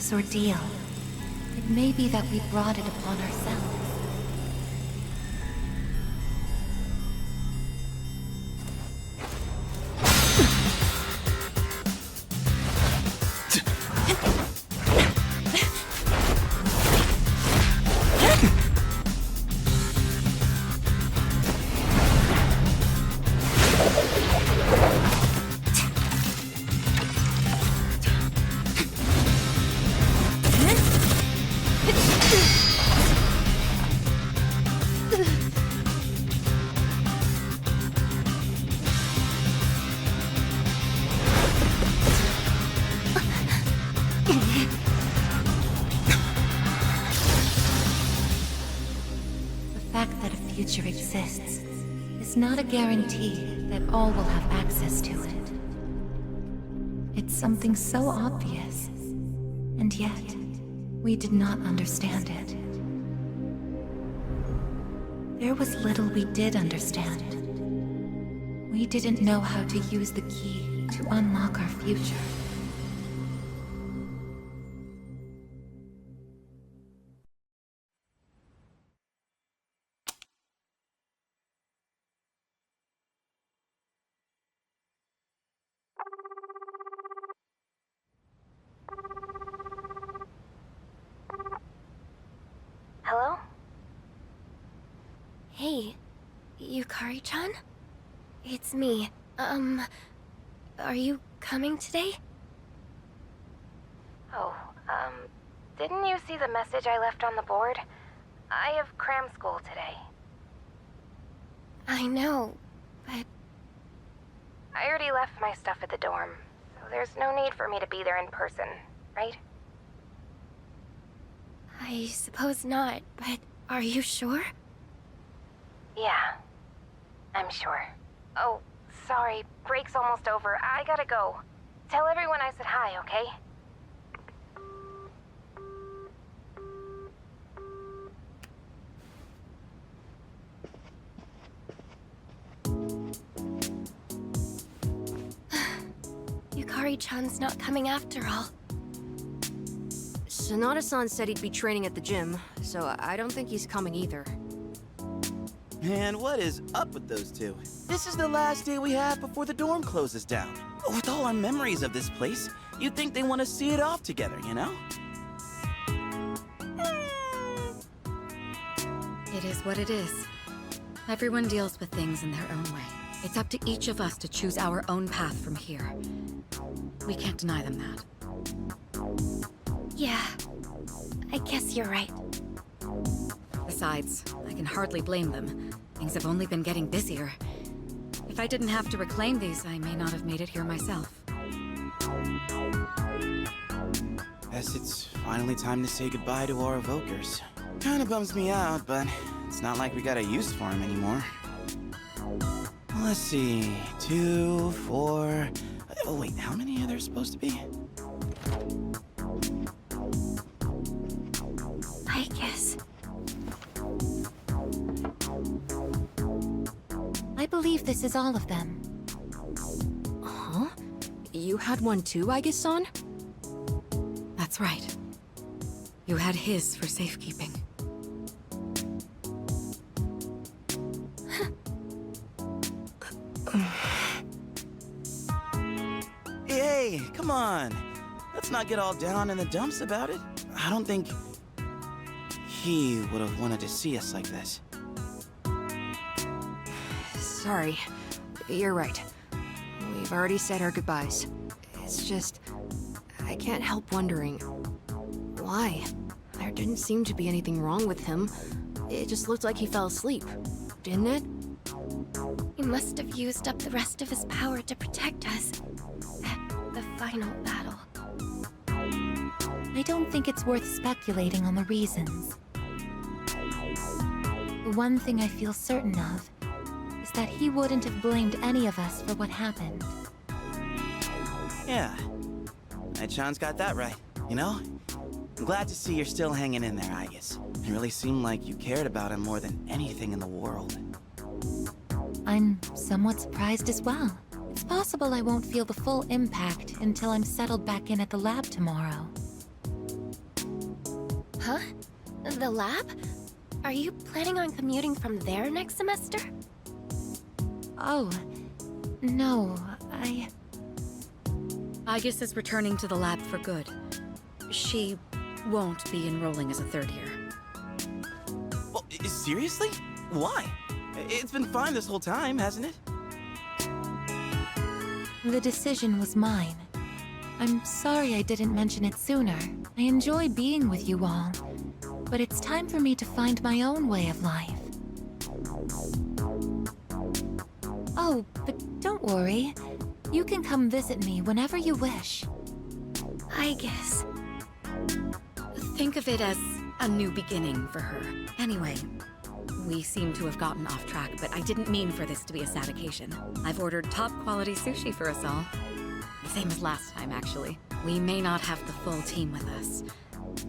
this ordeal. It may be that we brought it upon ourselves. Future exists is not a guarantee that all will have access to it. It's something so obvious, and yet we did not understand it. There was little we did understand. We didn't know how to use the key to unlock our future. Hello? Hey, Yukari-chan? It's me. Are you coming today? Oh, didn't you see the message I left on the board? I have cram school today. I know, but... I already left my stuff at the dorm, so there's no need for me to be there in person, right? I suppose not, but are you sure? Yeah, I'm sure. Oh, sorry, break's almost over. I gotta go. Tell everyone I said hi, okay? Yukari-chan's not coming after all. Sonata-san said he'd be training at the gym, so I don't think he's coming either. Man, what is up with those two? This is the last day we have before the dorm closes down. With all our memories of this place, you'd think they want to see it off together, you know? It is what it is. Everyone deals with things in their own way. It's up to each of us to choose our own path from here. We can't deny them that. Yeah, I guess you're right. Besides, I can hardly blame them. Things have only been getting busier. If I didn't have to reclaim these, I may not have made it here myself. Guess it's finally time to say goodbye to our evokers. Kinda bums me out, but it's not like we got a use for them anymore. Let's see, 2, 4... Oh wait, how many are there supposed to be? I guess. I believe this is all of them. Huh? You had one too, Aigis-san? That's right. You had his for safekeeping. Hey, come on. Let's not get all down in the dumps about it. I don't think he would have wanted to see us like this. Sorry. You're right. We've already said our goodbyes. It's just... I can't help wondering... why? There didn't seem to be anything wrong with him. It just looked like he fell asleep. Didn't it? He must have used up the rest of his power to protect us. At the final battle. I don't think it's worth speculating on the reasons. The one thing I feel certain of is that he wouldn't have blamed any of us for what happened. Yeah. Chan's got that right, you know? I'm glad to see you're still hanging in there, Aigis. It really seemed like you cared about him more than anything in the world. I'm somewhat surprised as well. It's possible I won't feel the full impact until I'm settled back in at the lab tomorrow. Huh? The lab? Are you planning on commuting from there next semester? Oh, no, Aigis is returning to the lab for good. She won't be enrolling as a third year. Well, seriously? Why? It's been fine this whole time, hasn't it? The decision was mine. I'm sorry I didn't mention it sooner. I enjoy being with you all, but it's time for me to find my own way of life. Oh, but don't worry. You can come visit me whenever you wish. I guess. Think of it as a new beginning for her. Anyway, we seem to have gotten off track, but I didn't mean for this to be a sad occasion. I've ordered top-quality sushi for us all. Same as last time, actually. We may not have the full team with us,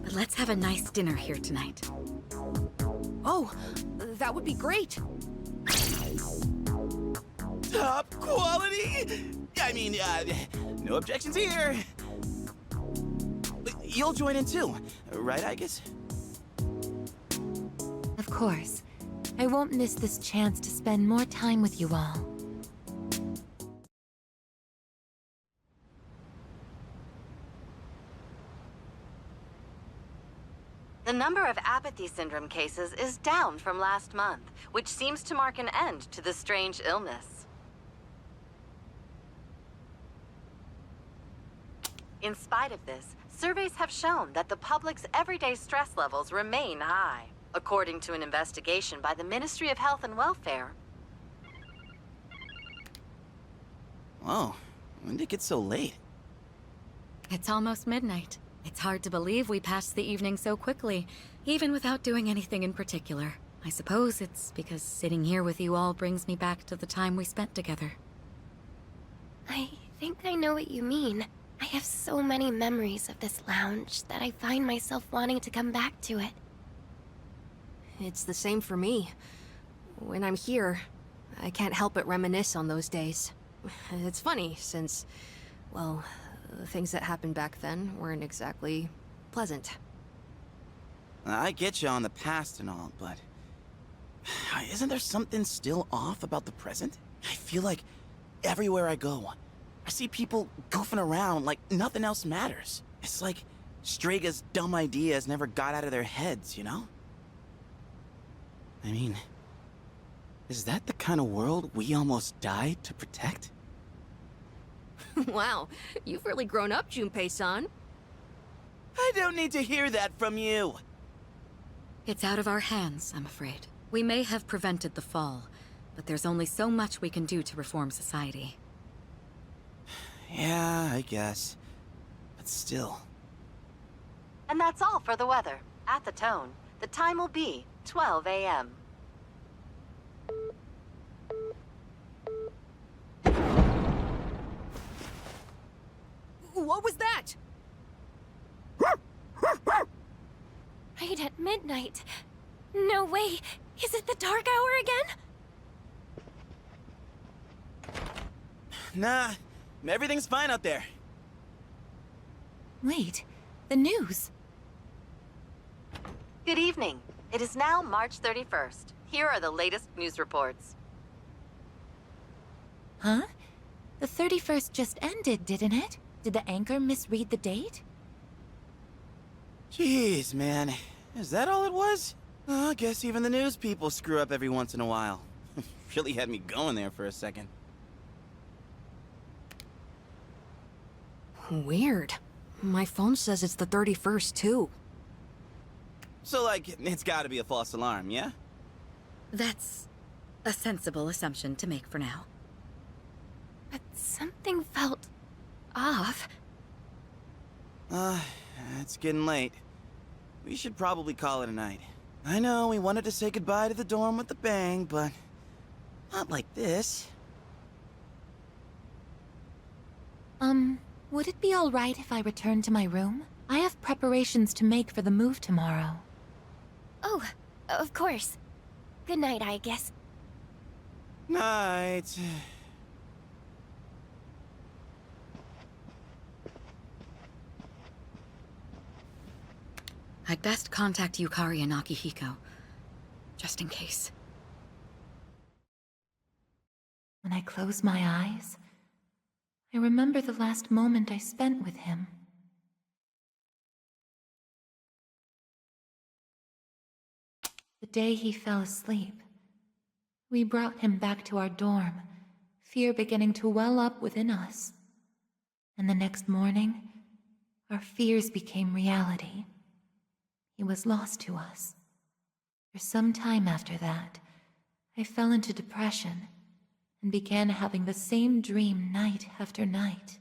but let's have a nice dinner here tonight. Oh, that would be great. Top quality? I mean, no objections here. You'll join in too, right, Aigis? Of course. I won't miss this chance to spend more time with you all. The number of apathy syndrome cases is down from last month, which seems to mark an end to the strange illness. In spite of this, surveys have shown that the public's everyday stress levels remain high, according to an investigation by the Ministry of Health and Welfare. Whoa, when did it get so late? It's almost midnight. It's hard to believe we passed the evening so quickly, even without doing anything in particular. I suppose it's because sitting here with you all brings me back to the time we spent together. I think I know what you mean. I have so many memories of this lounge that I find myself wanting to come back to it. It's the same for me. When I'm here, I can't help but reminisce on those days. It's funny, since, well, the things that happened back then weren't exactly pleasant. I get you on the past and all, but isn't there something still off about the present? I feel like everywhere I go, I see people goofing around like nothing else matters. It's like Straga's dumb ideas never got out of their heads, you know? I mean, is that the kind of world we almost died to protect? Wow, you've really grown up, Junpei-san. I don't need to hear that from you. It's out of our hands, I'm afraid. We may have prevented the fall, but there's only so much we can do to reform society. Yeah, I guess. But still. And that's all for the weather. At the tone, the time will be 12 a.m. What was that? Right at midnight. No way. Is it the dark hour again? Nah, everything's fine out there. Wait, the news. Good evening. It is now March 31st. Here are the latest news reports. Huh? The 31st just ended, didn't it? Did the anchor misread the date? Jeez, man. Is that all it was? Oh, I guess even the news people screw up every once in a while. Really had me going there for a second. Weird. My phone says it's the 31st, too. So, like, it's gotta be a false alarm, yeah? That's a sensible assumption to make for now. But something felt off. It's getting late. We should probably call it a night. I know we wanted to say goodbye to the dorm with a bang, but not like this. Would it be alright if I return to my room? I have preparations to make for the move tomorrow. Oh, of course. Good night, I guess. Night. I'd best contact Yukari and Akihiko, just in case. When I close my eyes, I remember the last moment I spent with him. The day he fell asleep. We brought him back to our dorm, fear beginning to well up within us. And the next morning, our fears became reality. He was lost to us. For some time after that, I fell into depression and began having the same dream night after night.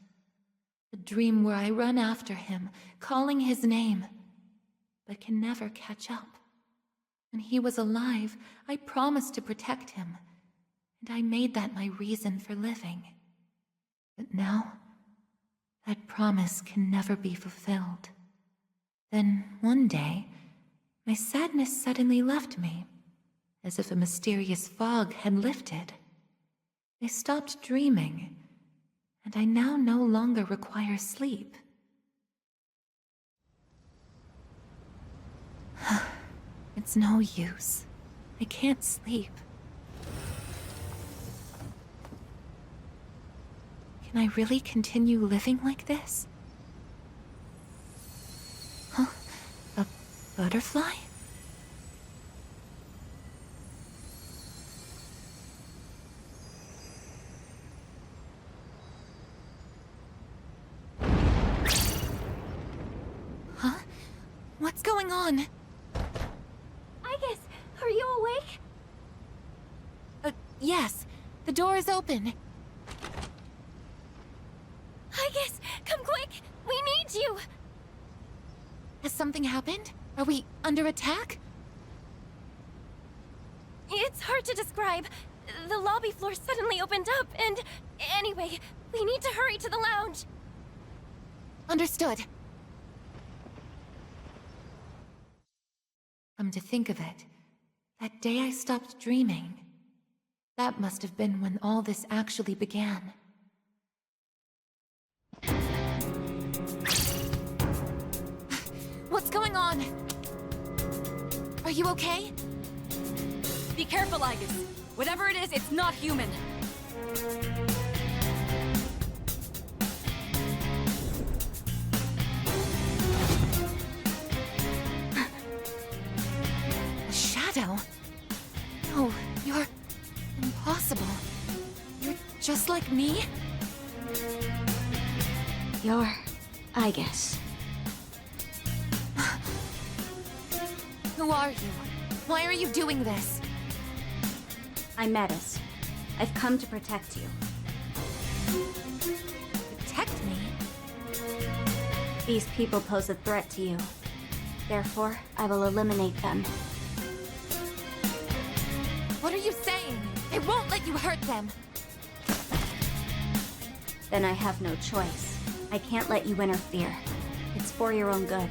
A dream where I run after him, calling his name, but can never catch up. When he was alive, I promised to protect him, and I made that my reason for living. But now, that promise can never be fulfilled. Then, one day, my sadness suddenly left me, as if a mysterious fog had lifted. I stopped dreaming, and I now no longer require sleep. It's no use. I can't sleep. Can I really continue living like this? Huh? A butterfly? Huh? What's going on? Aigis, are you awake? Yes. The door is open. Aigis, come quick! We need you! Has something happened? Are we under attack? It's hard to describe. The lobby floor suddenly opened up, and... Anyway, we need to hurry to the lounge. Understood. Come to think of it, that day I stopped dreaming. That must have been when all this actually began. What's going on? Are you okay? Be careful, Aigis. Whatever it is, it's not human. A shadow? No, you're... impossible. You're just like me? You're... Aigis. Who are you? Why are you doing this? I'm Metis. I've come to protect you. Protect me? These people pose a threat to you. Therefore, I will eliminate them. What are you saying? I won't let you hurt them. Then I have no choice. I can't let you interfere. It's for your own good.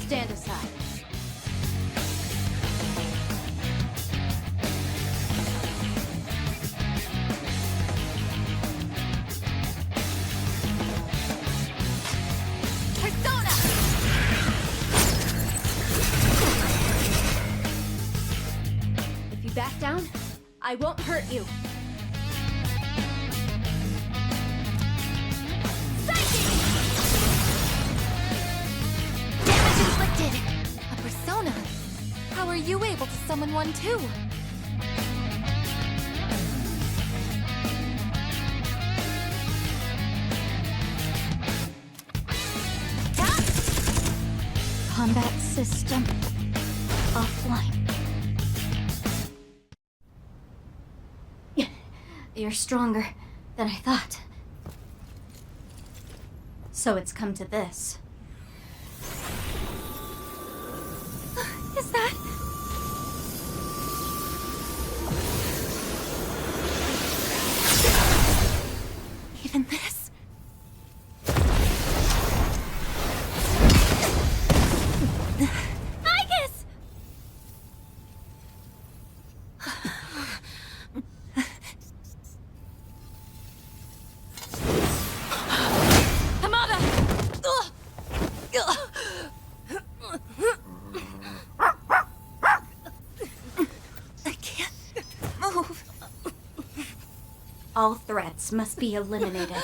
Stand aside. Persona! If you back down, I won't hurt you. Damage inflicted! A persona! How are you able to summon one too? Combat system offline. You're stronger than I thought. So it's come to this. Is that... Even this? Aigis! All threats must be eliminated.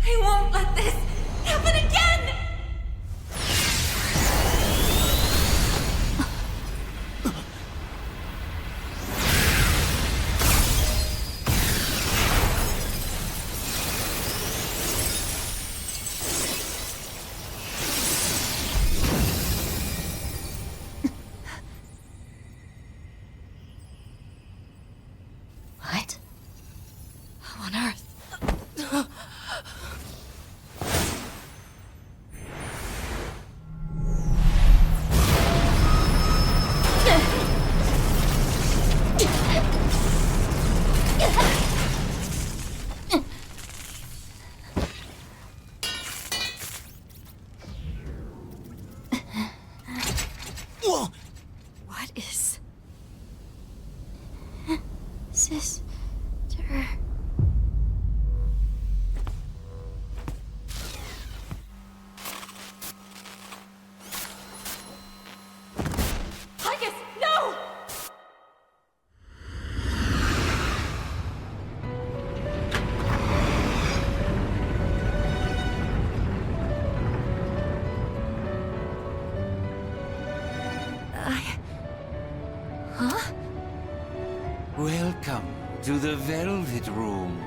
I won't let this happen again! What? How on earth? Whoa! What is... Sister. Aigis, no! Huh? Welcome to the Velvet Room.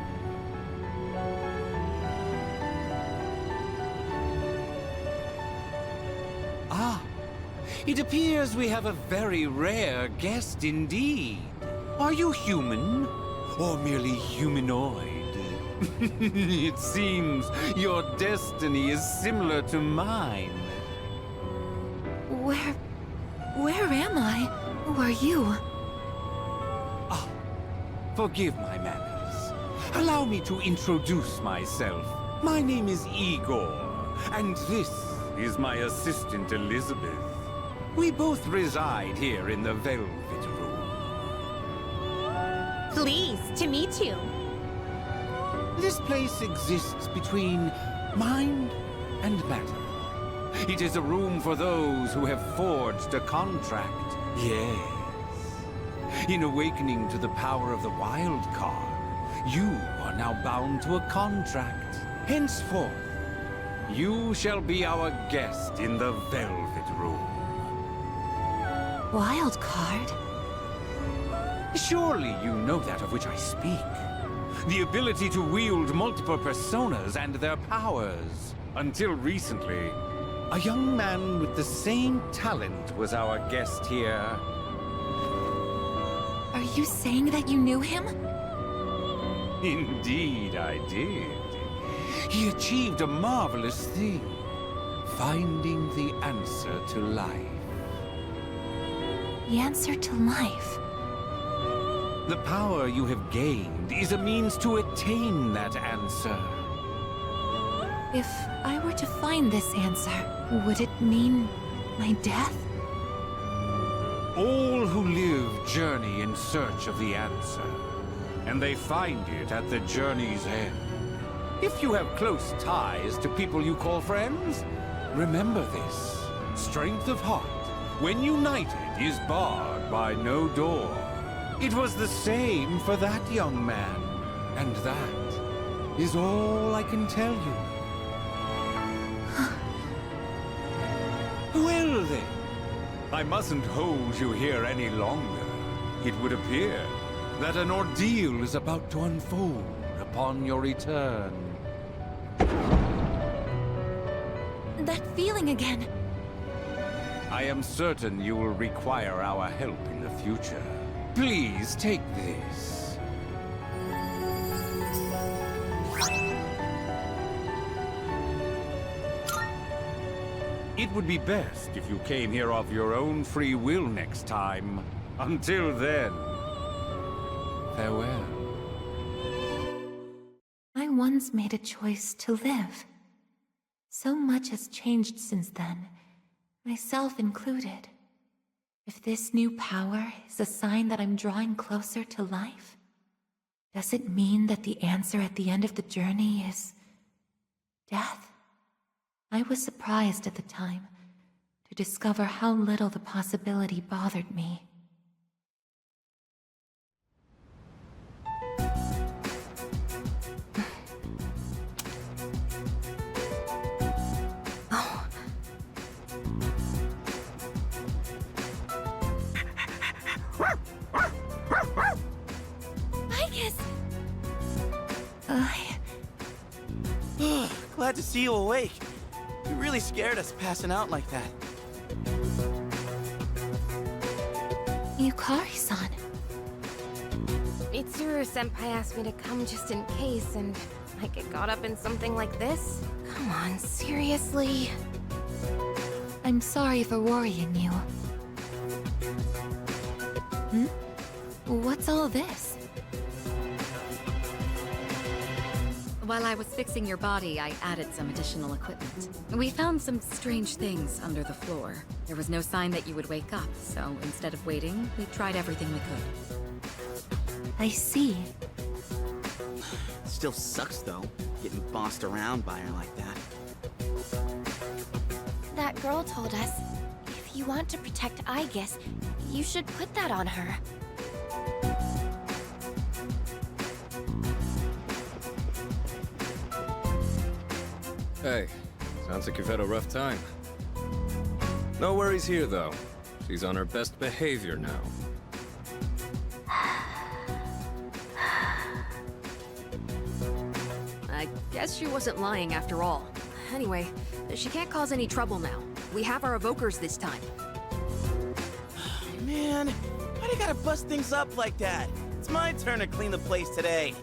Ah, it appears we have a very rare guest indeed. Are you human? Or merely humanoid? It seems your destiny is similar to mine. Where am I? Who are you? Forgive my manners. Allow me to introduce myself. My name is Igor, and this is my assistant Elizabeth. We both reside here in the Velvet Room. Pleased to meet you. This place exists between mind and matter. It is a room for those who have forged a contract. Yes. In awakening to the power of the wild card, you are now bound to a contract. Henceforth, you shall be our guest in the Velvet Room. Wild card? Surely you know that of which I speak. The ability to wield multiple personas and their powers. Until recently, a young man with the same talent was our guest here. Are you saying that you knew him? Indeed, I did. He achieved a marvelous thing, finding the answer to life. The answer to life? The power you have gained is a means to attain that answer. If I were to find this answer, would it mean my death? All who live journey in search of the answer, and they find it at the journey's end. If you have close ties to people you call friends, remember this. Strength of heart, when united, is barred by no door. It was the same for that young man, and that is all I can tell you. Well then, I mustn't hold you here any longer. It would appear that an ordeal is about to unfold upon your return. That feeling again. I am certain you will require our help in the future. Please take this. It would be best if you came here of your own free will next time. Until then, farewell. I once made a choice to live. So much has changed since then, myself included. If this new power is a sign that I'm drawing closer to life, does it mean that the answer at the end of the journey is death? I was surprised at the time to discover how little the possibility bothered me. Glad to see you awake. You really scared us passing out like that. Yukari-san. Mitsuru-senpai asked me to come just in case, and I get caught up in something like this? Come on, seriously? I'm sorry for worrying you. What's all this? While I was fixing your body, I added some additional equipment. We found some strange things under the floor. There was no sign that you would wake up, so instead of waiting, we tried everything we could. I see. Still sucks though, getting bossed around by her like that. That girl told us, if you want to protect Aigis, you should put that on her. Hey, sounds like you've had a rough time. No worries here, though. She's on her best behavior now. I guess she wasn't lying after all. Anyway, she can't cause any trouble now. We have our evokers this time. Man, why do you gotta bust things up like that? It's my turn to clean the place today.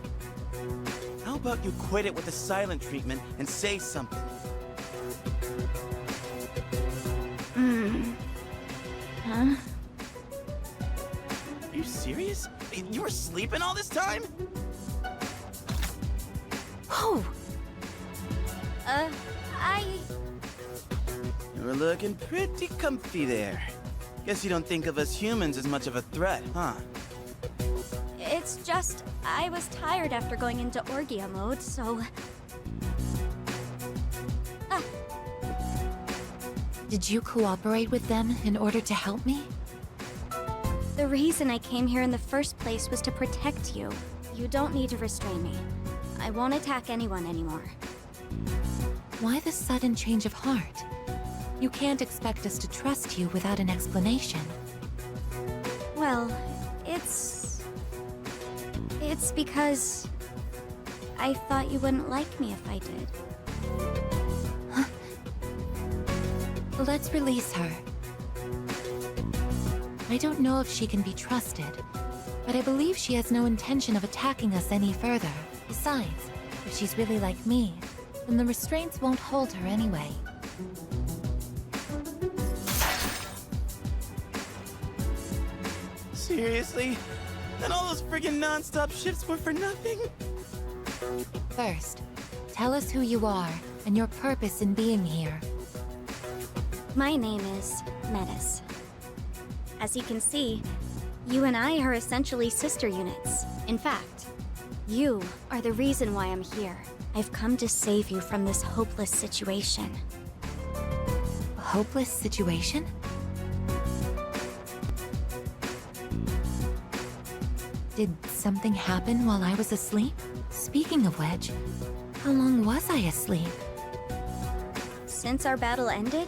How about you quit it with the silent treatment and say something? Huh? Are you serious? You were sleeping all this time? Oh! You were looking pretty comfy there. Guess you don't think of us humans as much of a threat, huh? It's just, I was tired after going into Orgia mode, so... Did you cooperate with them in order to help me? The reason I came here in the first place was to protect you. You don't need to restrain me. I won't attack anyone anymore. Why the sudden change of heart? You can't expect us to trust you without an explanation. Well, it's because... I thought you wouldn't like me if I did. Let's release her. I don't know if she can be trusted, but I believe she has no intention of attacking us any further. Besides, if she's really like me, then the restraints won't hold her anyway. Seriously? Then all those friggin' non-stop shifts were for nothing? First, tell us who you are and your purpose in being here. My name is Metis. As you can see, you and I are essentially sister units. In fact, you are the reason why I'm here. I've come to save you from this hopeless situation. A hopeless situation? Did something happen while I was asleep? Speaking of which, how long was I asleep? Since our battle ended,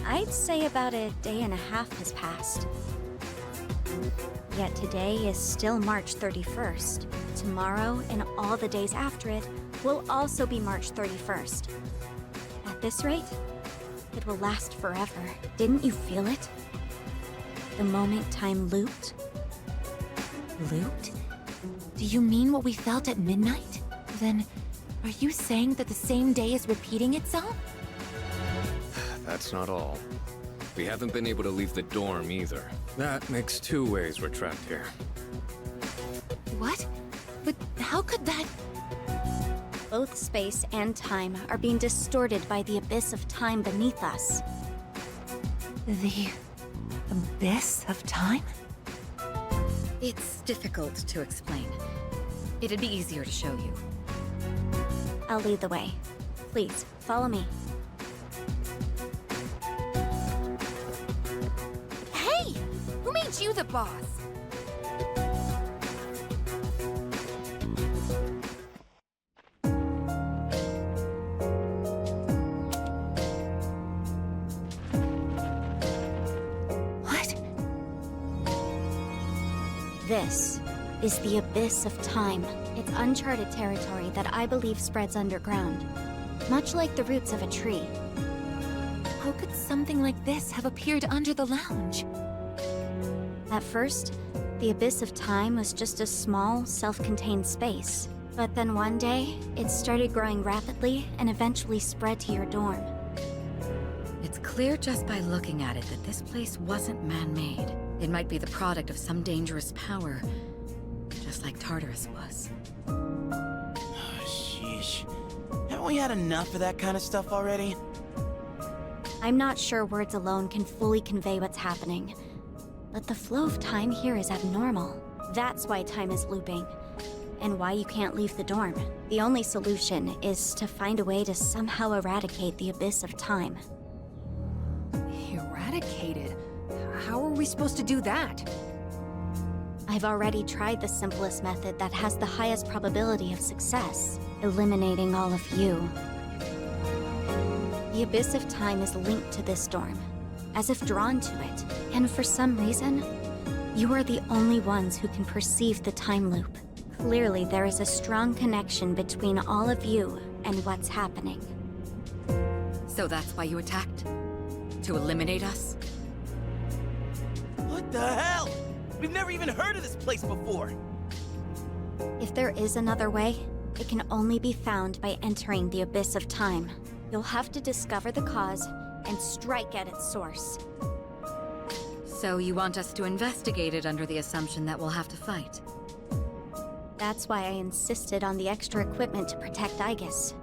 I'd say about a day and a half has passed. Yet today is still March 31st. Tomorrow and all the days after it will also be March 31st. At this rate, it will last forever. Didn't you feel it? The moment time looped? Looped? Do you mean what we felt at midnight? Then, are you saying that the same day is repeating itself? That's not all. We haven't been able to leave the dorm either. That makes 2 ways we're trapped here. What? But how could that... Both space and time are being distorted by the abyss of time beneath us. The... abyss of time? It's difficult to explain. It'd be easier to show you. I'll lead the way. Please, follow me. the boss. What? This is the Abyss of Time. It's uncharted territory that I believe spreads underground, much like the roots of a tree. How could something like this have appeared under the lounge? At first, the Abyss of Time was just a small, self-contained space. But then one day, it started growing rapidly and eventually spread to your dorm. It's clear just by looking at it that this place wasn't man-made. It might be the product of some dangerous power, just like Tartarus was. Sheesh. Haven't we had enough of that kind of stuff already? I'm not sure words alone can fully convey what's happening. But the flow of time here is abnormal. That's why time is looping. And why you can't leave the dorm. The only solution is to find a way to somehow eradicate the Abyss of Time. Eradicated? How are we supposed to do that? I've already tried the simplest method that has the highest probability of success, eliminating all of you. The Abyss of Time is linked to this dorm, as if drawn to it, and for some reason, you are the only ones who can perceive the time loop. Clearly, there is a strong connection between all of you and what's happening. So that's why you attacked? To eliminate us? What the hell? We've never even heard of this place before. If there is another way, it can only be found by entering the Abyss of Time. You'll have to discover the cause and strike at its source. So you want us to investigate it under the assumption that we'll have to fight? That's why I insisted on the extra equipment to protect Aigis.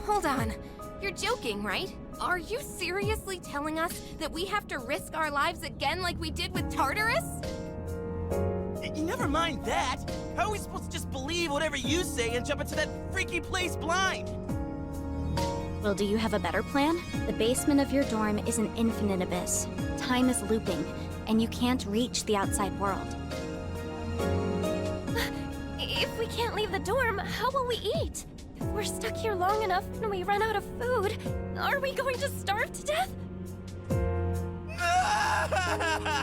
Hold on. You're joking, right? Are you seriously telling us that we have to risk our lives again like we did with Tartarus? Never mind that. How are we supposed to just believe whatever you say and jump into that freaky place blind? Well, do you have a better plan? The basement of your dorm is an infinite abyss. Time is looping, and you can't reach the outside world. If we can't leave the dorm, how will we eat? If we're stuck here long enough and we run out of food, are we going to starve to death?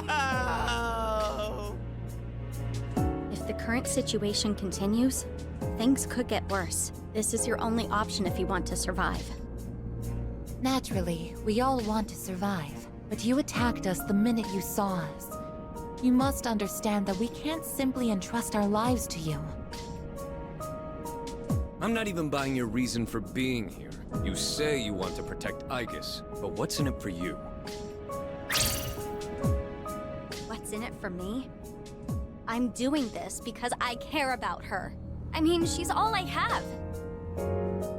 No! If the current situation continues, things could get worse. This is your only option if you want to survive. Naturally, we all want to survive. But you attacked us the minute you saw us. You must understand that we can't simply entrust our lives to you. I'm not even buying your reason for being here. You say you want to protect Aigis, but what's in it for you? What's in it for me? I'm doing this because I care about her. I mean, she's all I have.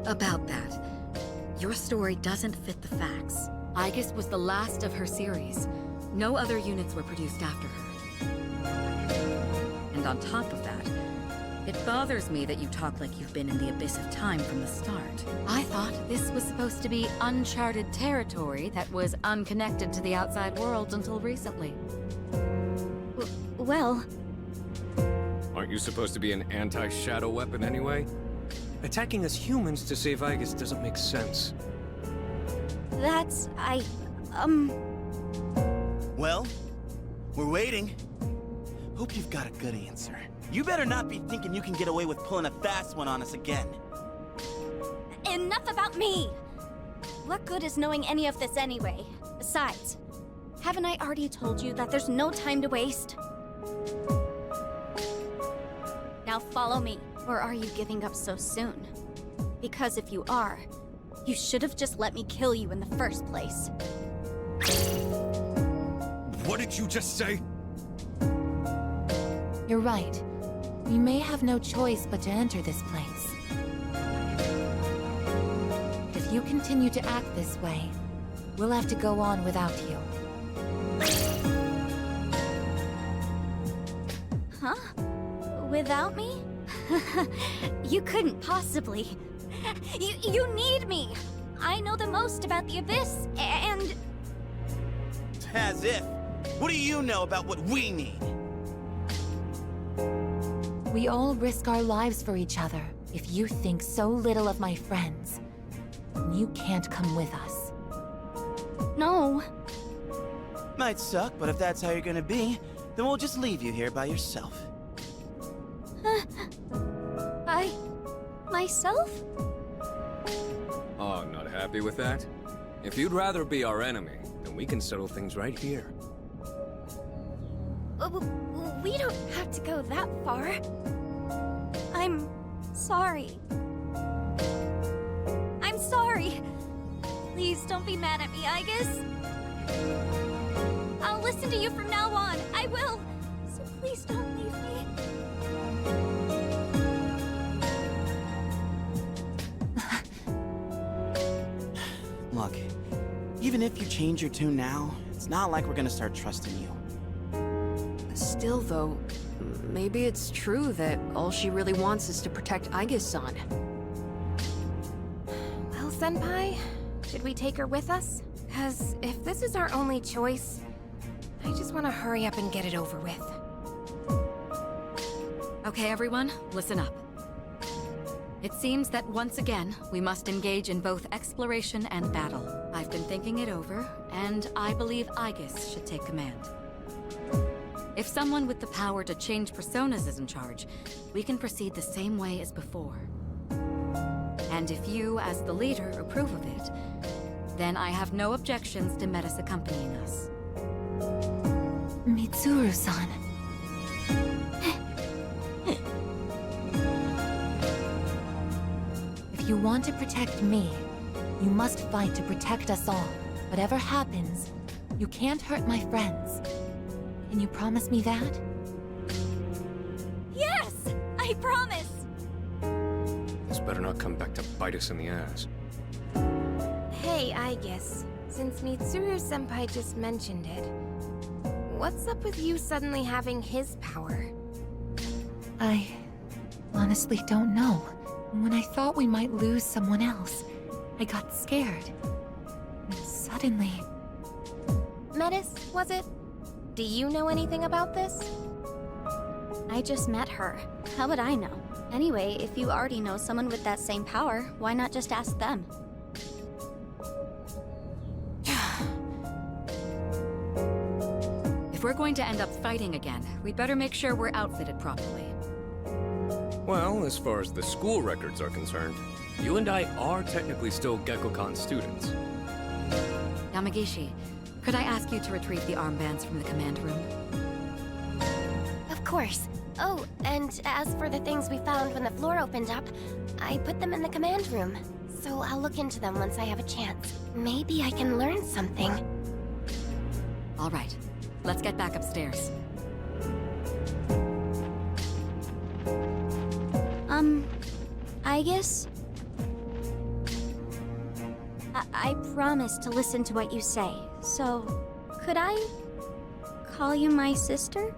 About that, your story doesn't fit the facts. Aigis was the last of her series. No other units were produced after her. And on top of that, it bothers me that you talk like you've been in the Abyss of Time from the start. I thought this was supposed to be uncharted territory that was unconnected to the outside world until recently. Well... Aren't you supposed to be an anti-shadow weapon anyway? Attacking us humans to save Aigis doesn't make sense. That's... Well, we're waiting. Hope you've got a good answer. You better not be thinking you can get away with pulling a fast one on us again. Enough about me! What good is knowing any of this anyway? Besides, haven't I already told you that there's no time to waste? Now follow me, or are you giving up so soon? Because if you are, you should have just let me kill you in the first place. What did you just say? You're right. We may have no choice but to enter this place. If you continue to act this way, we'll have to go on without you. Huh? Without me? You couldn't possibly. You need me! I know the most about the Abyss, and... As if. What do you know about what we need? We all risk our lives for each other. If you think so little of my friends, you can't come with us. No. Might suck, but if that's how you're gonna be, then we'll just leave you here by yourself. Myself? Oh, not happy with that? If you'd rather be our enemy, then we can settle things right here. We don't have to go that far. I'm sorry. I'm sorry. Please don't be mad at me, Aigis. I'll listen to you from now on. I will. So please don't leave me. Look, even if you change your tune now, it's not like we're gonna start trusting you. Still, though, maybe it's true that all she really wants is to protect Aigis-san. Well, Senpai, should we take her with us? Because if this is our only choice, I just want to hurry up and get it over with. Okay, everyone, listen up. It seems that once again, we must engage in both exploration and battle. I've been thinking it over, and I believe Aigis should take command. If someone with the power to change personas is in charge, we can proceed the same way as before. And if you, as the leader, approve of it, then I have no objections to Metis accompanying us. Mitsuru-san. If you want to protect me, you must fight to protect us all. Whatever happens, you can't hurt my friends. Can you promise me that? Yes! I promise! This better not come back to bite us in the ass. Hey, Aigis, since Mitsuru-senpai just mentioned it, what's up with you suddenly having his power? I honestly don't know. When I thought we might lose someone else, I got scared. And suddenly... Metis, was it? Do you know anything about this? I just met her. How would I know? Anyway, if you already know someone with that same power, why not just ask them? If we're going to end up fighting again, we'd better make sure we're outfitted properly. Well, as far as the school records are concerned, you and I are technically still Gekkokan students. Yamagishi, could I ask you to retrieve the armbands from the command room? Of course. Oh, and as for the things we found when the floor opened up, I put them in the command room. So I'll look into them once I have a chance. Maybe I can learn something. All right, let's get back upstairs. Aigis? I promise to listen to what you say, so could I call you my sister?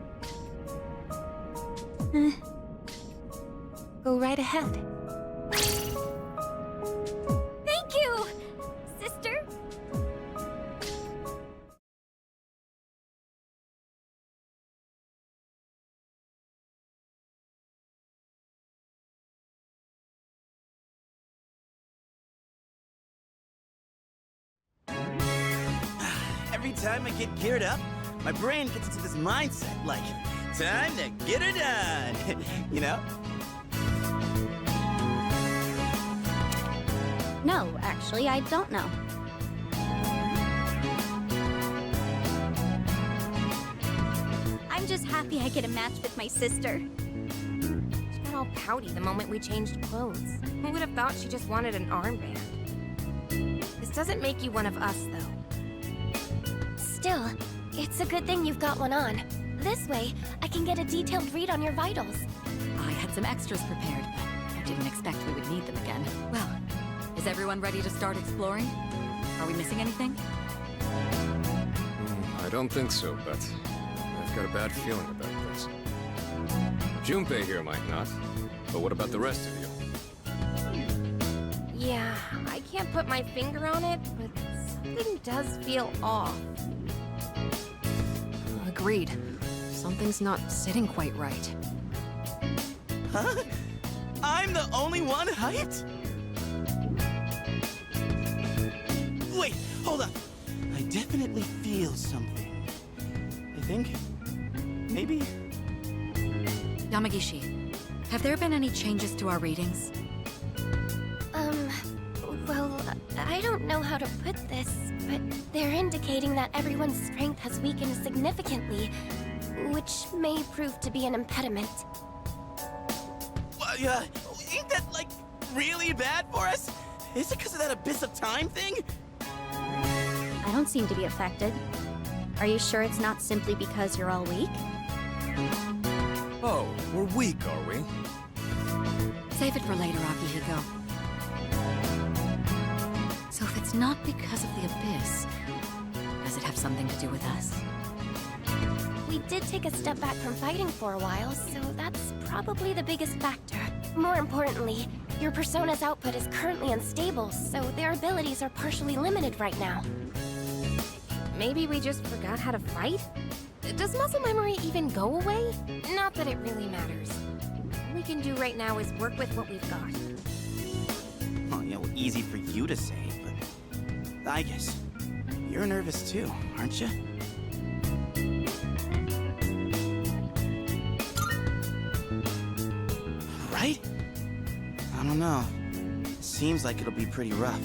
Go right ahead. Thank you, sister! Every time I get geared up, my brain gets into this mindset, like, time to get her done, you know? No, actually, I don't know. I'm just happy I get a match with my sister. She got all pouty the moment we changed clothes. Who would have thought she just wanted an armband? This doesn't make you one of us, though. Still, it's a good thing you've got one on. This way, I can get a detailed read on your vitals. I had some extras prepared, but I didn't expect we would need them again. Well, is everyone ready to start exploring? Are we missing anything? I don't think so, but I've got a bad feeling about this. Junpei here might not, but what about the rest of you? Yeah, I can't put my finger on it, but something does feel off. read. Something's not sitting quite right. Huh? I'm the only one hyped? Wait, hold up. I definitely feel something. I think... maybe... Yamagishi, have there been any changes to our readings? Well, I don't know how to put this, but they're indicating that everyone's strength has weakened significantly, which may prove to be an impediment. Ain't that, like, really bad for us? Is it because of that abyss of time thing? I don't seem to be affected. Are you sure it's not simply because you're all weak? Oh, we're weak, are we? Save it for later, Akihiko. So if it's not because of the abyss, does it have something to do with us? We did take a step back from fighting for a while, so that's probably the biggest factor. More importantly, your Persona's output is currently unstable, so their abilities are partially limited right now. Maybe we just forgot how to fight? Does muscle memory even go away? Not that it really matters. All we can do right now is work with what we've got. Oh, yeah, well, easy for you to say, but... I guess. You're nervous too, aren't you? Right? I don't know. Seems like it'll be pretty rough.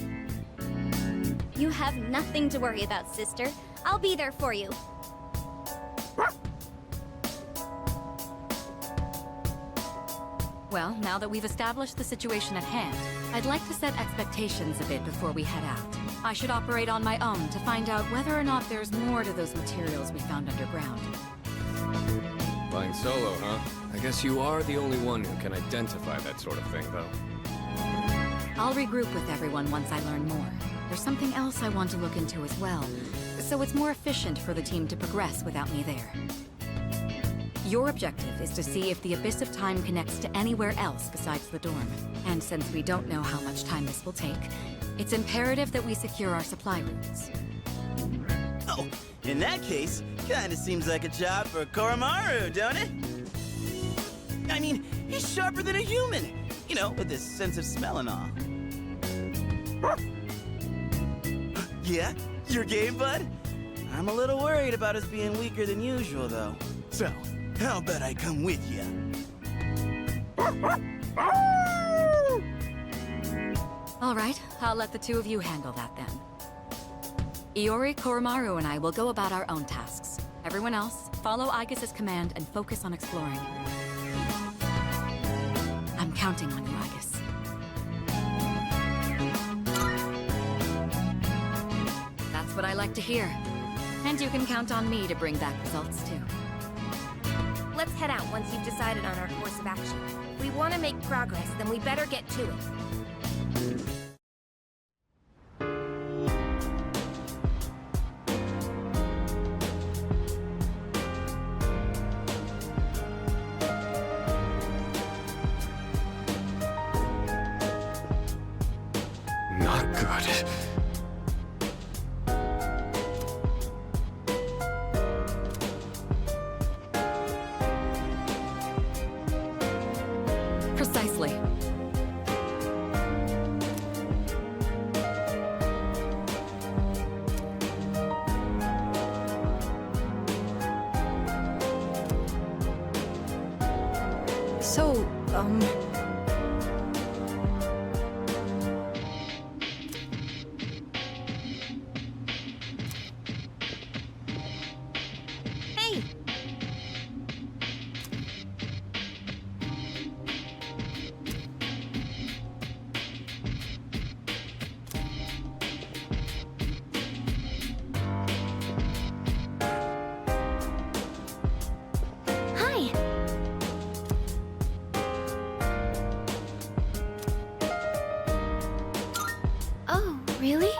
You have nothing to worry about, sister. I'll be there for you. Well, now that we've established the situation at hand, I'd like to set expectations a bit before we head out. I should operate on my own to find out whether or not there's more to those materials we found underground. Flying solo, huh? I guess you are the only one who can identify that sort of thing, though. I'll regroup with everyone once I learn more. There's something else I want to look into as well, so it's more efficient for the team to progress without me there. Your objective is to see if the Abyss of Time connects to anywhere else besides the dorm. And since we don't know how much time this will take, it's imperative that we secure our supply routes. Oh, in that case, kinda seems like a job for Koromaru, don't it? I mean, he's sharper than a human, you know, with his sense of smell and all. Yeah? Your game, bud? I'm a little worried about us being weaker than usual, though. So, how about I come with you? All right, I'll let the two of you handle that then. Iori, Koromaru, and I will go about our own tasks. Everyone else, follow Aigis' command and focus on exploring. I'm counting on you, Aigis. That's what I like to hear. And you can count on me to bring back results, too. Let's head out once you've decided on our course of action. If we want to make progress, then we better get to it. Not good. Precisely. So, Hey! Hi! Oh, really?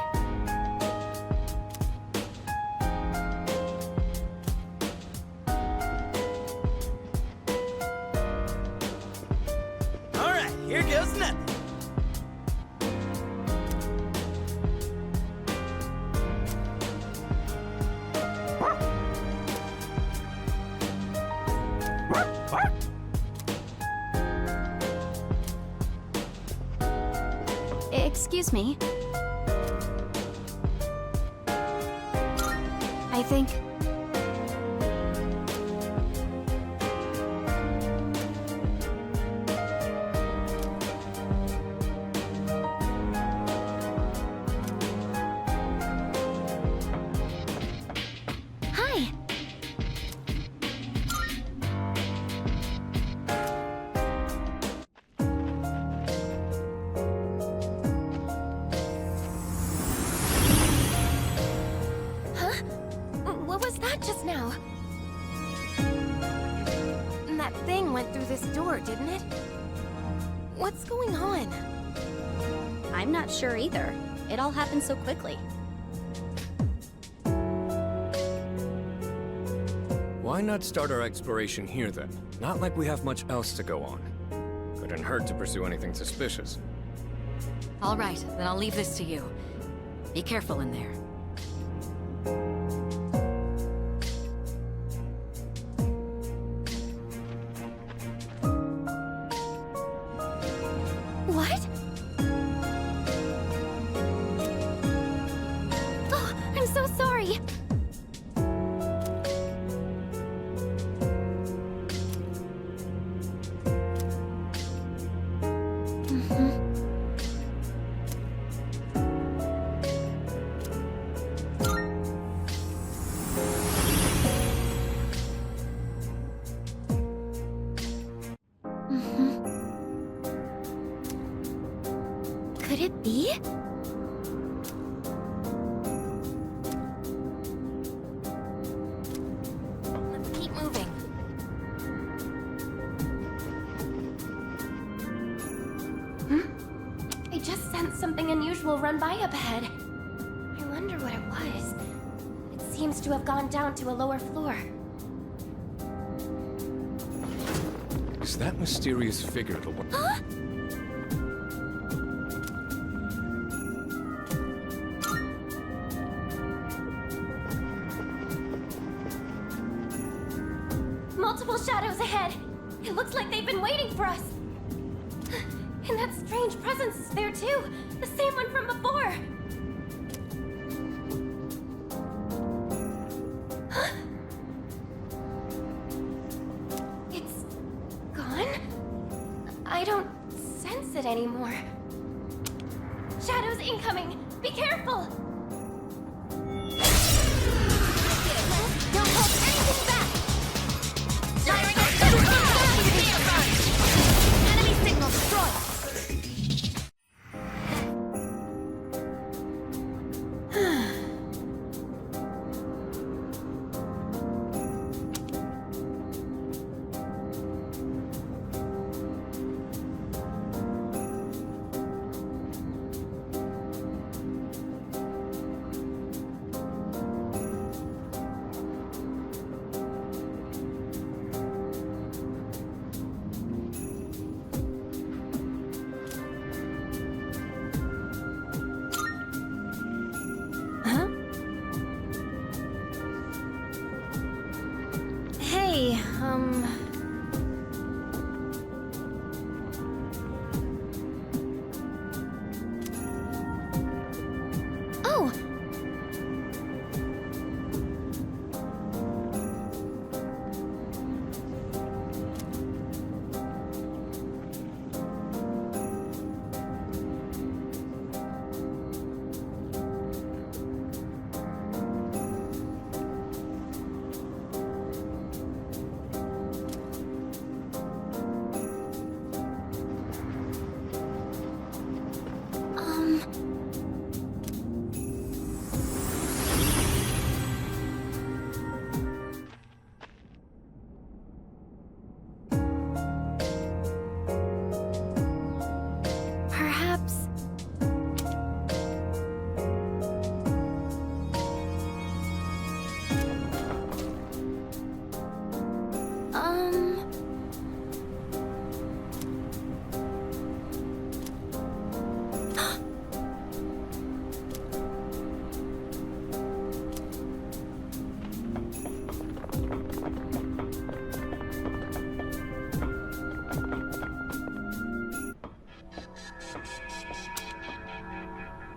All right, here goes nothing. Excuse me. I think... Hi! What was that just now? That thing went through this door, didn't it? What's going on? I'm not sure either. It all happened so quickly. Why not start our exploration here then? Not like we have much else to go on. Couldn't hurt to pursue anything suspicious. All right, then I'll leave this to you. Be careful in there. What? Oh, I'm so sorry. Could it be? Let's keep moving. I just sensed something unusual run by up ahead. I wonder what it was. It seems to have gone down to a lower floor. Is that mysterious figure the one? Huh? Multiple shadows ahead. It looks like they've been waiting for us. And that strange presence is there too. The same one from before. It's gone? I don't sense it anymore. Shadows incoming. Be careful. Don't hold anything back. Enemy signal destroyed. Hey, Oh! Perhaps...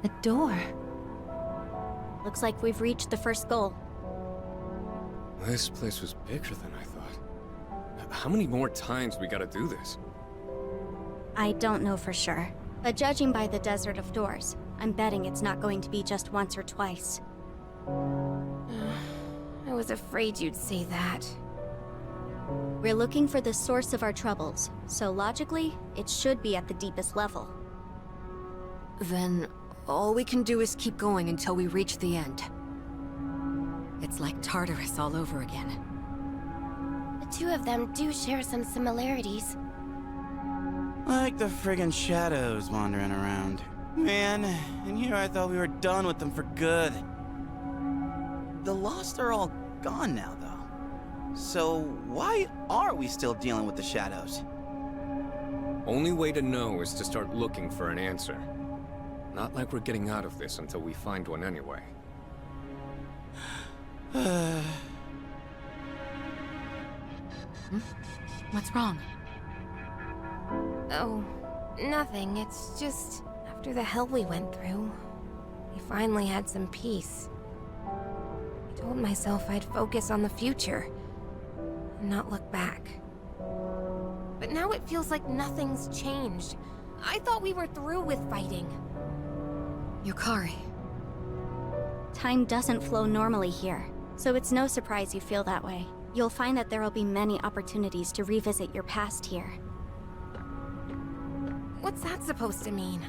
A door. Looks like we've reached the first goal. This place was bigger than I thought. How many more times we gotta do this? I don't know for sure, but judging by the desert of doors, I'm betting it's not going to be just once or twice. I was afraid you'd say that. We're looking for the source of our troubles, so logically, it should be at the deepest level. Then all we can do is keep going until we reach the end. It's like Tartarus all over again. The two of them do share some similarities. Like the friggin' shadows wandering around. Man, and here I thought we were done with them for good. The Lost are all gone now, though. So why are we still dealing with the shadows? Only way to know is to start looking for an answer. Not like we're getting out of this until we find one anyway. What's wrong? Oh, nothing. It's just after the hell we went through, we finally had some peace. I told myself I'd focus on the future and not look back. But now it feels like nothing's changed. I thought we were through with fighting. Yukari. Time doesn't flow normally here, so it's no surprise you feel that way. You'll find that there will be many opportunities to revisit your past here. What's that supposed to mean?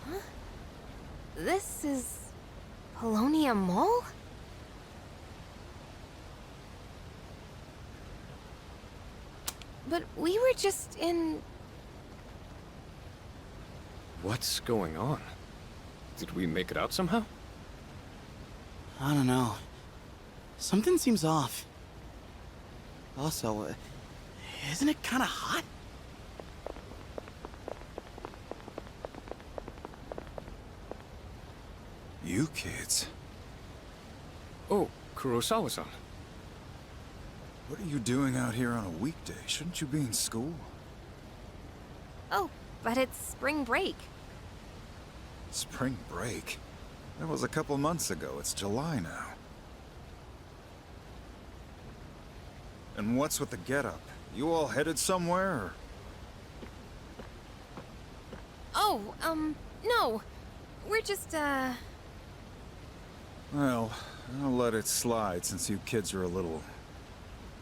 Huh? This is Polonia Mall? But we were just in... What's going on? Did we make it out somehow? I don't know. Something seems off. Also, isn't it kind of hot? You kids. Oh, Kurosawa-san. What are you doing out here on a weekday? Shouldn't you be in school? Oh, but it's spring break. Spring break? That was a couple months ago. It's July now. And what's with the getup? You all headed somewhere, or? Oh, no. We're just, Well, I'll let it slide since you kids are a little...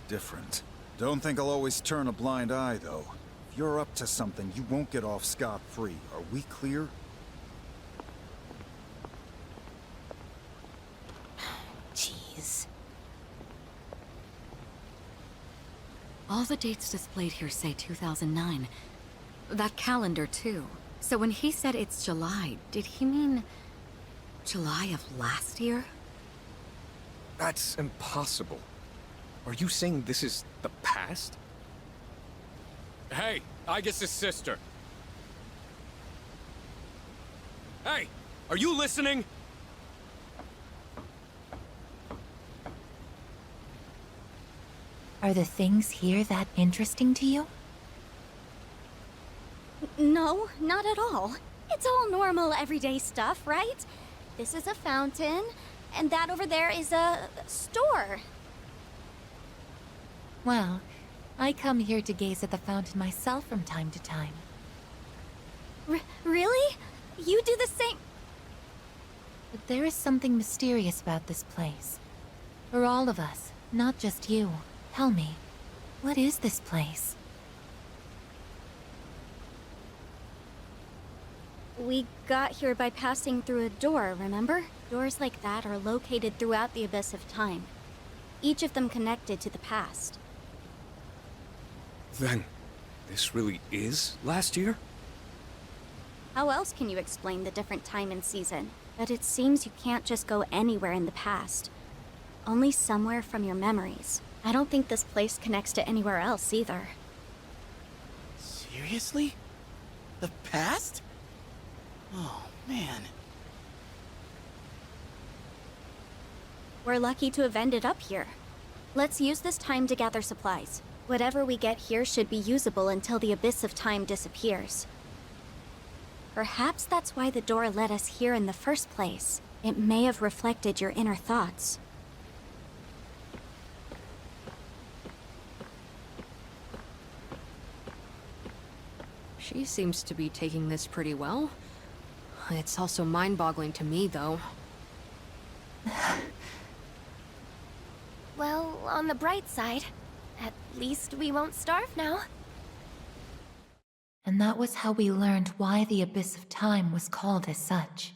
different. Don't think I'll always turn a blind eye, though. If you're up to something, you won't get off scot-free. Are we clear? Jeez. All the dates displayed here say 2009. That calendar, too. So when he said it's July, did he mean July of last year? That's impossible. Are you saying this is the past? Hey, Aigis' sister. Hey, are you listening? Are the things here that interesting to you? No, not at all. It's all normal, everyday stuff, right? This is a fountain, and that over there is a store. Well, I come here to gaze at the fountain myself from time to time. Really? You do the same? But there is something mysterious about this place. For all of us, not just you. Tell me, what is this place? We got here by passing through a door, remember? Doors like that are located throughout the abyss of time. Each of them connected to the past. Then, this really is last year? How else can you explain the different time and season? But it seems you can't just go anywhere in the past. Only somewhere from your memories. I don't think this place connects to anywhere else either. Seriously? The past? Oh, man. We're lucky to have ended up here. Let's use this time to gather supplies. Whatever we get here should be usable until the abyss of time disappears. Perhaps that's why the door led us here in the first place. It may have reflected your inner thoughts. She seems to be taking this pretty well. It's also mind-boggling to me, though. Well, on the bright side, at least we won't starve now. And that was how we learned why the Abyss of Time was called as such.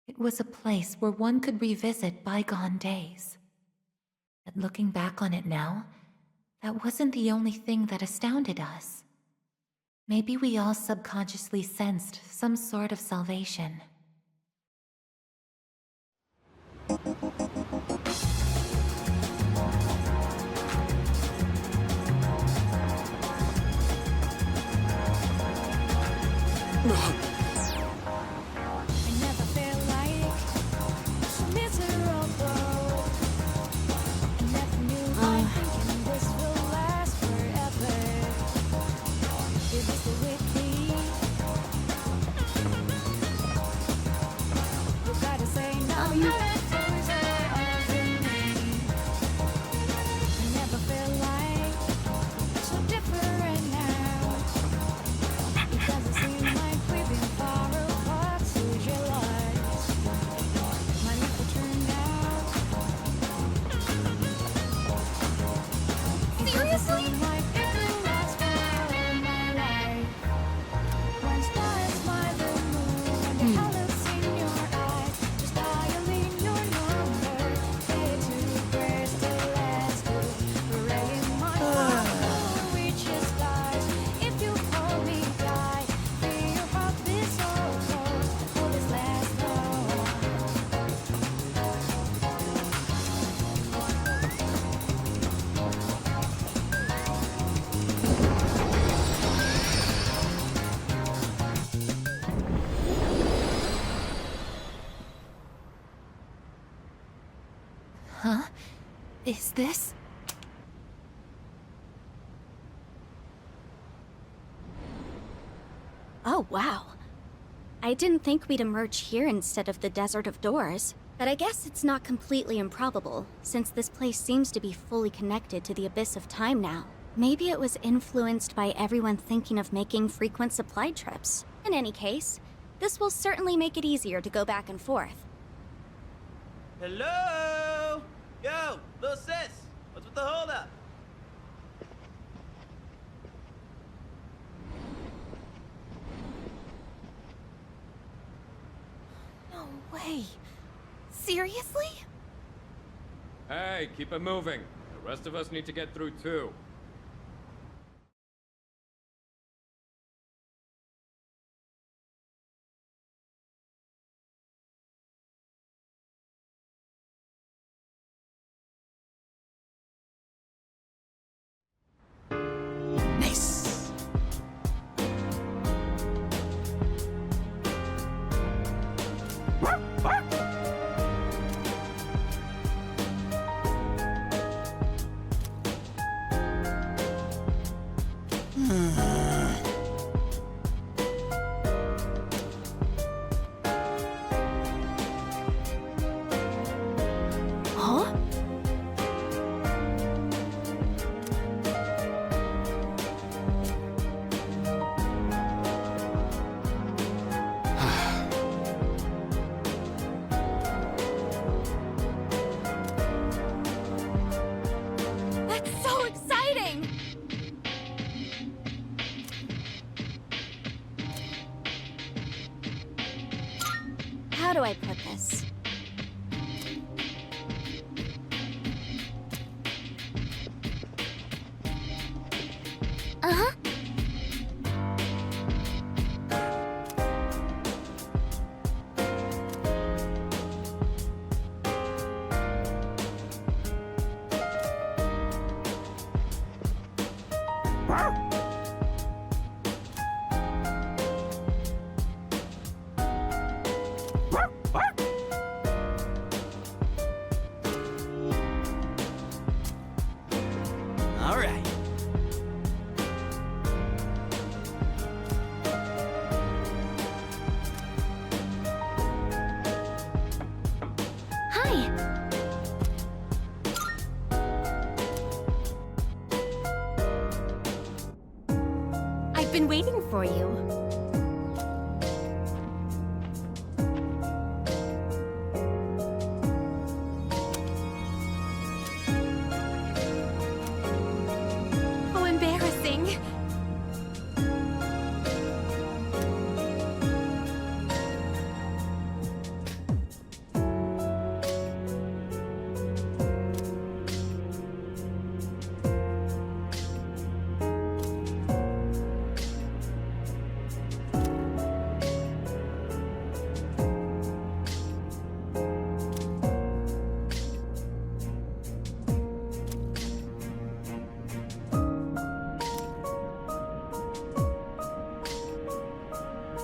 It was a place where one could revisit bygone days. But looking back on it now, that wasn't the only thing that astounded us. Maybe we all subconsciously sensed some sort of salvation. Huh? Is this? Oh, wow. I didn't think we'd emerge here instead of the Desert of Doors. But I guess it's not completely improbable, since this place seems to be fully connected to the Abyss of Time now. Maybe it was influenced by everyone thinking of making frequent supply trips. In any case, this will certainly make it easier to go back and forth. Hello? Yo, little sis, what's with the holdup? No way. Seriously? Hey, keep it moving. The rest of us need to get through too. How do I put this? Uh-huh. been waiting for you. Oh, embarrassing.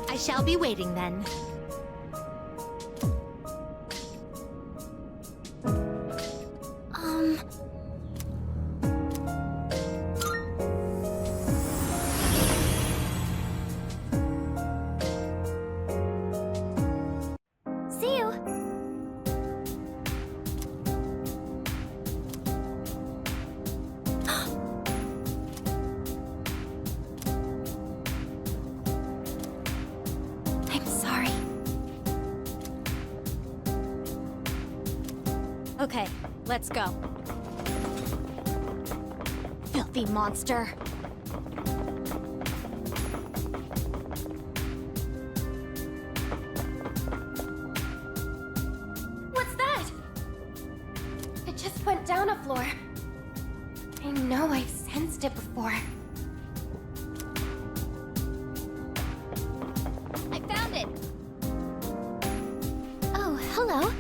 I shall be waiting then. See you. I'm sorry. Okay, let's go. Filthy monster. What's that? It just went down a floor. I know I've sensed it before. I found it. Oh, hello.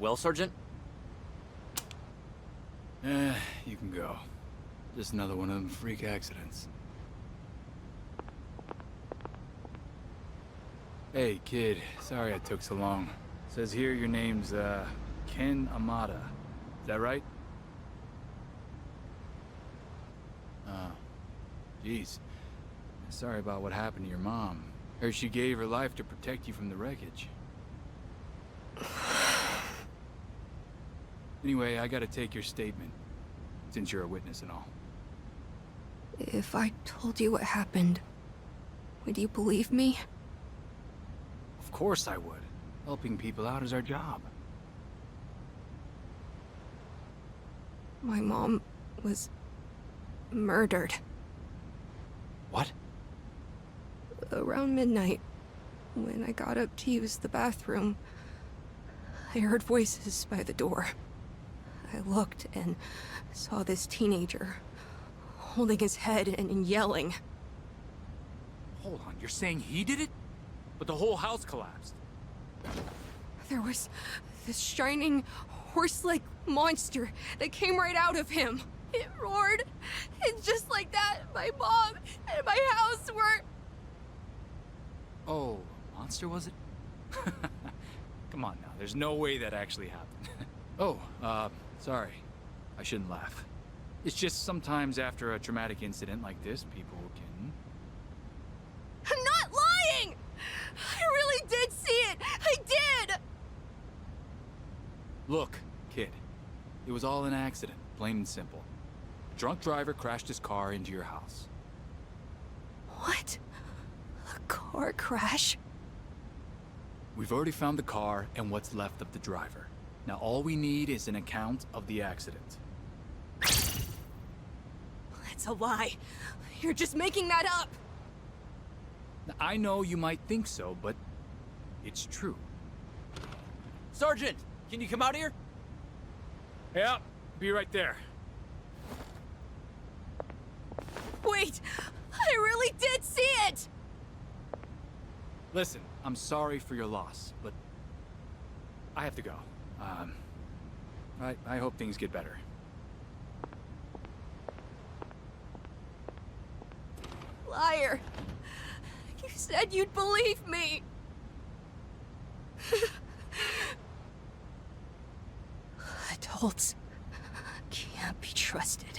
Well, Sergeant? You can go. Just another one of them freak accidents. Hey, kid. Sorry I took so long. Says here your name's, Ken Amada. Is that right? Oh. Jeez. Sorry about what happened to your mom. Heard she gave her life to protect you from the wreckage. Anyway, I gotta take your statement, since you're a witness and all. If I told you what happened, would you believe me? Of course I would. Helping people out is our job. My mom was murdered. What? Around midnight, when I got up to use the bathroom, I heard voices by the door. I looked and saw this teenager holding his head and yelling. Hold on, you're saying he did it? But the whole house collapsed. There was this shining, horse-like monster that came right out of him. It roared, and just like that, my mom and my house were... Oh, a monster was it? Come on now, there's no way that actually happened. Oh, sorry. I shouldn't laugh. It's just sometimes after a traumatic incident like this, people can... I'm not lying! I really did see it! I did! Look, kid. It was all an accident, plain and simple. A drunk driver crashed his car into your house. What? A car crash? We've already found the car and what's left of the driver. Now all we need is an account of the accident. It's a lie. You're just making that up. Now, I know you might think so, but it's true. Sergeant, can you come out here? Yeah, be right there. Wait! I really did see it! Listen, I'm sorry for your loss, but I have to go. I hope things get better. Liar! You said you'd believe me! Adults can't be trusted.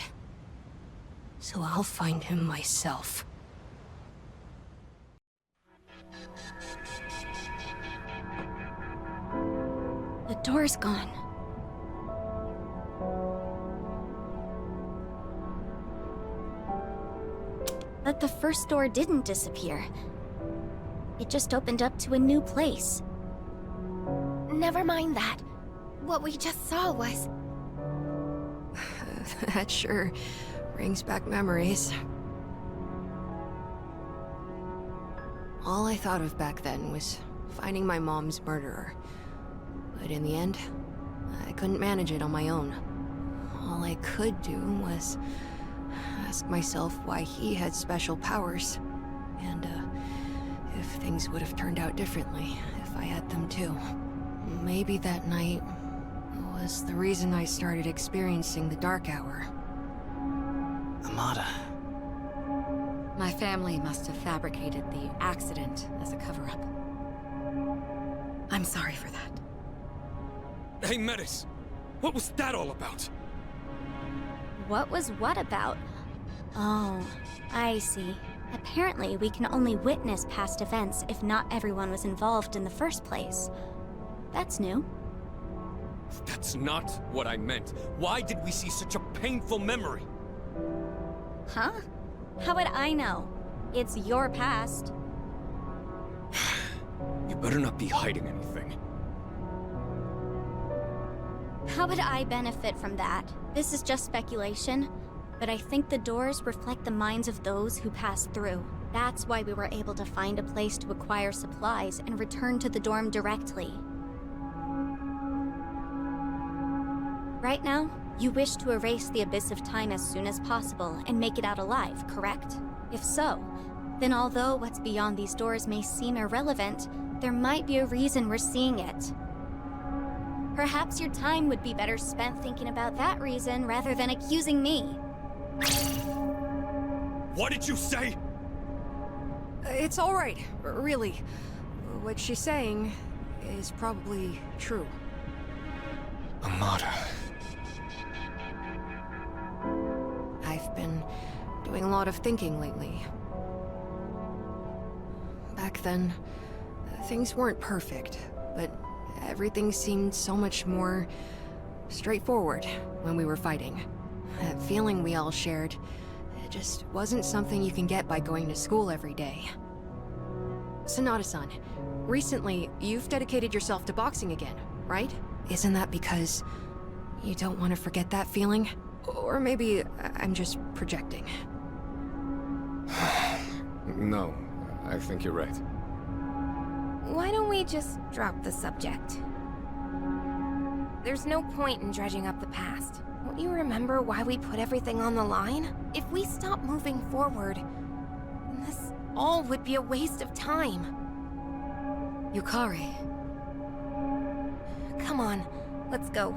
So I'll find him myself. door's gone. But the first door didn't disappear. It just opened up to a new place. Never mind that. What we just saw was... That sure brings back memories. All I thought of back then was finding my mom's murderer. But in the end, I couldn't manage it on my own. All I could do was ask myself why he had special powers, and if things would have turned out differently if I had them too. Maybe that night was the reason I started experiencing the dark hour. Amada. My family must have fabricated the accident as a cover-up. I'm sorry for that. Hey, Metis! What was that all about? What was what about? Oh, I see. Apparently, we can only witness past events if not everyone was involved in the first place. That's new. That's not what I meant. Why did we see such a painful memory? Huh? How would I know? It's your past. You better not be hiding anything. How would I benefit from that? This is just speculation, but I think the doors reflect the minds of those who pass through. That's why we were able to find a place to acquire supplies and return to the dorm directly. Right now, you wish to erase the abyss of time as soon as possible and make it out alive, correct? If so, then although what's beyond these doors may seem irrelevant, there might be a reason we're seeing it. Perhaps your time would be better spent thinking about that reason rather than accusing me. What did you say? It's all right, really. What she's saying is probably true. Amada. I've been doing a lot of thinking lately. Back then, things weren't perfect, but everything seemed so much more straightforward when we were fighting. That feeling we all shared, it just wasn't something you can get by going to school every day. Sonata-san, recently you've dedicated yourself to boxing again, right? Isn't that because you don't want to forget that feeling? Or maybe I'm just projecting. No, I think you're right. Why don't we just drop the subject? There's no point in dredging up the past. Don't you remember why we put everything on the line? If we stop moving forward, then this all would be a waste of time. Yukari. Come on, let's go.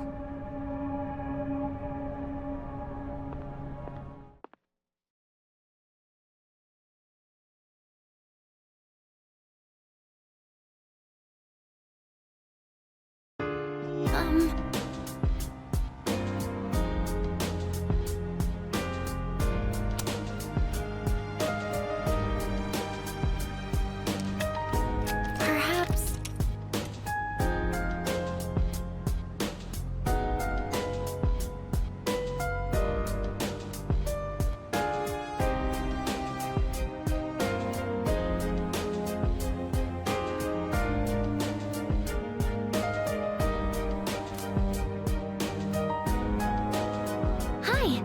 Perhaps... Hi!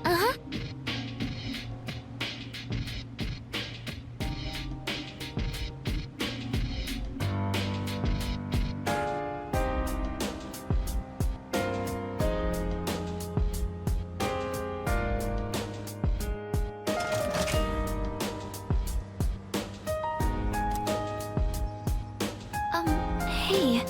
Uh-huh. Hey.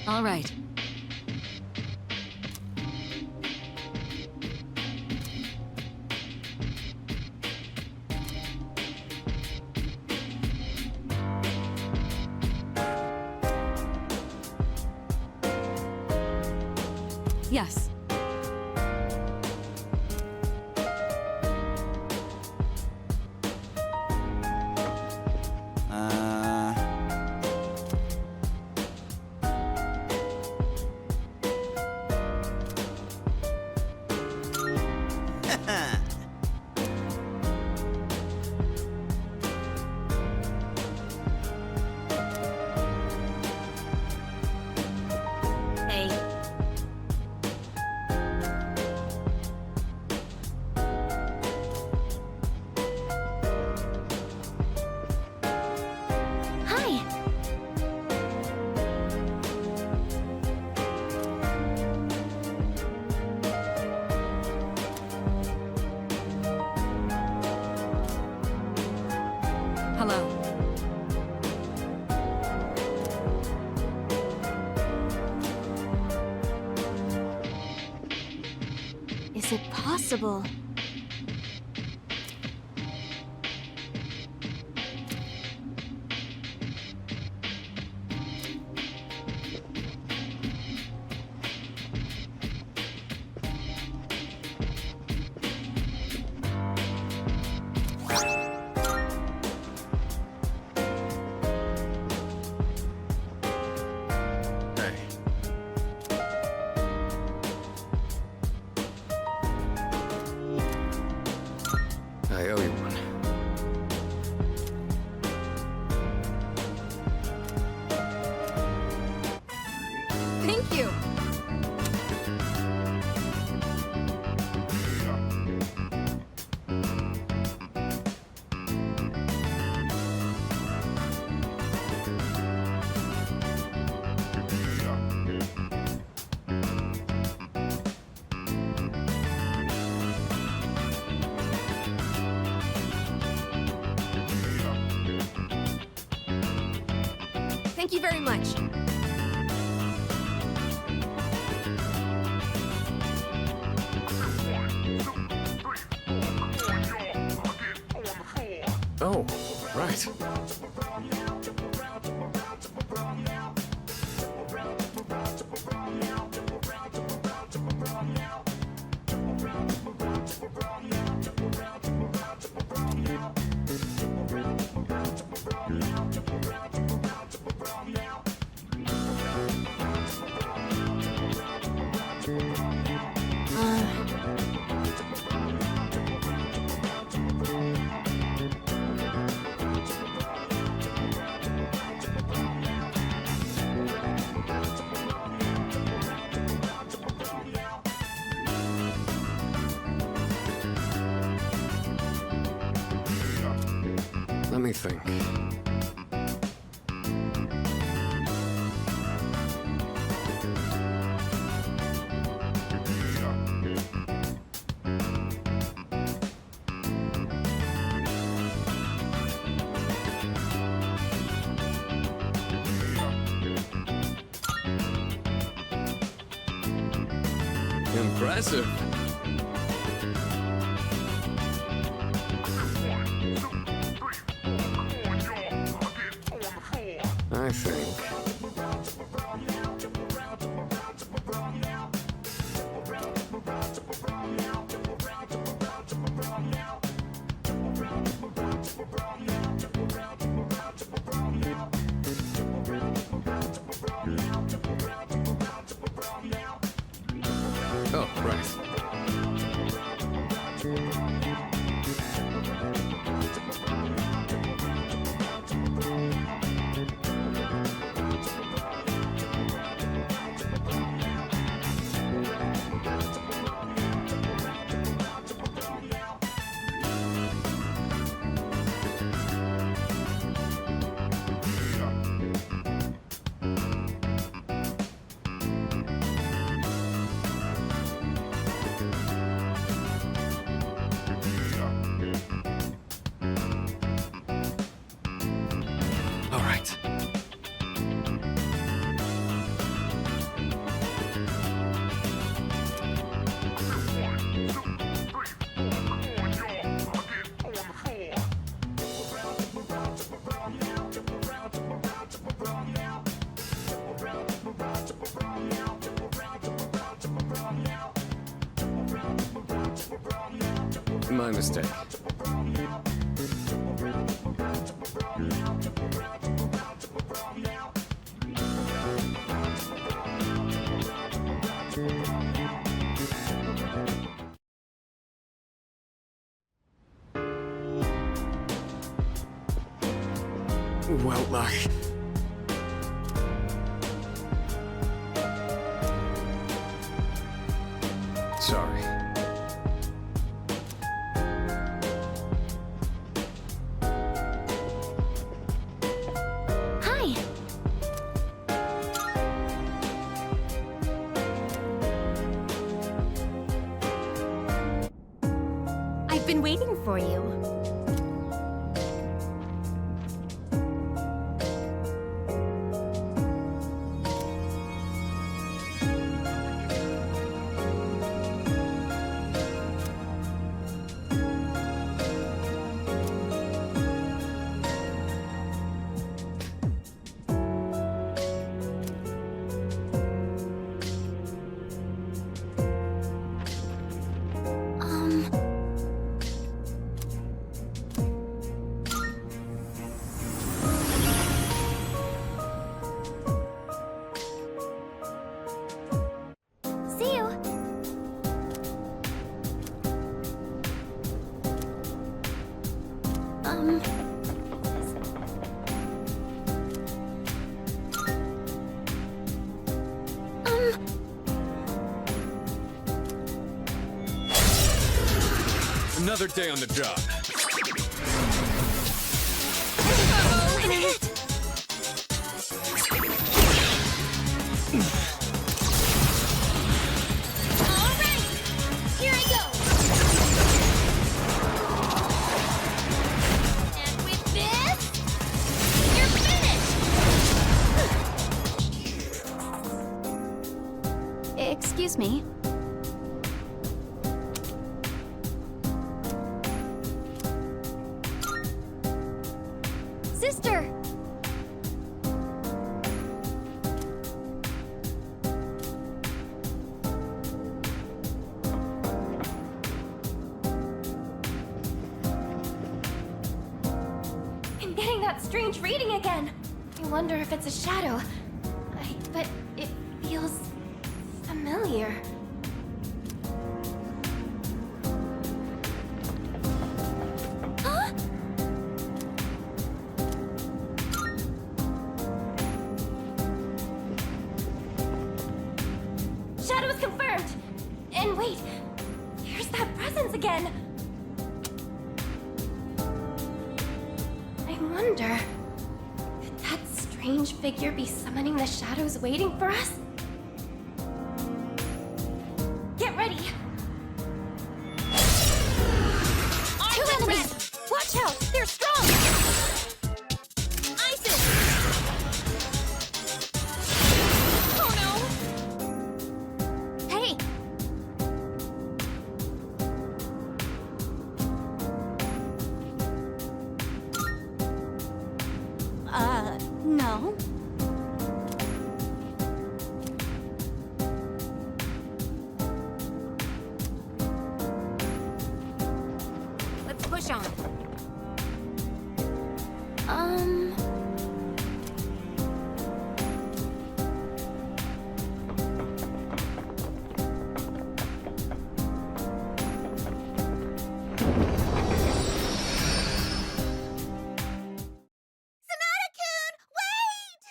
All right. Yes. Hey. Hi. Hello. Is it possible? Hey. I owe you one. Thank you. Thank you very much. Oh, right. Let me think. Impressive. I think. Oh, right. My mistake. Well, sorry. Hi. I've been waiting for you. See you. Another day on the job. Here I go! And with this, you're finished! Excuse me. Sister! I'm getting that strange reading again. I wonder if it's a shadow. But it feels familiar. Huh? Shadows confirmed. And wait, there's that presence again. I wonder, could that strange figure be summoning the shadows waiting for us? Get ready! Two enemies! Watch out! They're strong! Isis! Oh no! Hey! No. Let's push on. Sonata-kun! Wait!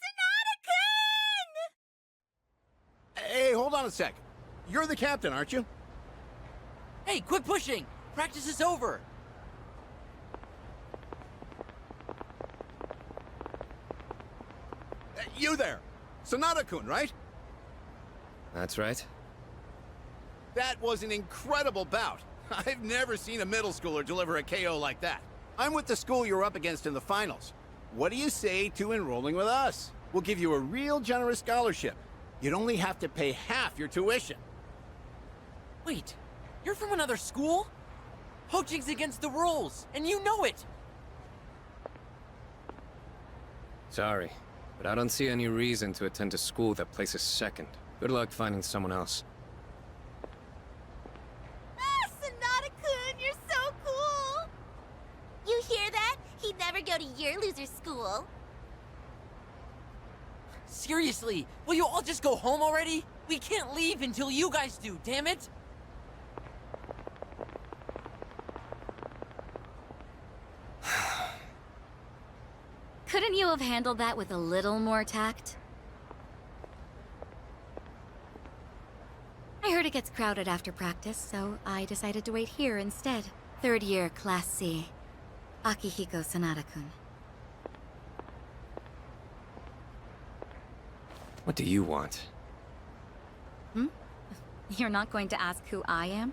Sonata-kun! Hey, hold on a sec. You're the captain, aren't you? Hey, quit pushing! Practice is over! You there! Sonata-kun, right? That's right. That was an incredible bout. I've never seen a middle schooler deliver a KO like that. I'm with the school you're up against in the finals. What do you say to enrolling with us? We'll give you a real generous scholarship. You'd only have to pay half your tuition. Wait, you're from another school? Poaching's against the rules, and you know it! Sorry, but I don't see any reason to attend a school that places second. Good luck finding someone else. Ah, go to your loser school. Seriously, will you all just go home already? We can't leave until you guys do, damn it! Couldn't you have handled that with a little more tact? I heard it gets crowded after practice, so I decided to wait here instead. Third year, Class C. Akihiko Sanada-kun. What do you want? You're not going to ask who I am?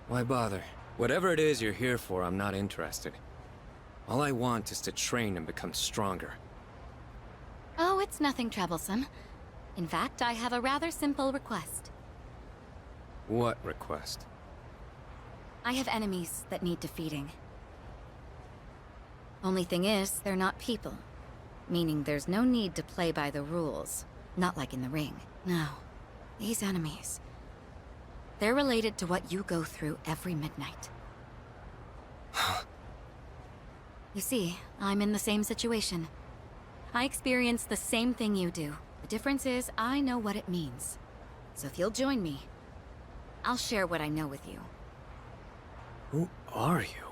Why bother? Whatever it is you're here for, I'm not interested. All I want is to train and become stronger. Oh, it's nothing troublesome. In fact, I have a rather simple request. What request? I have enemies that need defeating. Only thing is, they're not people. Meaning there's no need to play by the rules. Not like in the ring. No. These enemies... they're related to what you go through every midnight. You see, I'm in the same situation. I experience the same thing you do. The difference is, I know what it means. So if you'll join me, I'll share what I know with you. Who are you?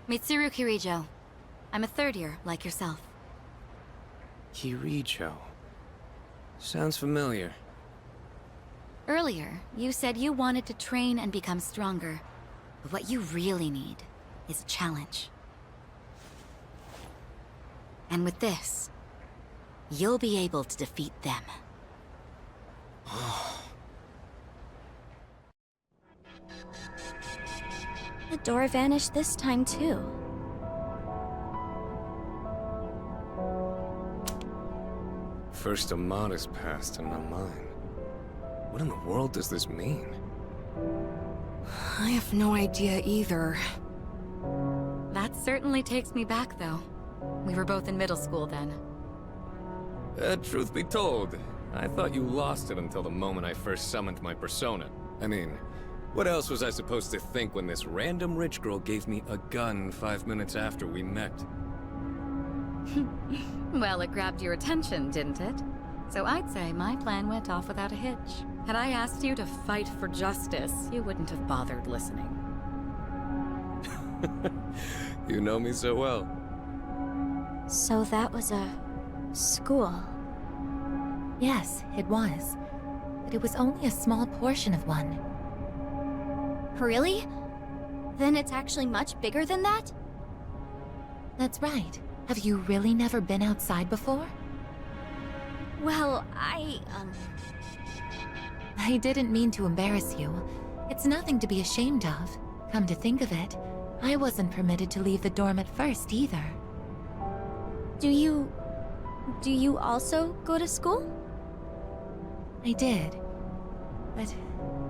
Mitsuru Kirijo. I'm a third year, like yourself. Kirijo. Sounds familiar. Earlier, you said you wanted to train and become stronger. But what you really need is a challenge. And with this, you'll be able to defeat them. The door vanished this time, too. First Amada's past and now mine. What in the world does this mean? I have no idea either. That certainly takes me back, though. We were both in middle school then. Truth be told, I thought you lost it until the moment I first summoned my persona. I mean, what else was I supposed to think when this random rich girl gave me a gun 5 minutes after we met? Well, it grabbed your attention, didn't it? So I'd say my plan went off without a hitch. Had I asked you to fight for justice, you wouldn't have bothered listening. You know me so well. So that was a... school. Yes, it was. But it was only a small portion of one. Really? Then it's actually much bigger than that? That's right. Have you really never been outside before? Well, I didn't mean to embarrass you. It's nothing to be ashamed of. Come to think of it, I wasn't permitted to leave the dorm at first either. Do you also go to school? I did. But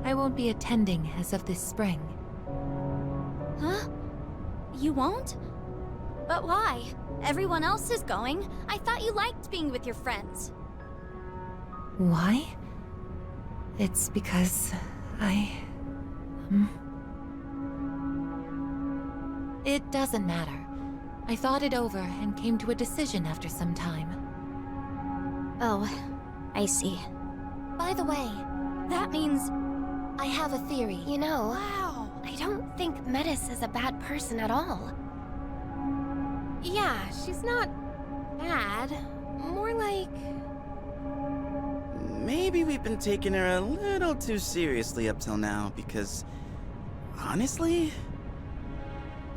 I won't be attending as of this spring. Huh? You won't? But why? Everyone else is going. I thought you liked being with your friends. Why? It's because It doesn't matter. I thought it over and came to a decision after some time. Oh, I see. By the way, That means... I have a theory. You know, I don't think Metis is a bad person at all. Yeah, she's not bad. More like... Maybe we've been taking her a little too seriously up till now, because... honestly...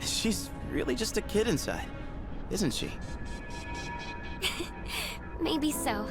she's really just a kid inside, isn't she? Maybe so.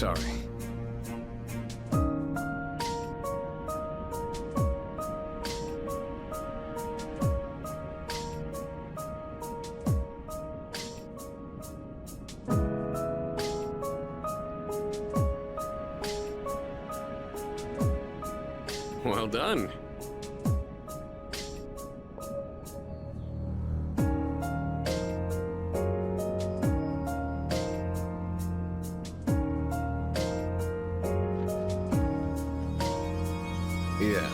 Sorry. Well done. Yeah.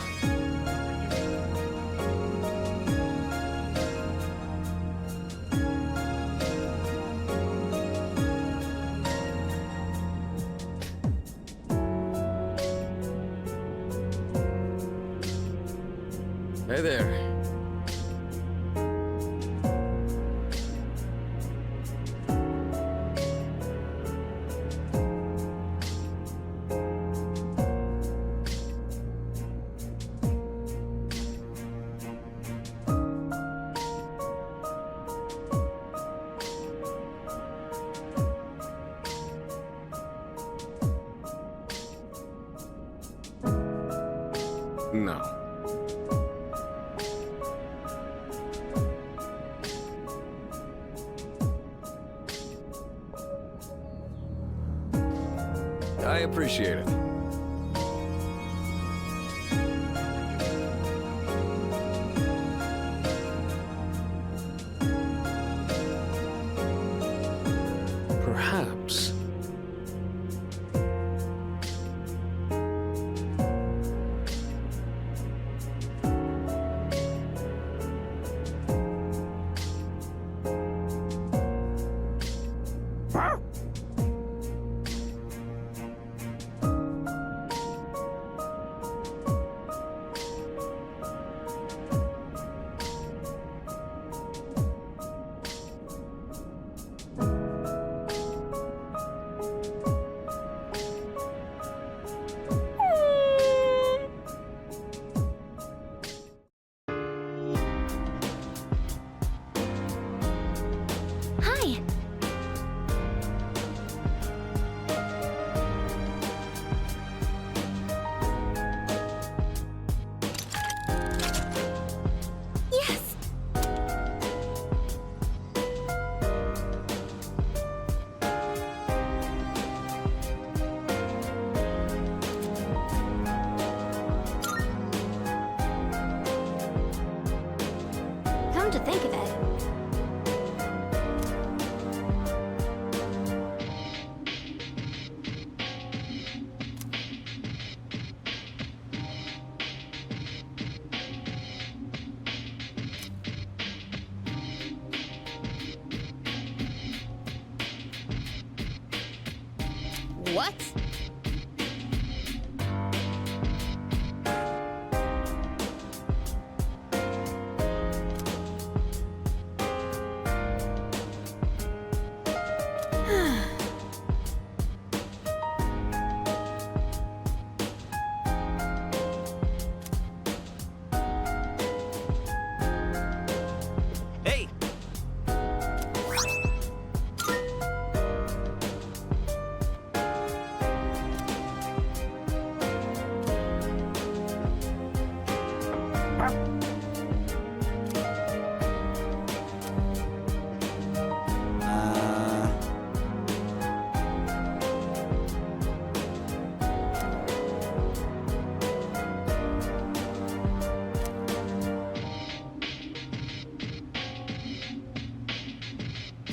Hey there. No. I appreciate it. Perhaps. Hi. Yes. Come to think of it, What? Hey!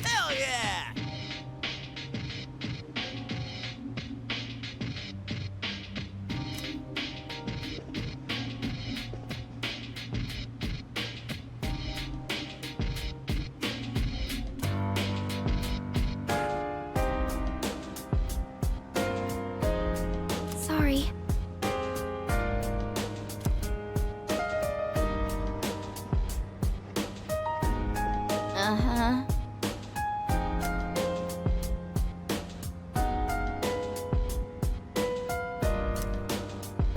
Hell yeah! Sorry. Uh-huh.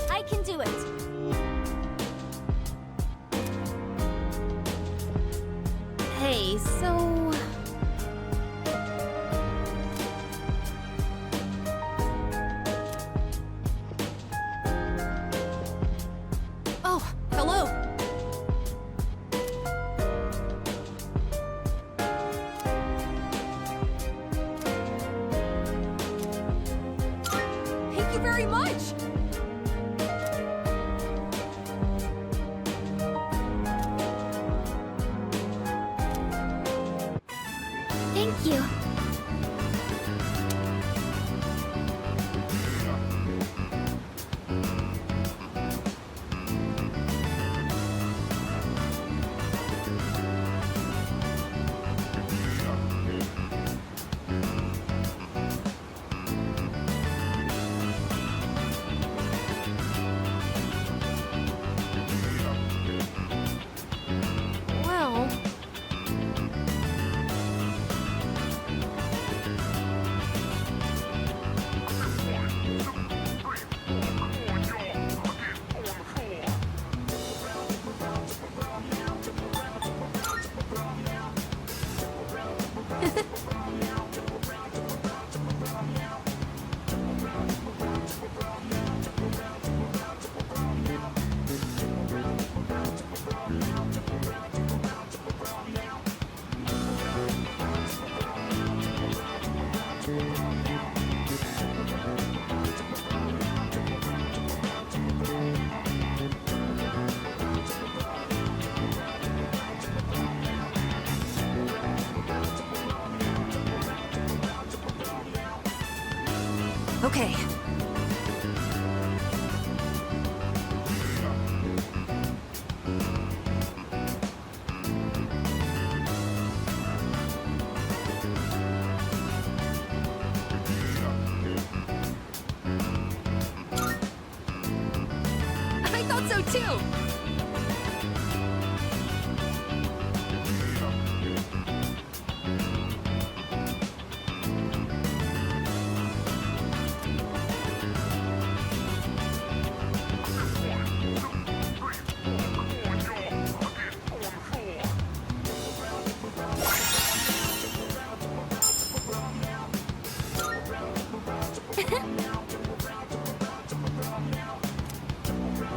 I can do it. Hey, so... very much! Thank you. Well... Okay. I thought so too!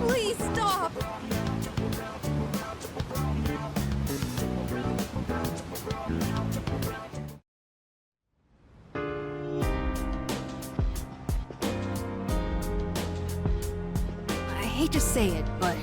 Please stop! I hate to say it, but...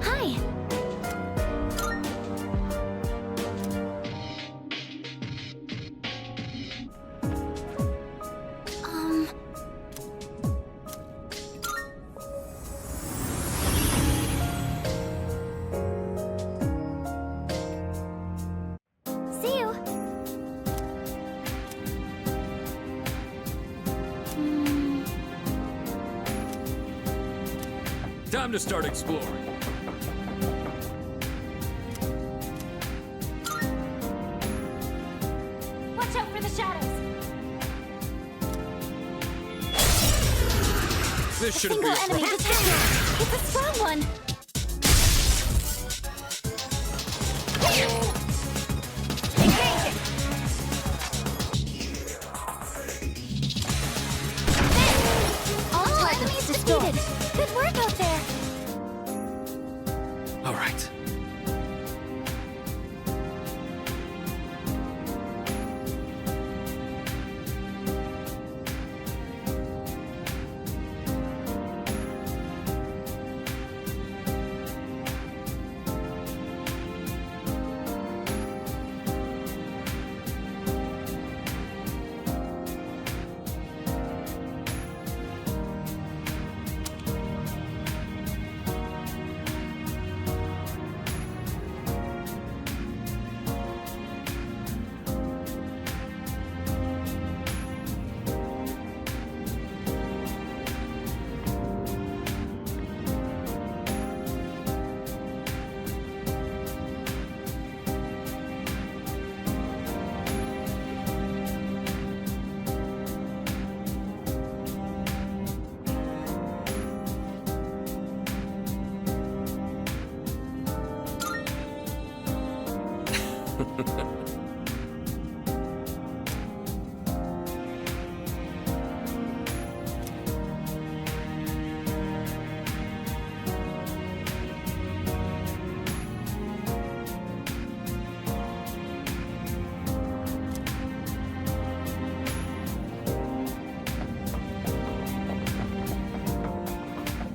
Hi! See you! Time to start exploring. Watch out for the shadows. This shouldn't be Single a enemy problem. detected! It's a strong one! All targets destroyed! Good work out there! All right.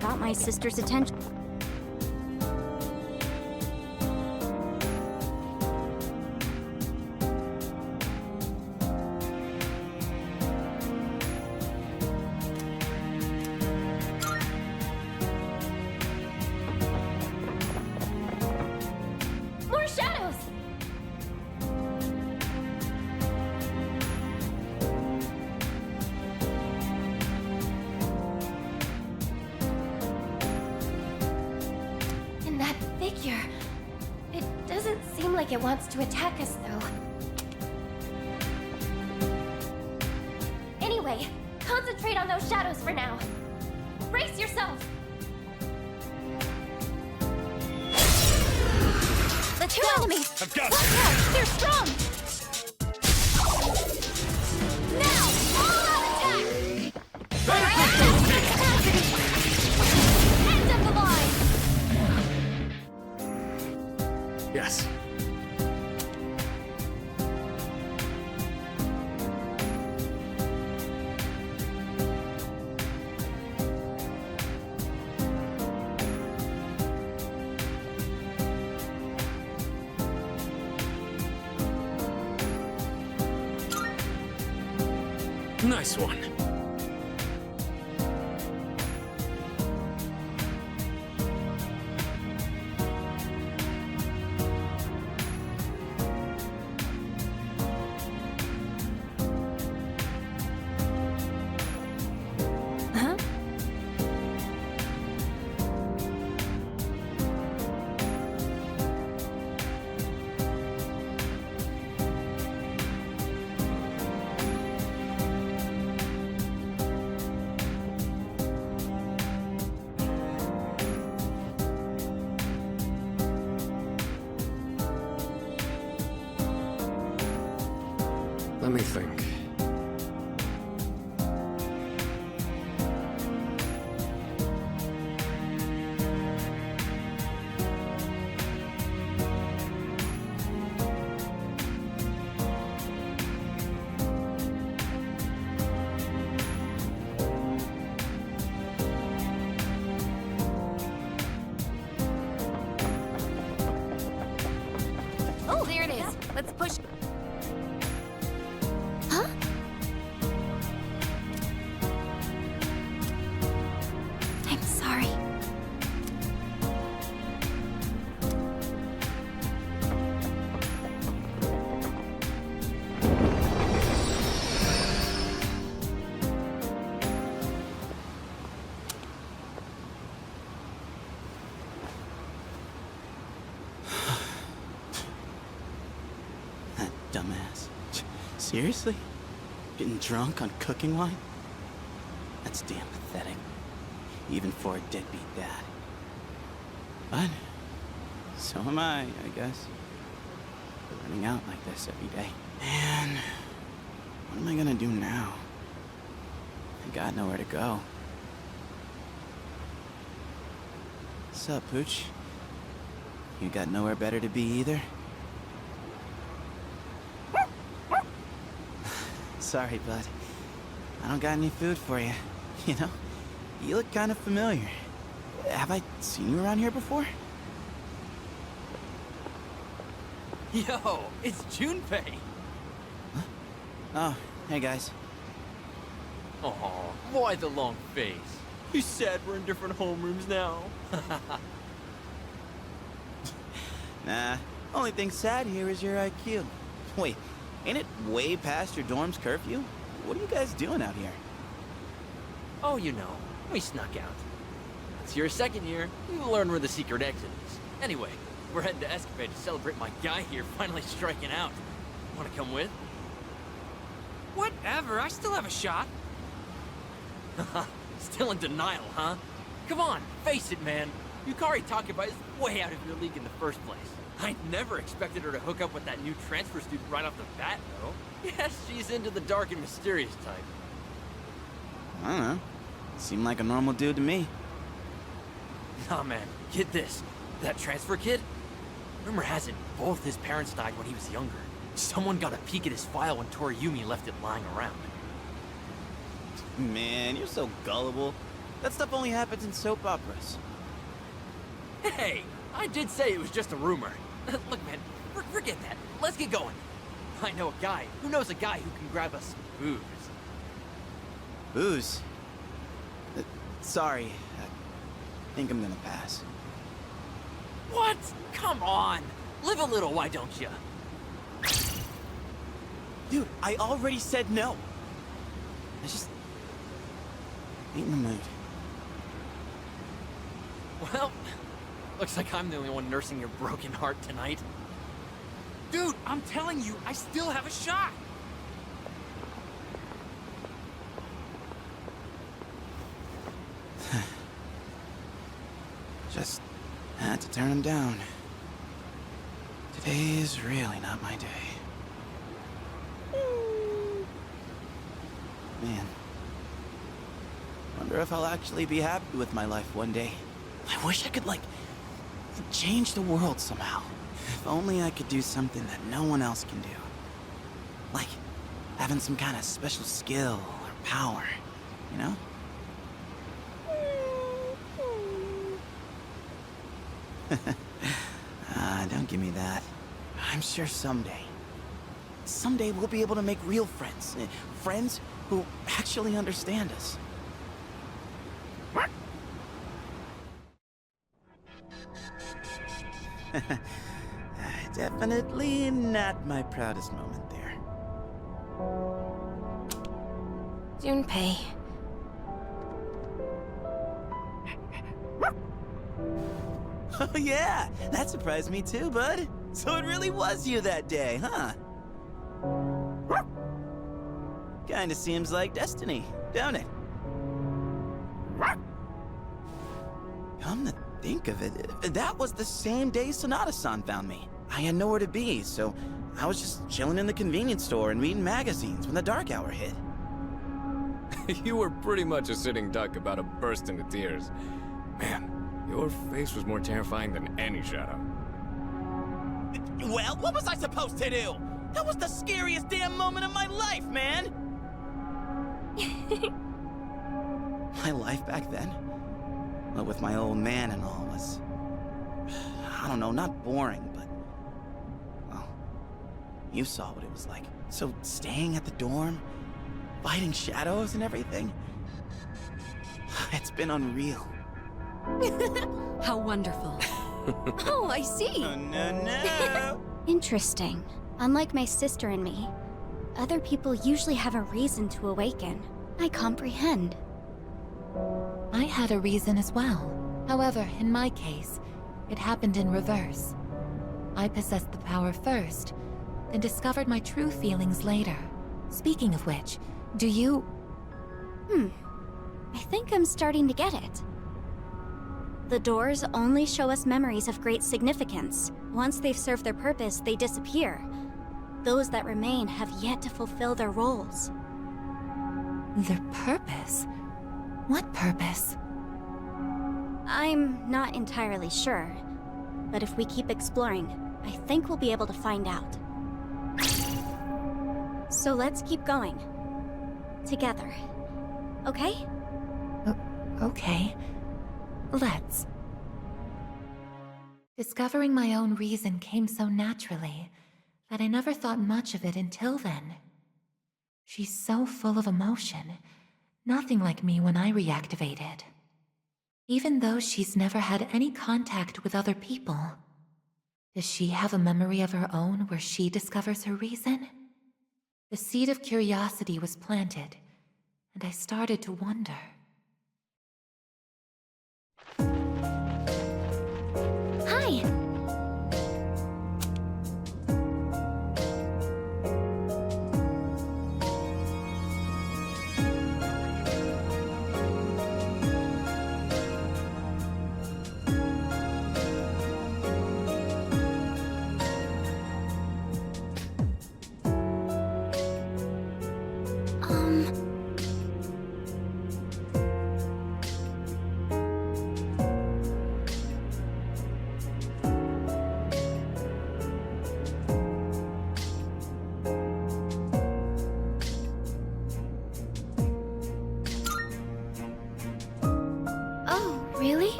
Got my sister's attention. More shadows! And that figure... It doesn't seem like it wants to attack us, though. Anyway, concentrate on those shadows for now. Brace yourself! Let's go! Enemies! I've got Watch out! They're strong! Now! All out attack! End of the line! Yes. Nice one. Huh? Let me think. Oh, there it is. Let's push. Huh? I'm sorry. That dumbass. Seriously? Getting drunk on cooking wine? That's damn pathetic. Even for a deadbeat dad. But so am I guess. Running out like this every day. Man, what am I gonna do now? I got nowhere to go. What's up, Pooch? You got nowhere better to be either? Sorry, bud. I don't got any food for you. You know, you look kind of familiar. Have I seen you around here before? Yo, it's Junpei. Huh? Oh, hey guys. Aw, why the long face? You sad we're in different homerooms now? Nah, only thing sad here is your IQ. Wait, ain't it way past your dorm's curfew? What are you guys doing out here? Oh, you know, we snuck out. It's your second year, you learn where the secret exit is. Anyway, we're heading to Escapade to celebrate my guy here finally striking out. Wanna come with? Whatever, I still have a shot. Still in denial, huh? Come on, face it, man. Yukari Takeba is way out of your league in the first place. I never expected her to hook up with that new transfer student right off the bat, though. Yes, she's into the dark and mysterious type. I don't know. Seemed like a normal dude to me. Nah, man, get this. That transfer kid? Rumor has it both his parents died when he was younger. Someone got a peek at his file when Toriyumi left it lying around. Man, you're so gullible. That stuff only happens in soap operas. Hey, I did say it was just a rumor. Look, man, forget that. Let's get going. I know a guy who knows a guy who can grab us some booze. Booze? Sorry. I think I'm gonna pass. What? Come on. Live a little, why don't you? Dude, I already said no. I just ain't in the mood. Well, looks like I'm the only one nursing your broken heart tonight. Dude, I'm telling you, I still have a shot. Just had to turn him down. Today is really not my day. Man. Wonder if I'll actually be happy with my life one day. I wish I could, like, change the world somehow. If only I could do something that no one else can do. Like, having some kind of special skill or power, you know? Don't give me that. I'm sure someday we'll be able to make real friends. Friends who actually understand us. Definitely not my proudest moment there. Junpei. Oh yeah, that surprised me too, bud. So it really was you that day, huh? Kinda seems like destiny, don't it? Come to think of it, that was the same day Sonata-san found me. I had nowhere to be, so I was just chilling in the convenience store and reading magazines when the dark hour hit. You were pretty much a sitting duck about to burst into tears. Man, your face was more terrifying than any shadow. Well, what was I supposed to do? That was the scariest damn moment of my life, man! My life back then? Well, with my old man and all was... I don't know, not boring, but... Well, you saw what it was like. So, staying at the dorm, fighting shadows and everything... It's been unreal. How wonderful. Oh, I see. Oh, no. Interesting. Unlike my sister and me, other people usually have a reason to awaken. I comprehend. I had a reason as well. However, in my case, it happened in reverse. I possessed the power first, then discovered my true feelings later. Speaking of which, do you... I think I'm starting to get it. The doors only show us memories of great significance. Once they've served their purpose, they disappear. Those that remain have yet to fulfill their roles. Their purpose? What purpose? I'm not entirely sure, but if we keep exploring, I think we'll be able to find out. So let's keep going. Together. Okay? Okay. Let's. Discovering my own reason came so naturally that I never thought much of it until then. She's so full of emotion, nothing like me when I reactivated. Even though she's never had any contact with other people, does she have a memory of her own where she discovers her reason? The seed of curiosity was planted, and I started to wonder. Hi!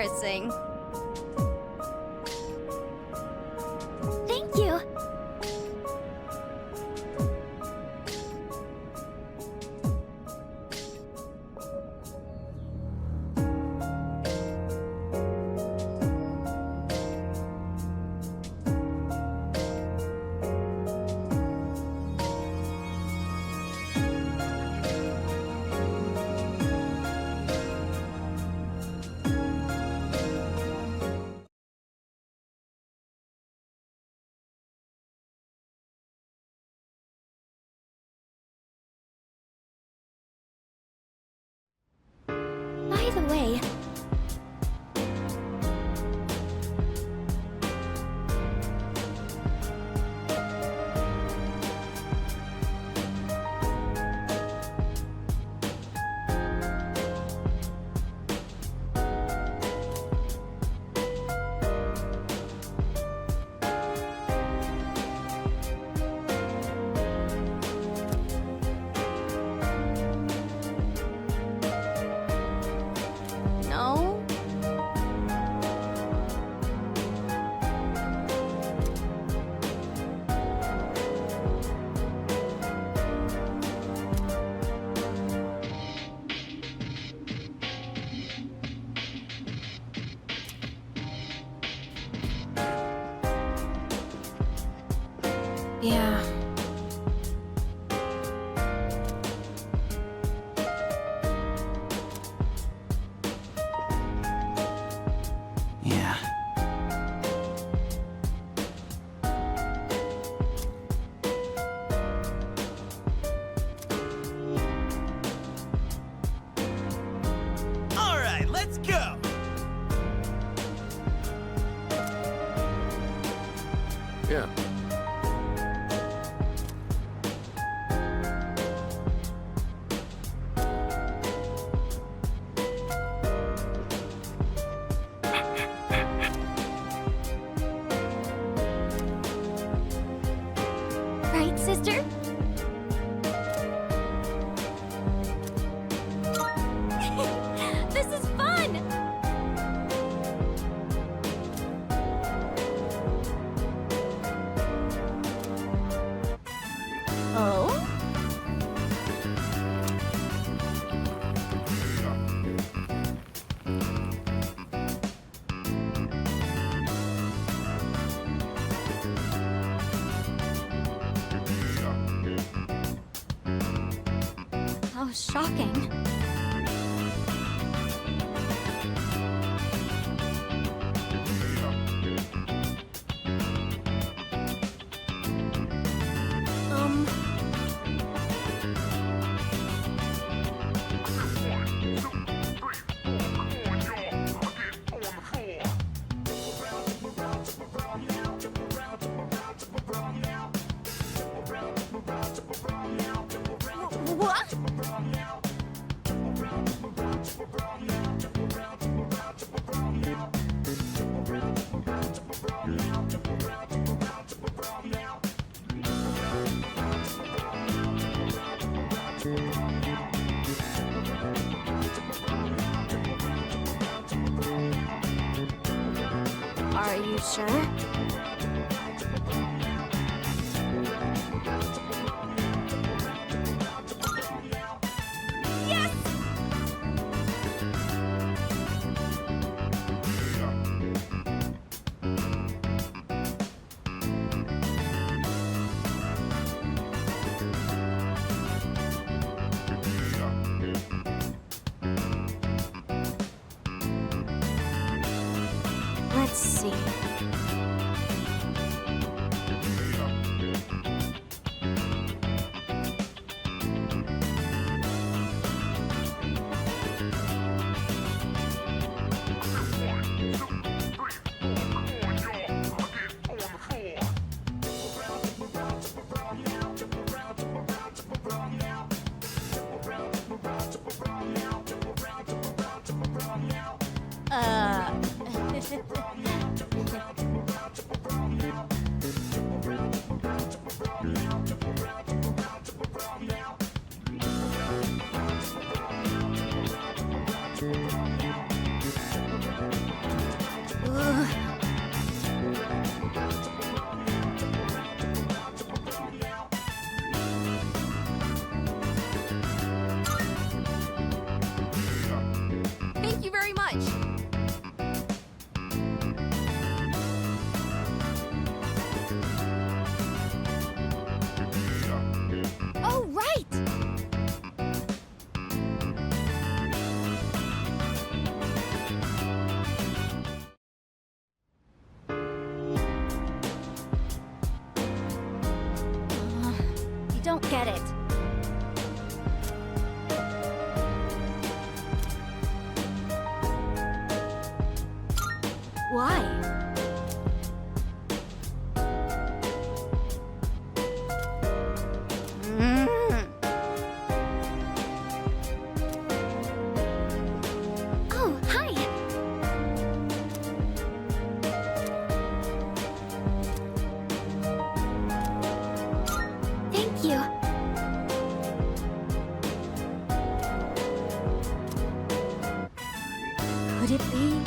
embarrassing. Thank you. By the way, no? Yeah. Yeah. All right, let's go. Yeah. Right, sister? This is fun! Oh? How shocking. What? Are you sure? Let's see. Why? Oh, hi! Thank you. Could it be?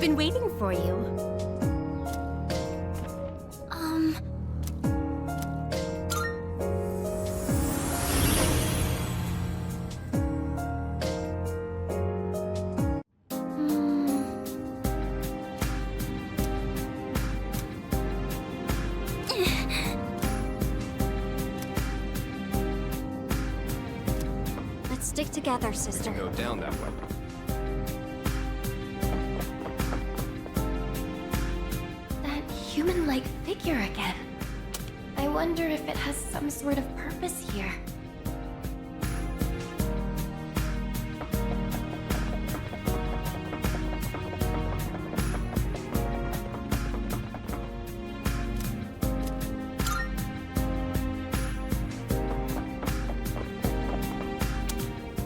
been waiting for you. Let's stick together, sister. Go down that way. That human-like figure again. I wonder if it has some sort of purpose here.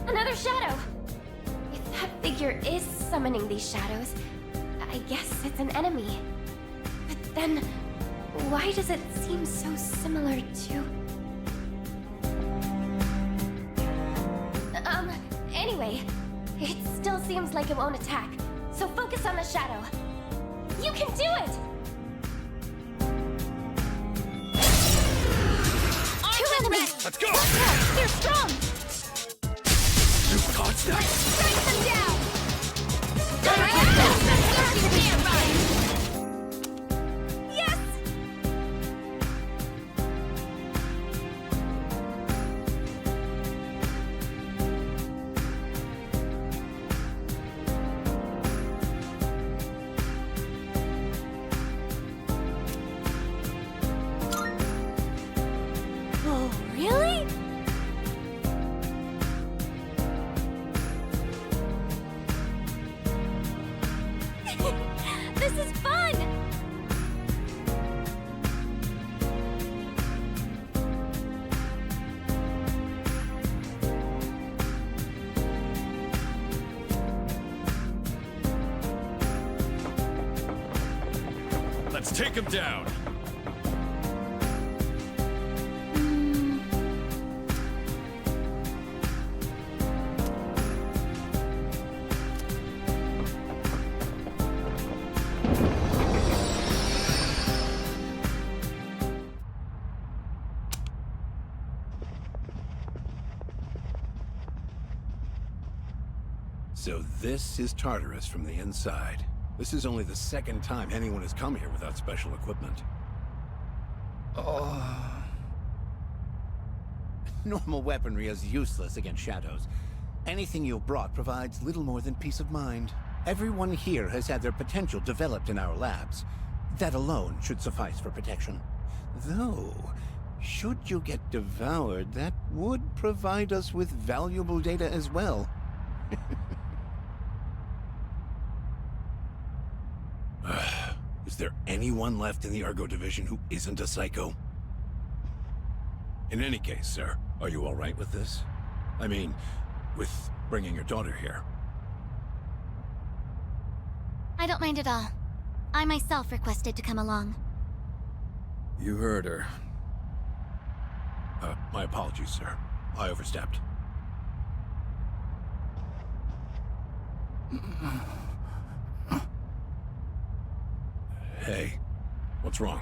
Another shadow! If that figure is summoning these shadows, I guess it's an enemy. But then, why does it seem so similar to... Anyway, it still seems like it won't attack, so focus on the shadow. You can do it! Two enemies! Let's go! They're strong! Dodge that! Strike them down! Yes! Oh, really? This is fun! Let's take him down! So this is Tartarus from the inside. This is only the second time anyone has come here without special equipment. Normal weaponry is useless against shadows. Anything you brought provides little more than peace of mind. Everyone here has had their potential developed in our labs. That alone should suffice for protection. Though, should you get devoured, that would provide us with valuable data as well. Is there anyone left in the Ergo division who isn't a psycho? In any case, sir, are you all right with this? I mean, with bringing your daughter here. I don't mind at all. I myself requested to come along. You heard her. My apologies, sir. I overstepped. Hey, what's wrong?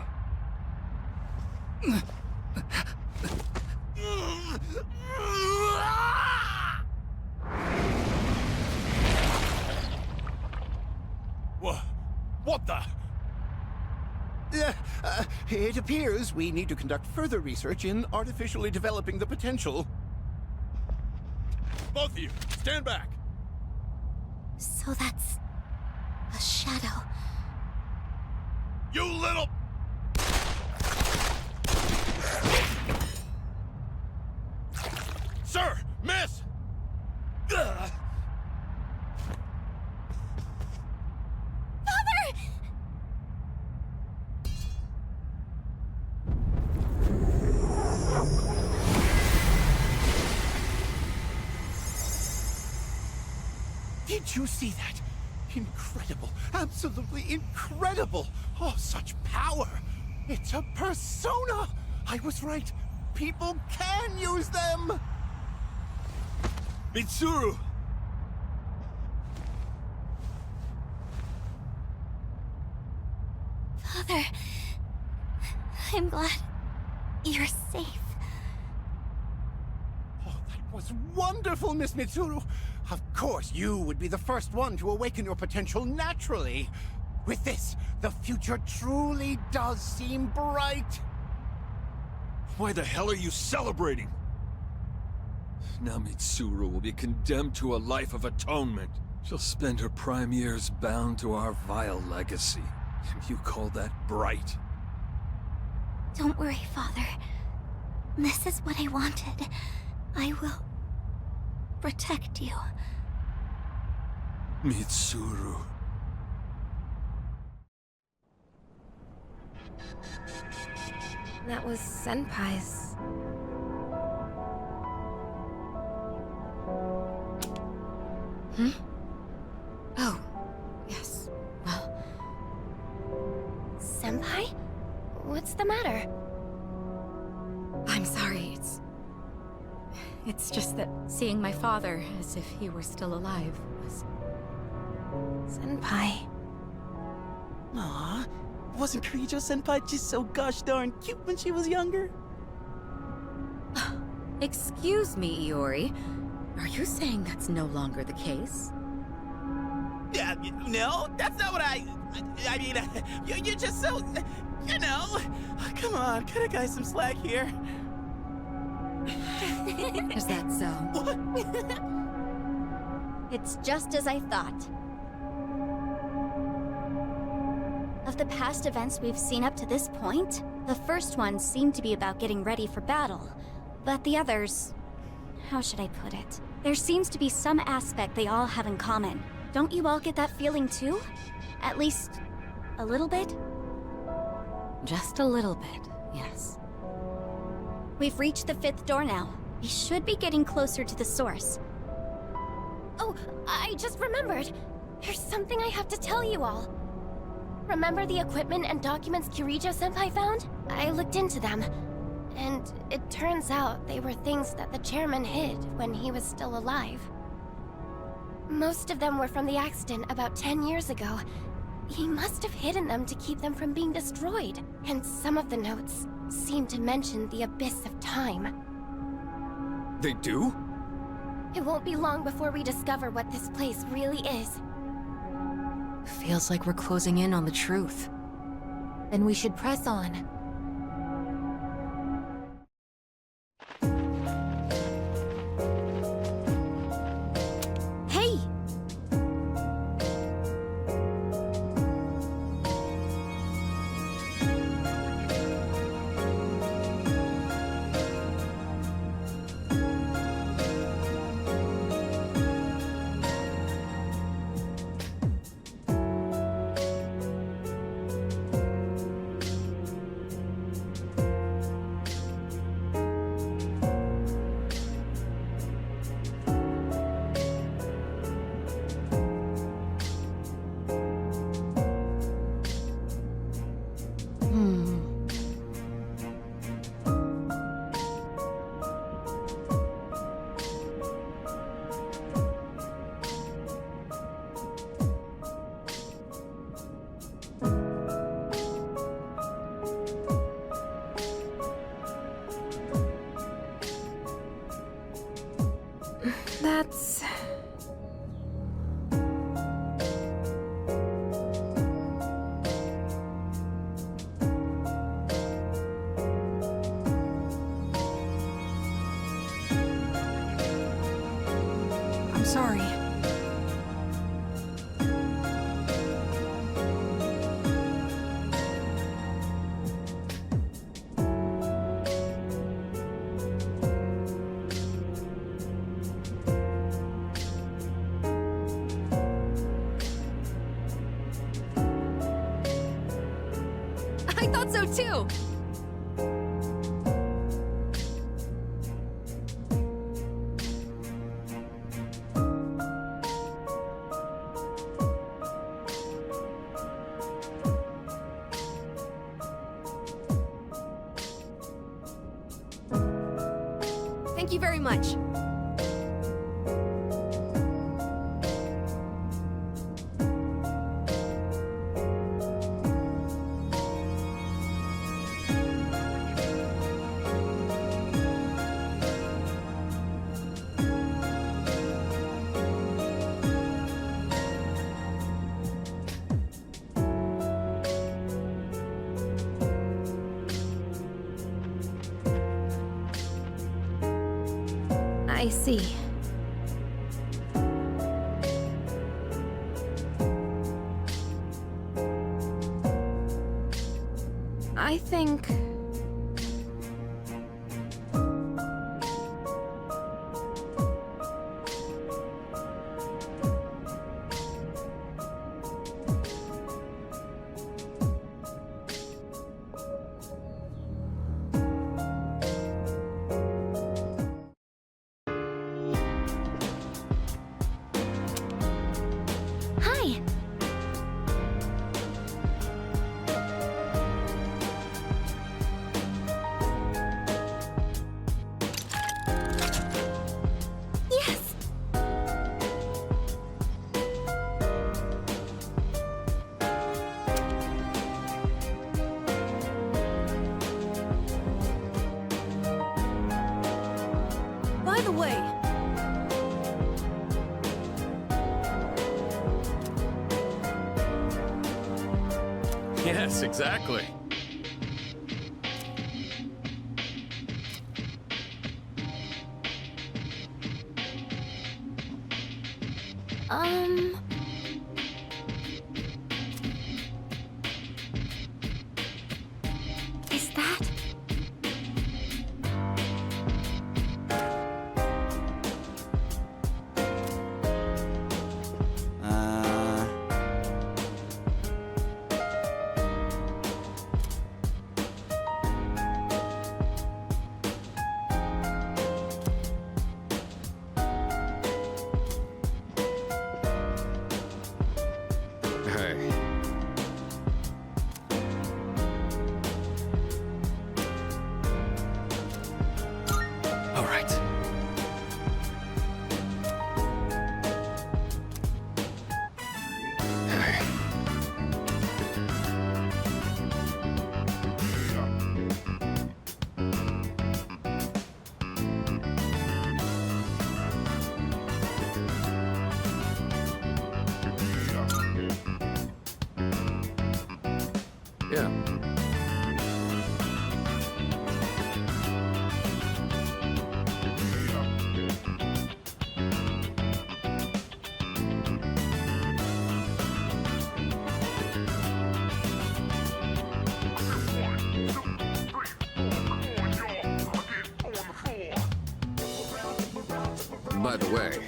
What the? It appears we need to conduct further research in artificially developing the potential. Both of you, stand back! So that's a shadow. You little... Sir! Miss! Ugh. Did you see that? Incredible. Absolutely incredible. Oh, such power. It's a persona. I was right. People can use them. Mitsuru! Father, I'm glad you're safe. Oh, that was wonderful, Miss Mitsuru. Of course, you would be the first one to awaken your potential naturally. With this, the future truly does seem bright. Why the hell are you celebrating? Now Mitsuru will be condemned to a life of atonement. She'll spend her prime years bound to our vile legacy. And you call that bright? Don't worry, Father. This is what I wanted. I will protect you. Mitsuru. That was Senpai's. Oh, yes. Well, Senpai? What's the matter? I'm sorry. It's just that seeing my father as if he were still alive was... Senpai. Aw, wasn't Kirijo-senpai just so gosh darn cute when she was younger? Excuse me, Iori. Are you saying that's no longer the case? Yeah, no, that's not what I mean, you're just so, you know. Come on, cut a guy some slack here. Is that so? What? It's just as I thought. Of the past events we've seen up to this point, the first one seemed to be about getting ready for battle. But the others... how should I put it? There seems to be some aspect they all have in common. Don't you all get that feeling too? At least... a little bit? Just a little bit, yes. We've reached the 5th door now. We should be getting closer to the source. Oh, I just remembered. There's something I have to tell you all. Remember the equipment and documents Kirijo-senpai found? I looked into them. And it turns out they were things that the chairman hid when he was still alive. Most of them were from the accident about 10 years ago. He must have hidden them to keep them from being destroyed. And some of the notes seem to mention the abyss of time. They do? It won't be long before we discover what this place really is. Feels like we're closing in on the truth. Then we should press on. Hey! That's... I'm sorry. I thought so too! Thank you very much. I see. I think... Hi! Yes! By the way, Yes, exactly. is that... Hey. All right. Hey. Yeah. By the way,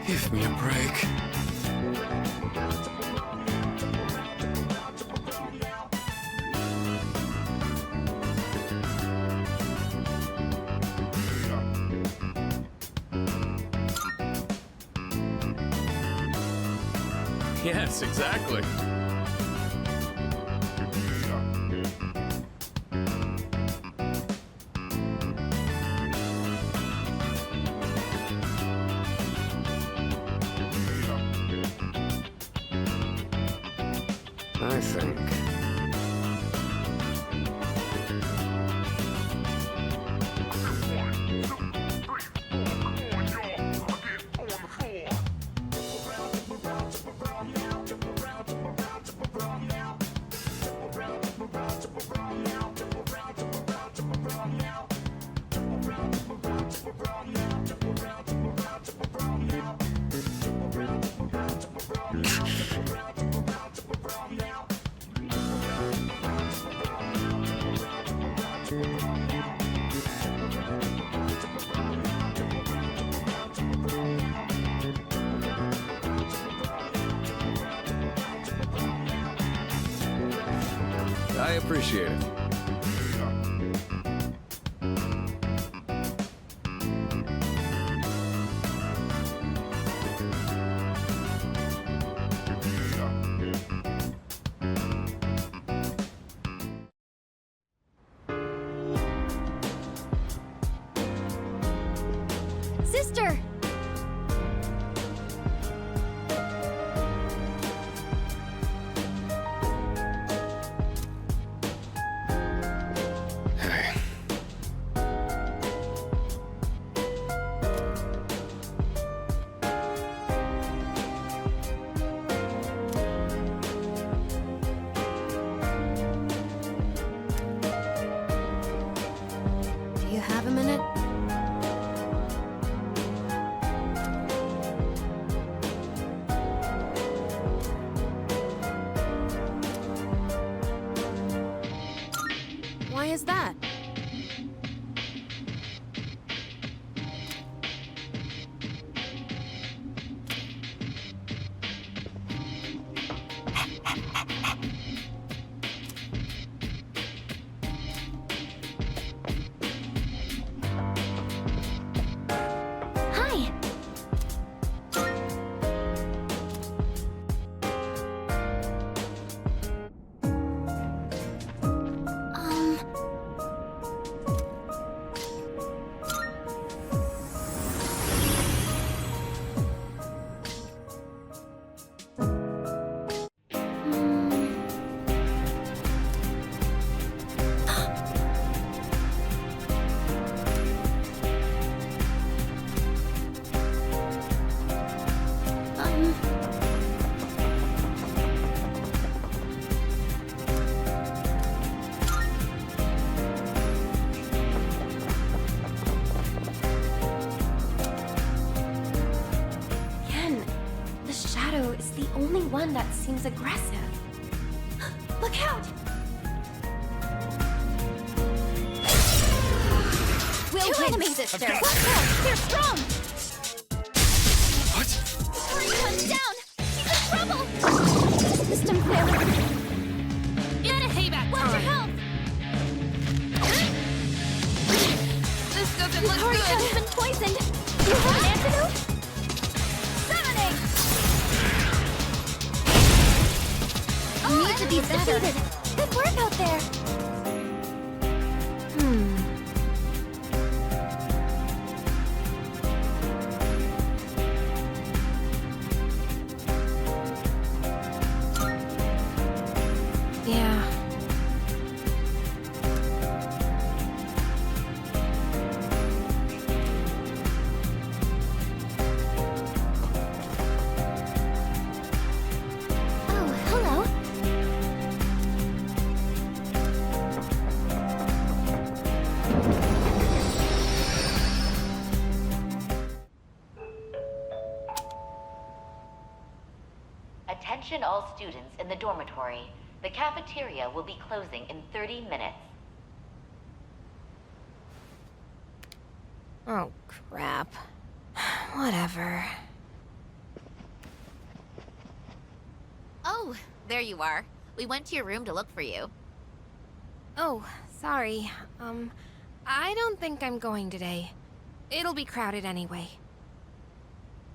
give me a break. Yes, exactly. I think. I appreciate it. sister! Do you have a minute? Why is that? Hi! Ken, the shadow is the only one that seems aggressive. Look out! Two enemies, sister! Watch out! They're strong! What? Hurry, one's down! He's in trouble! System failure! Get a payback! Watch your health! This doesn't look Hurry, good! has been poisoned! Do you have an antidote? Summoning! You need to be defeated! Good work out there! Yeah. Oh, hello. Attention all students in the dormitory. The cafeteria will be closing in 30 minutes. Oh, crap. Whatever. Oh, there you are. We went to your room to look for you. Oh, sorry. I don't think I'm going today. It'll be crowded anyway.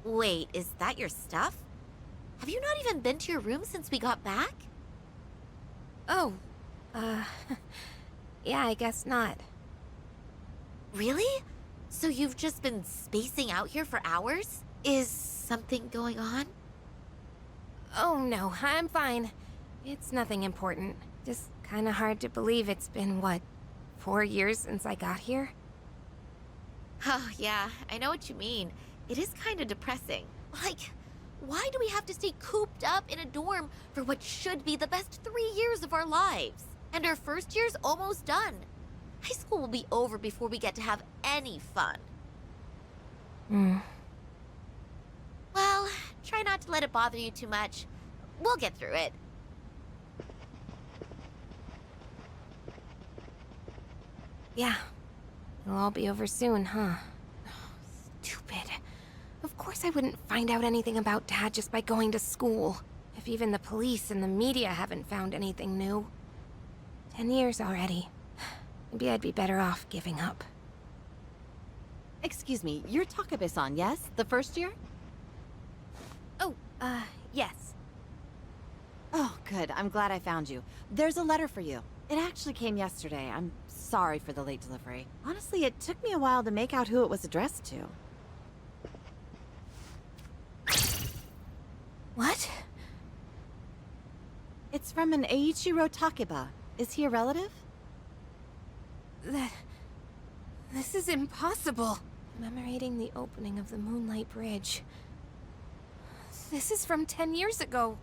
Wait, is that your stuff? Have you not even been to your room since we got back? Oh, yeah, I guess not. Really? So you've just been spacing out here for hours? Is something going on? Oh, no, I'm fine. It's nothing important. Just kinda hard to believe it's been, what, 4 years since I got here? Oh, yeah, I know what you mean. It is kinda depressing. Like, why do we have to stay cooped up in a dorm for what should be the best 3 years of our lives? And our first year's almost done. High school will be over before we get to have any fun. Well, try not to let it bother you too much. We'll get through it. Yeah. It'll all be over soon, huh? Oh, stupid. Of course I wouldn't find out anything about Dad just by going to school. If even the police and the media haven't found anything new. 10 years already. Maybe I'd be better off giving up. Excuse me, you're Takebe-san, yes? The first year? Oh, yes. Oh, good. I'm glad I found you. There's a letter for you. It actually came yesterday. I'm sorry for the late delivery. Honestly, it took me a while to make out who it was addressed to. It's from an Eiichiro Takeba. Is he a relative? This is impossible. Commemorating the opening of the Moonlight Bridge. This is from 10 years ago.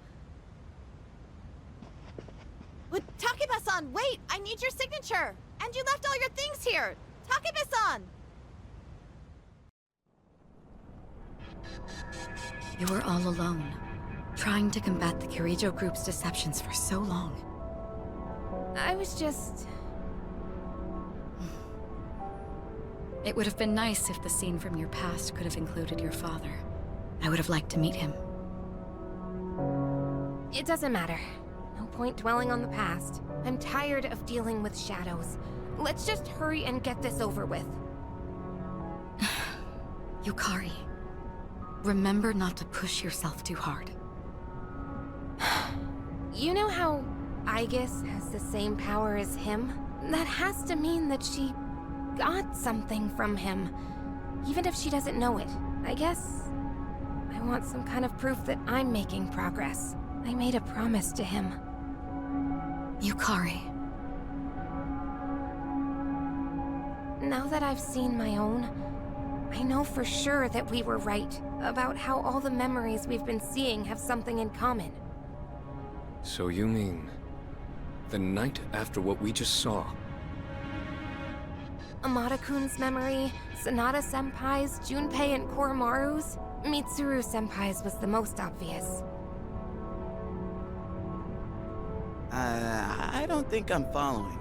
But Takeba-san, wait! I need your signature! And you left all your things here! Takeba-san! You were all alone, trying to combat the Kirijo group's deceptions for so long. I was just... It would have been nice if the scene from your past could have included your father. I would have liked to meet him. It doesn't matter. No point dwelling on the past. I'm tired of dealing with shadows. Let's just hurry and get this over with. Yukari, remember not to push yourself too hard. You know how Aigis has the same power as him? That has to mean that she got something from him. Even if she doesn't know it. I guess I want some kind of proof that I'm making progress. I made a promise to him. Yukari. Now that I've seen my own, I know for sure that we were right about how all the memories we've been seeing have something in common. So you mean... the night after what we just saw? Amada-kun's memory, Sanada-senpai's, Junpei and Koromaru's. Mitsuru-senpai's was the most obvious. I don't think I'm following.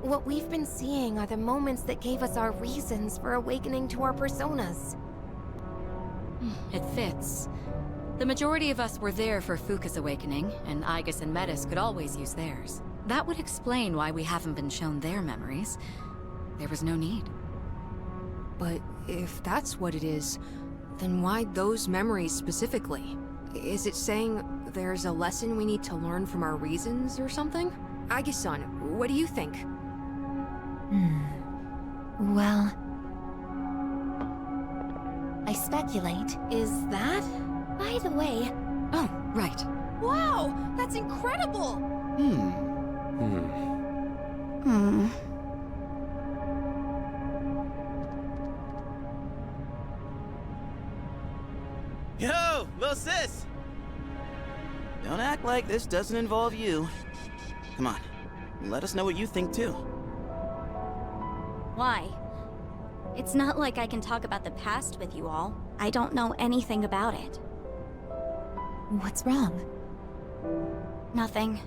What we've been seeing are the moments that gave us our reasons for awakening to our personas. It fits. The majority of us were there for Fuka's awakening, and Aigis and Metis could always use theirs. That would explain why we haven't been shown their memories. There was no need. But if that's what it is, then why those memories specifically? Is it saying there's a lesson we need to learn from our reasons or something? Aigis-san, what do you think? Well... I speculate. Is that? By the way... Oh, right. Wow! That's incredible! Yo, little sis! Don't act like this doesn't involve you. Come on, let us know what you think too. Why? It's not like I can talk about the past with you all. I don't know anything about it. What's wrong? Nothing.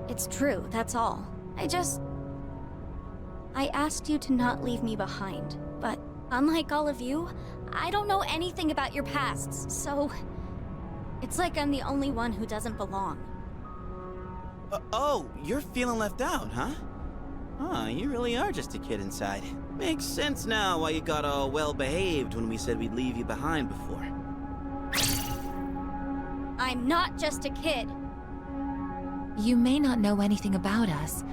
It's true, that's all. I asked you to not leave me behind, but unlike all of you, I don't know anything about your pasts, so... It's like I'm the only one who doesn't belong. Oh, you're feeling left out, huh? Huh, you really are just a kid inside. Makes sense now why you got all well-behaved when we said we'd leave you behind before. I'm not just a kid. You may not know anything about us,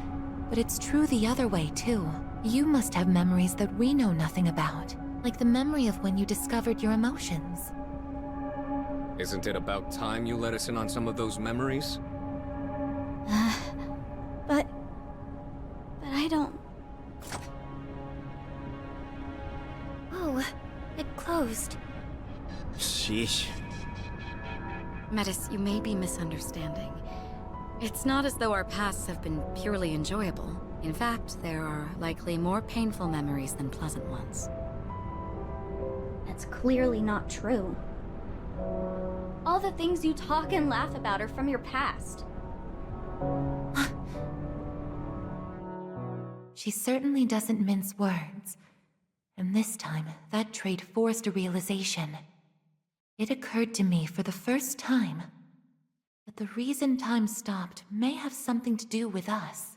but it's true the other way, too. You must have memories that we know nothing about, like the memory of when you discovered your emotions. Isn't it about time you let us in on some of those memories? But I don't... Oh, it closed. Sheesh. Metis, you may be misunderstanding. It's not as though our pasts have been purely enjoyable. In fact, there are likely more painful memories than pleasant ones. That's clearly not true. All the things you talk and laugh about are from your past. She certainly doesn't mince words. And this time, that trait forced a realization. It occurred to me for the first time that the reason time stopped may have something to do with us.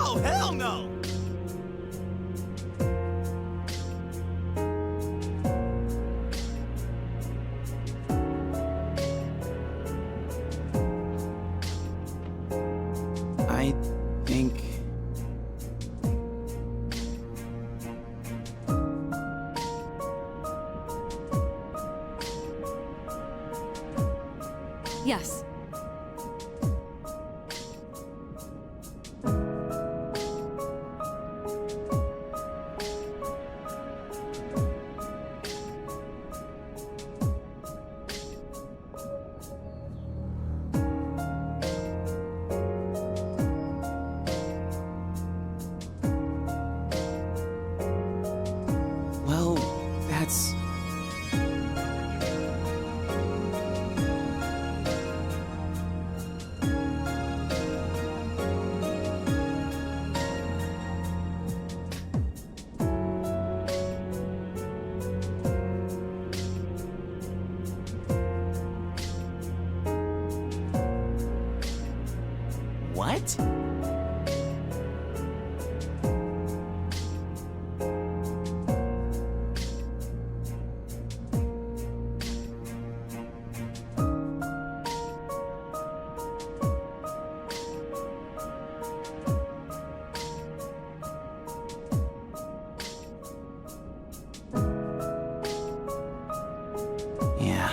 Oh, hell no! I think... Yes. Well, that's... What? Yeah.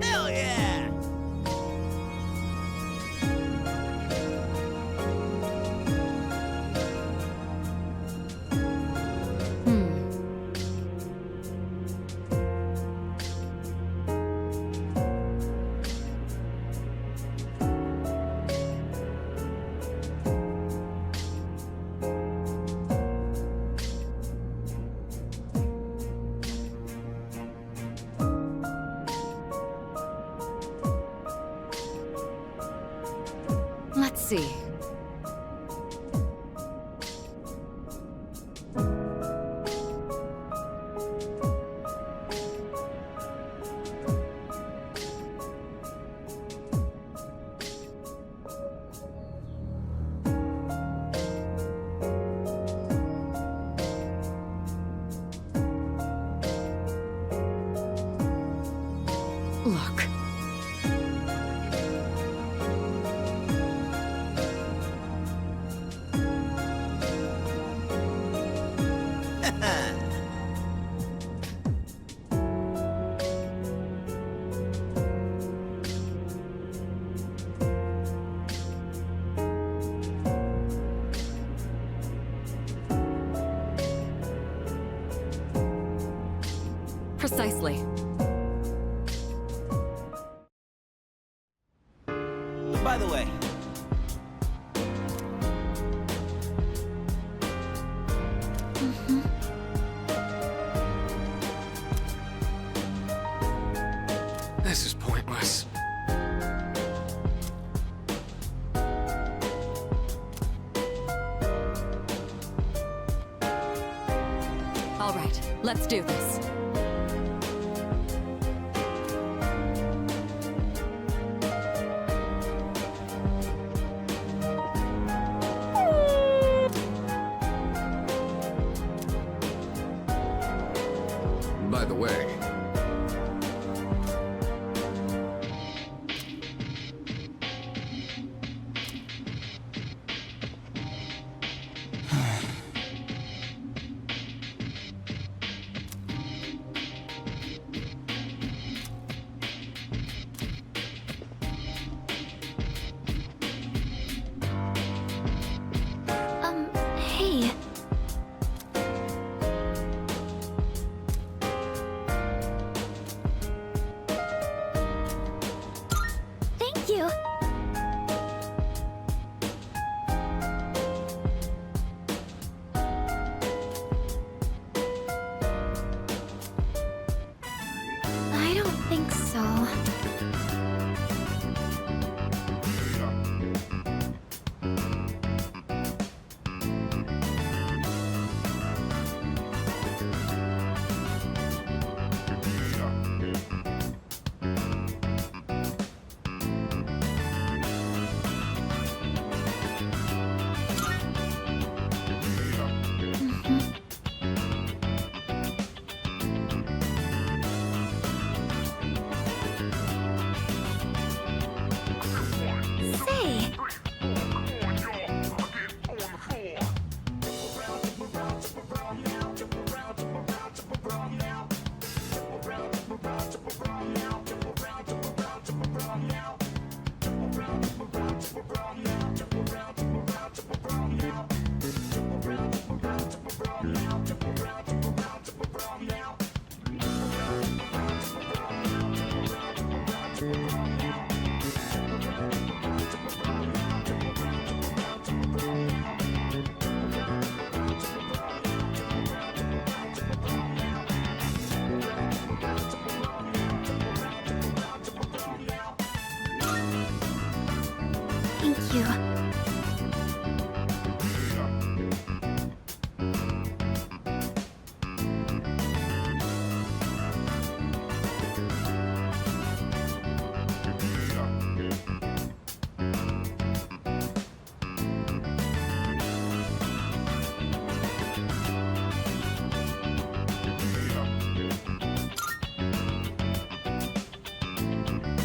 Hell yeah! Let's see. Look. Precisely. By the way, This is pointless. All right, let's do this. By the way, Hey.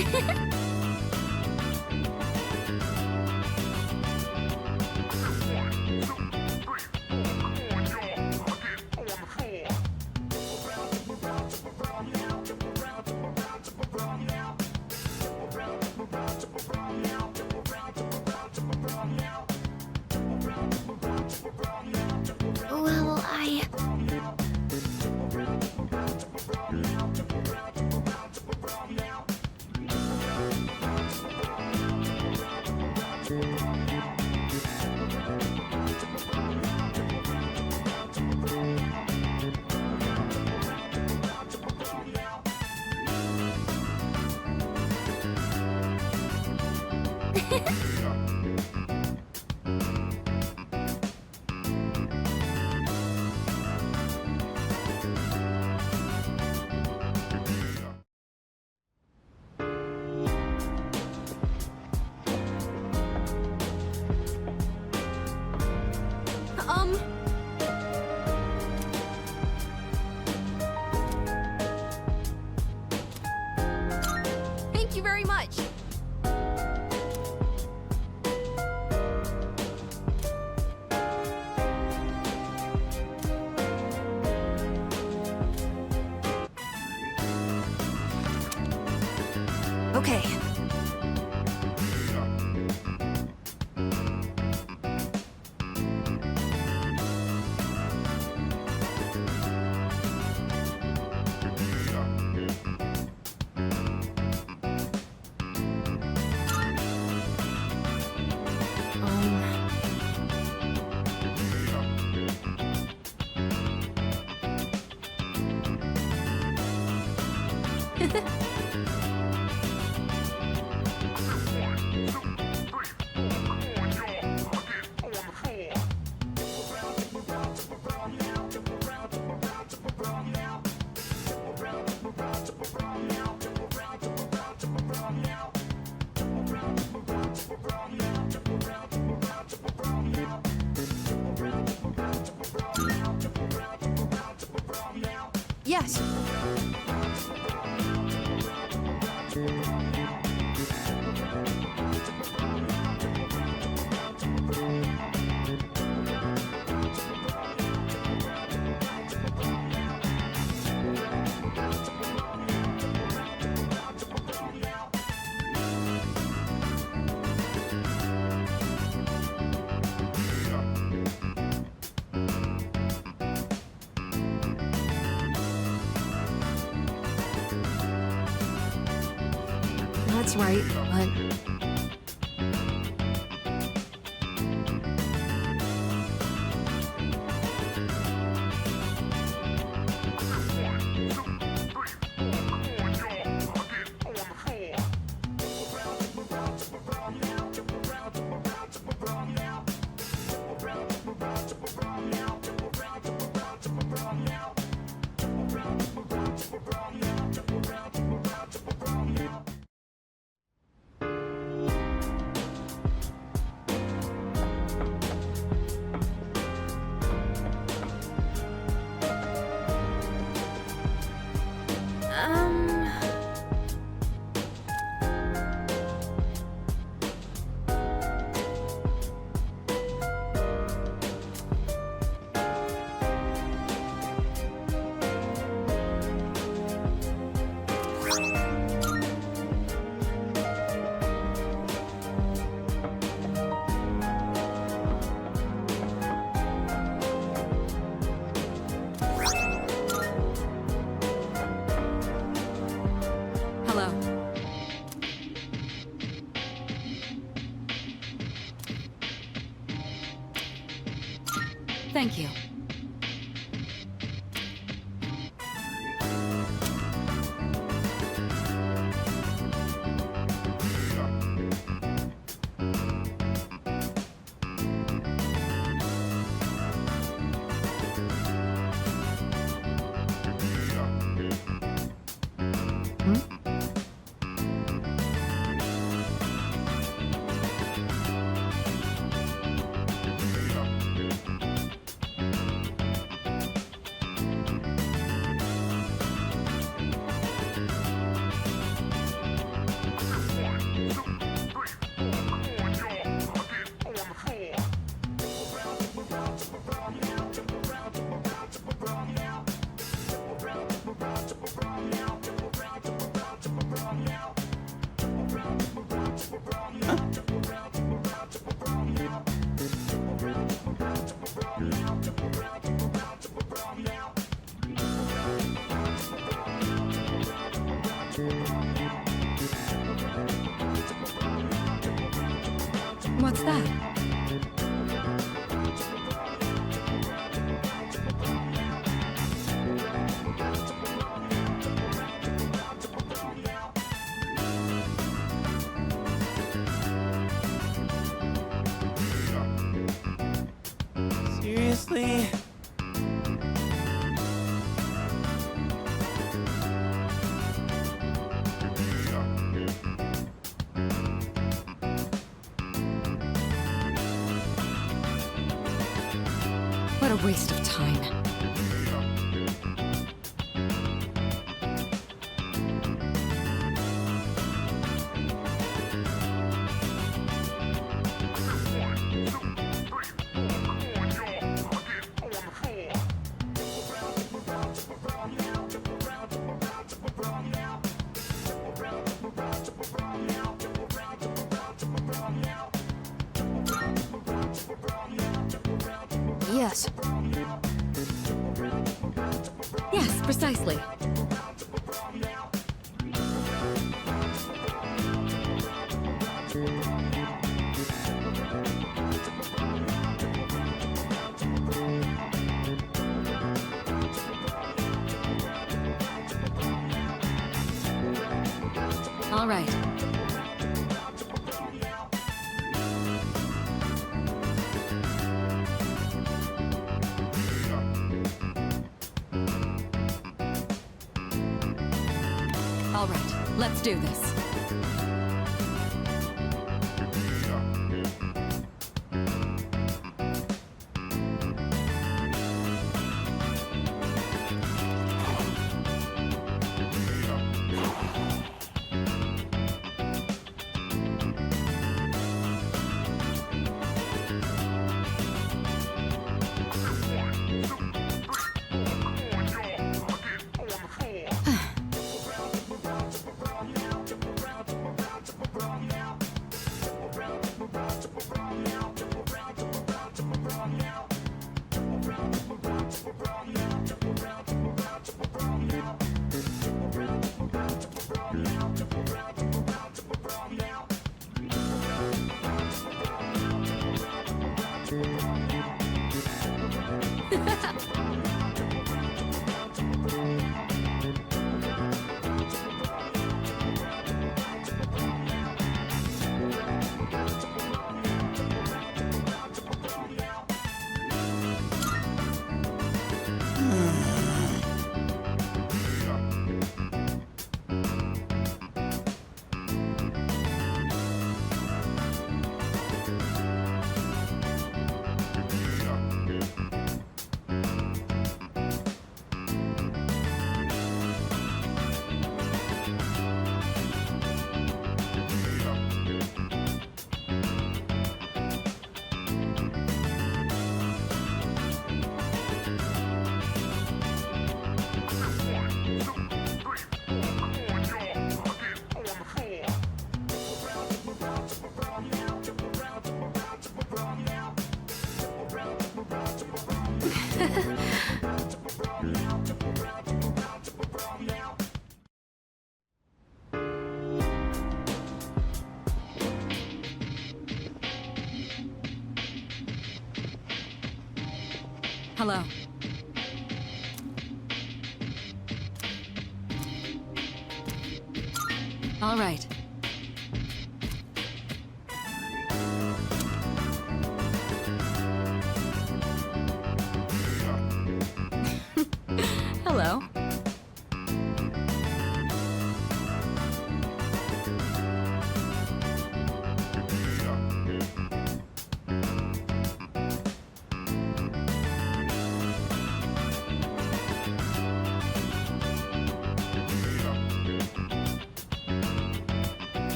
Well, Thank you very much. Okay. Yes. That's right, but... Thank you. Seriously? What a waste of time. Yes. Yes, precisely. All right. All right, let's do this. Hello. All right. Hello.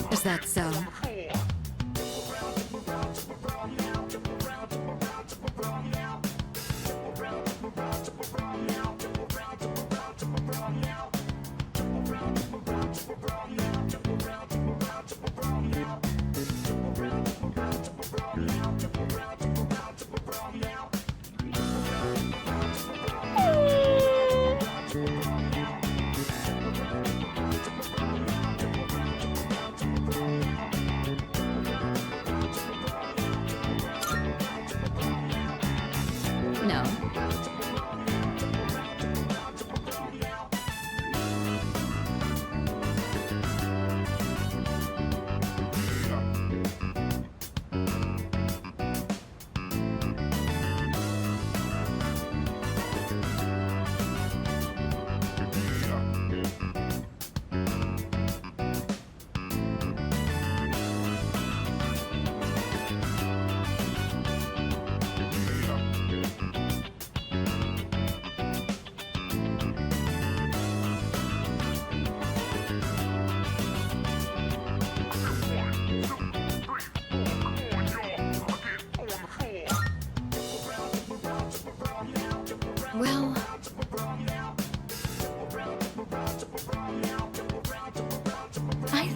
Is that so?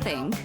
think?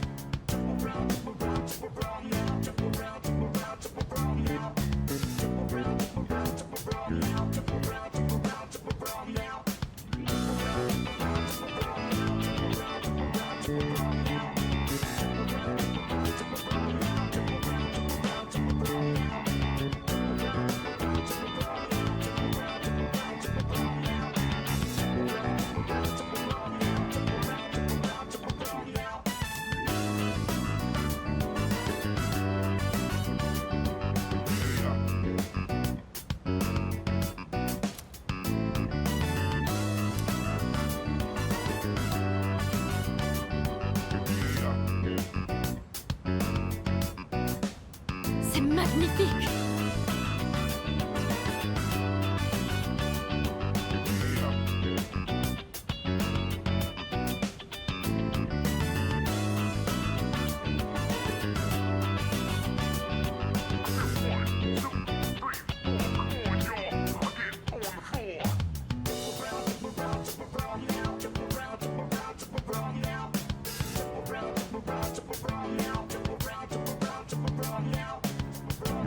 C'est magnifique!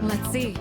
Let's see.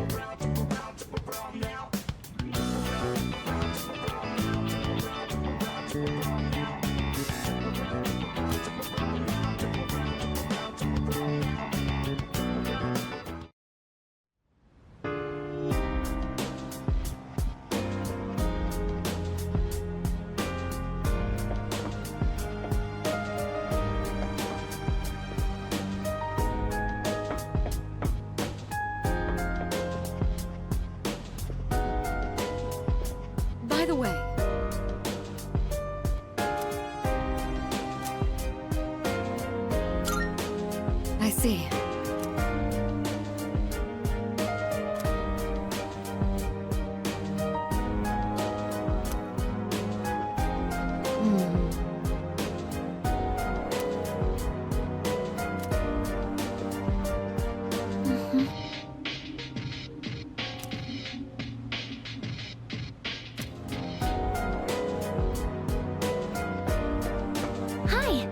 By the way, I see. Hi!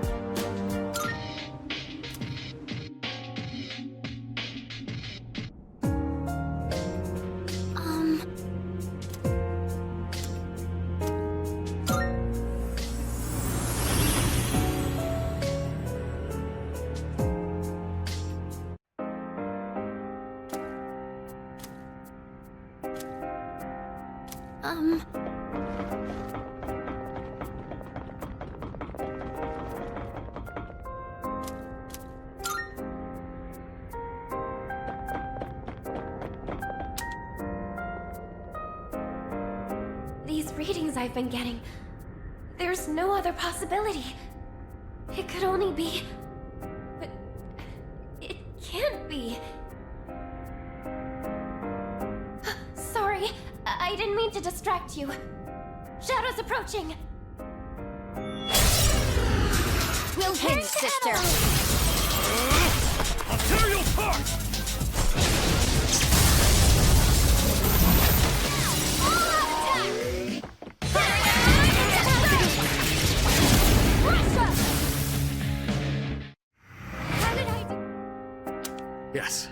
These readings I've been getting, there's no other possibility. It could only be... But it can't be. Sorry, I didn't mean to distract you. Shadow's approaching. We'll win, sister. I'll tear you apart! Yes.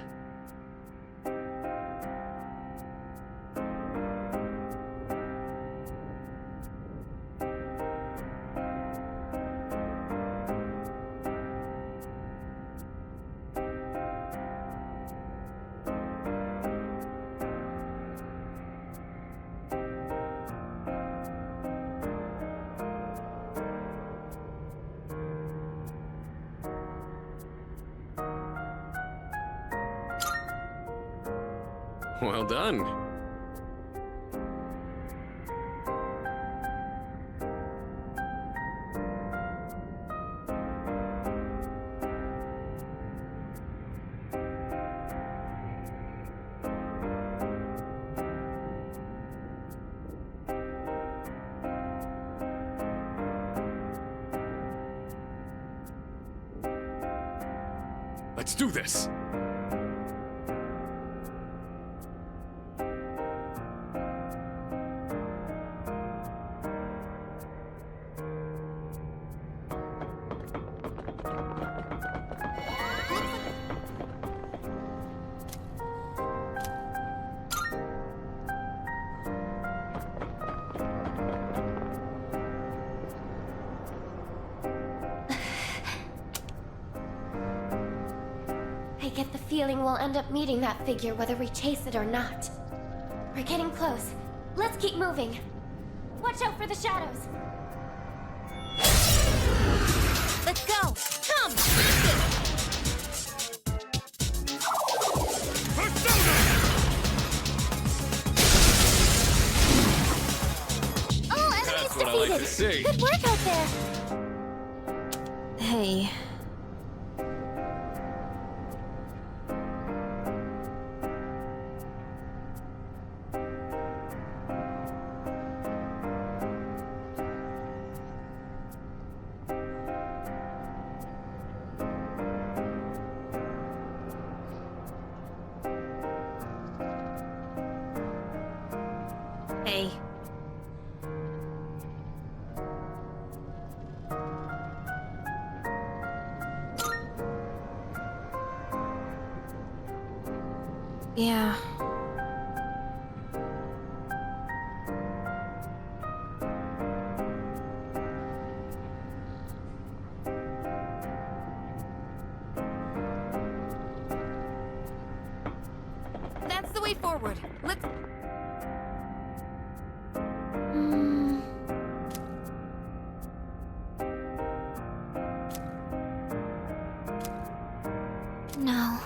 Well done. Let's do this. the feeling we'll end up meeting that figure whether we chase it or not. We're getting close. Let's keep moving. Watch out for the shadows. Let's go! Come! All enemies That's what I like to defeated! see. Good work out there! Hey. Hey. Yeah. That's the way forward. Let's... No.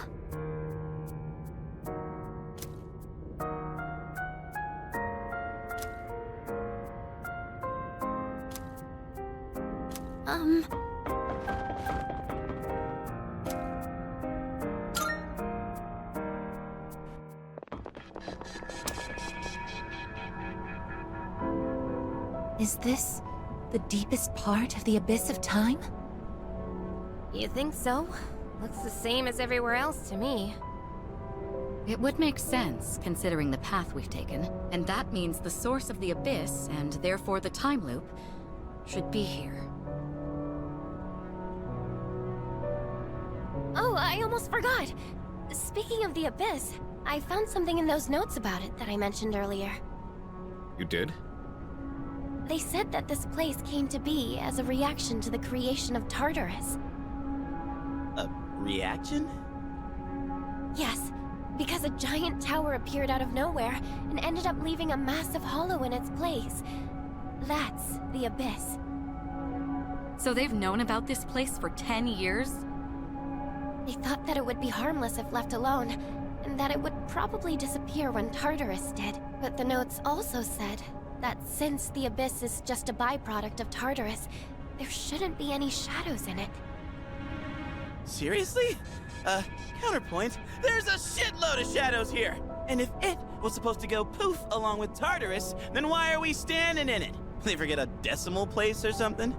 Is this the deepest part of the abyss of time? You think so? Looks the same as everywhere else to me. It would make sense, considering the path we've taken, and that means the source of the abyss, and therefore the time loop, should be here. Oh, I almost forgot! Speaking of the abyss, I found something in those notes about it that I mentioned earlier. You did? They said that this place came to be as a reaction to the creation of Tartarus. A reaction? Yes, because a giant tower appeared out of nowhere and ended up leaving a massive hollow in its place. That's the abyss. So they've known about this place for 10 years? They thought that it would be harmless if left alone, and that it would probably disappear when Tartarus did. But the notes also said that since the abyss is just a byproduct of Tartarus, there shouldn't be any shadows in it. Seriously? Counterpoint, there's a shitload of shadows here! And if it was supposed to go poof along with Tartarus, then why are we standing in it? They forget a decimal place or something?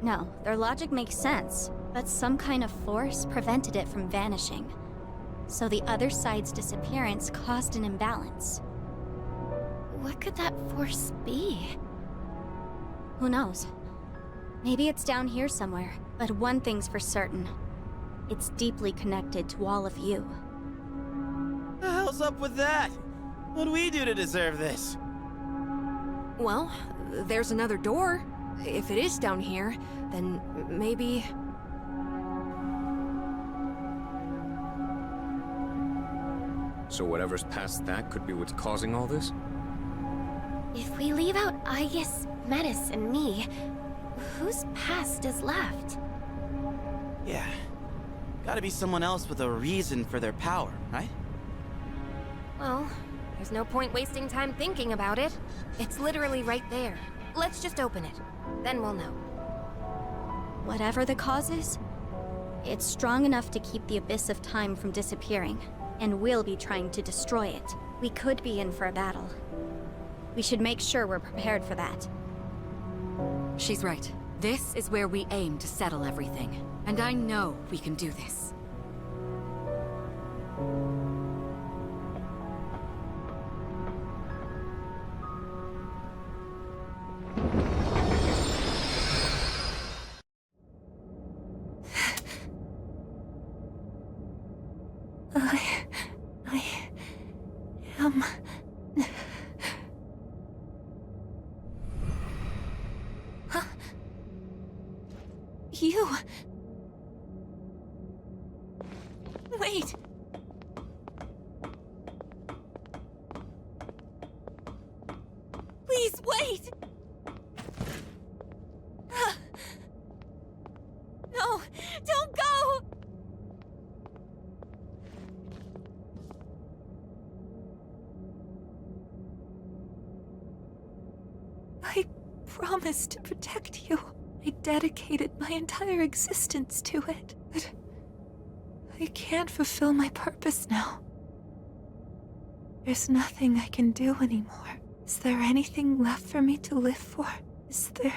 No, their logic makes sense, but some kind of force prevented it from vanishing. So the other side's disappearance caused an imbalance. What could that force be? Who knows? Maybe it's down here somewhere, but one thing's for certain. It's deeply connected to all of you. The hell's up with that? What'd we do to deserve this? Well, there's another door. If it is down here, then maybe... So whatever's past that could be what's causing all this? If we leave out Aigis, Metis, and me, whose past is left? Yeah. Gotta be someone else with a reason for their power, right? Well, there's no point wasting time thinking about it. It's literally right there. Let's just open it. Then we'll know. Whatever the cause is, it's strong enough to keep the abyss of time from disappearing, and we'll be trying to destroy it. We could be in for a battle. We should make sure we're prepared for that. She's right. This is where we aim to settle everything. And I know we can do this. wait! Please, wait! No, don't go! I promised to protect you. I dedicated my entire existence to it. But I can't fulfill my purpose now. There's nothing I can do anymore. Is there anything left for me to live for? Is there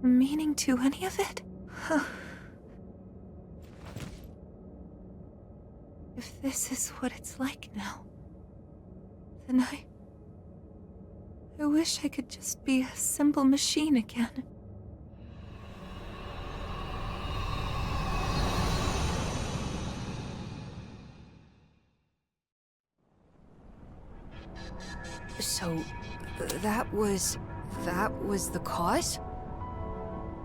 meaning to any of it? If this is what it's like now, then I wish I could just be a simple machine again. So, that was the cause?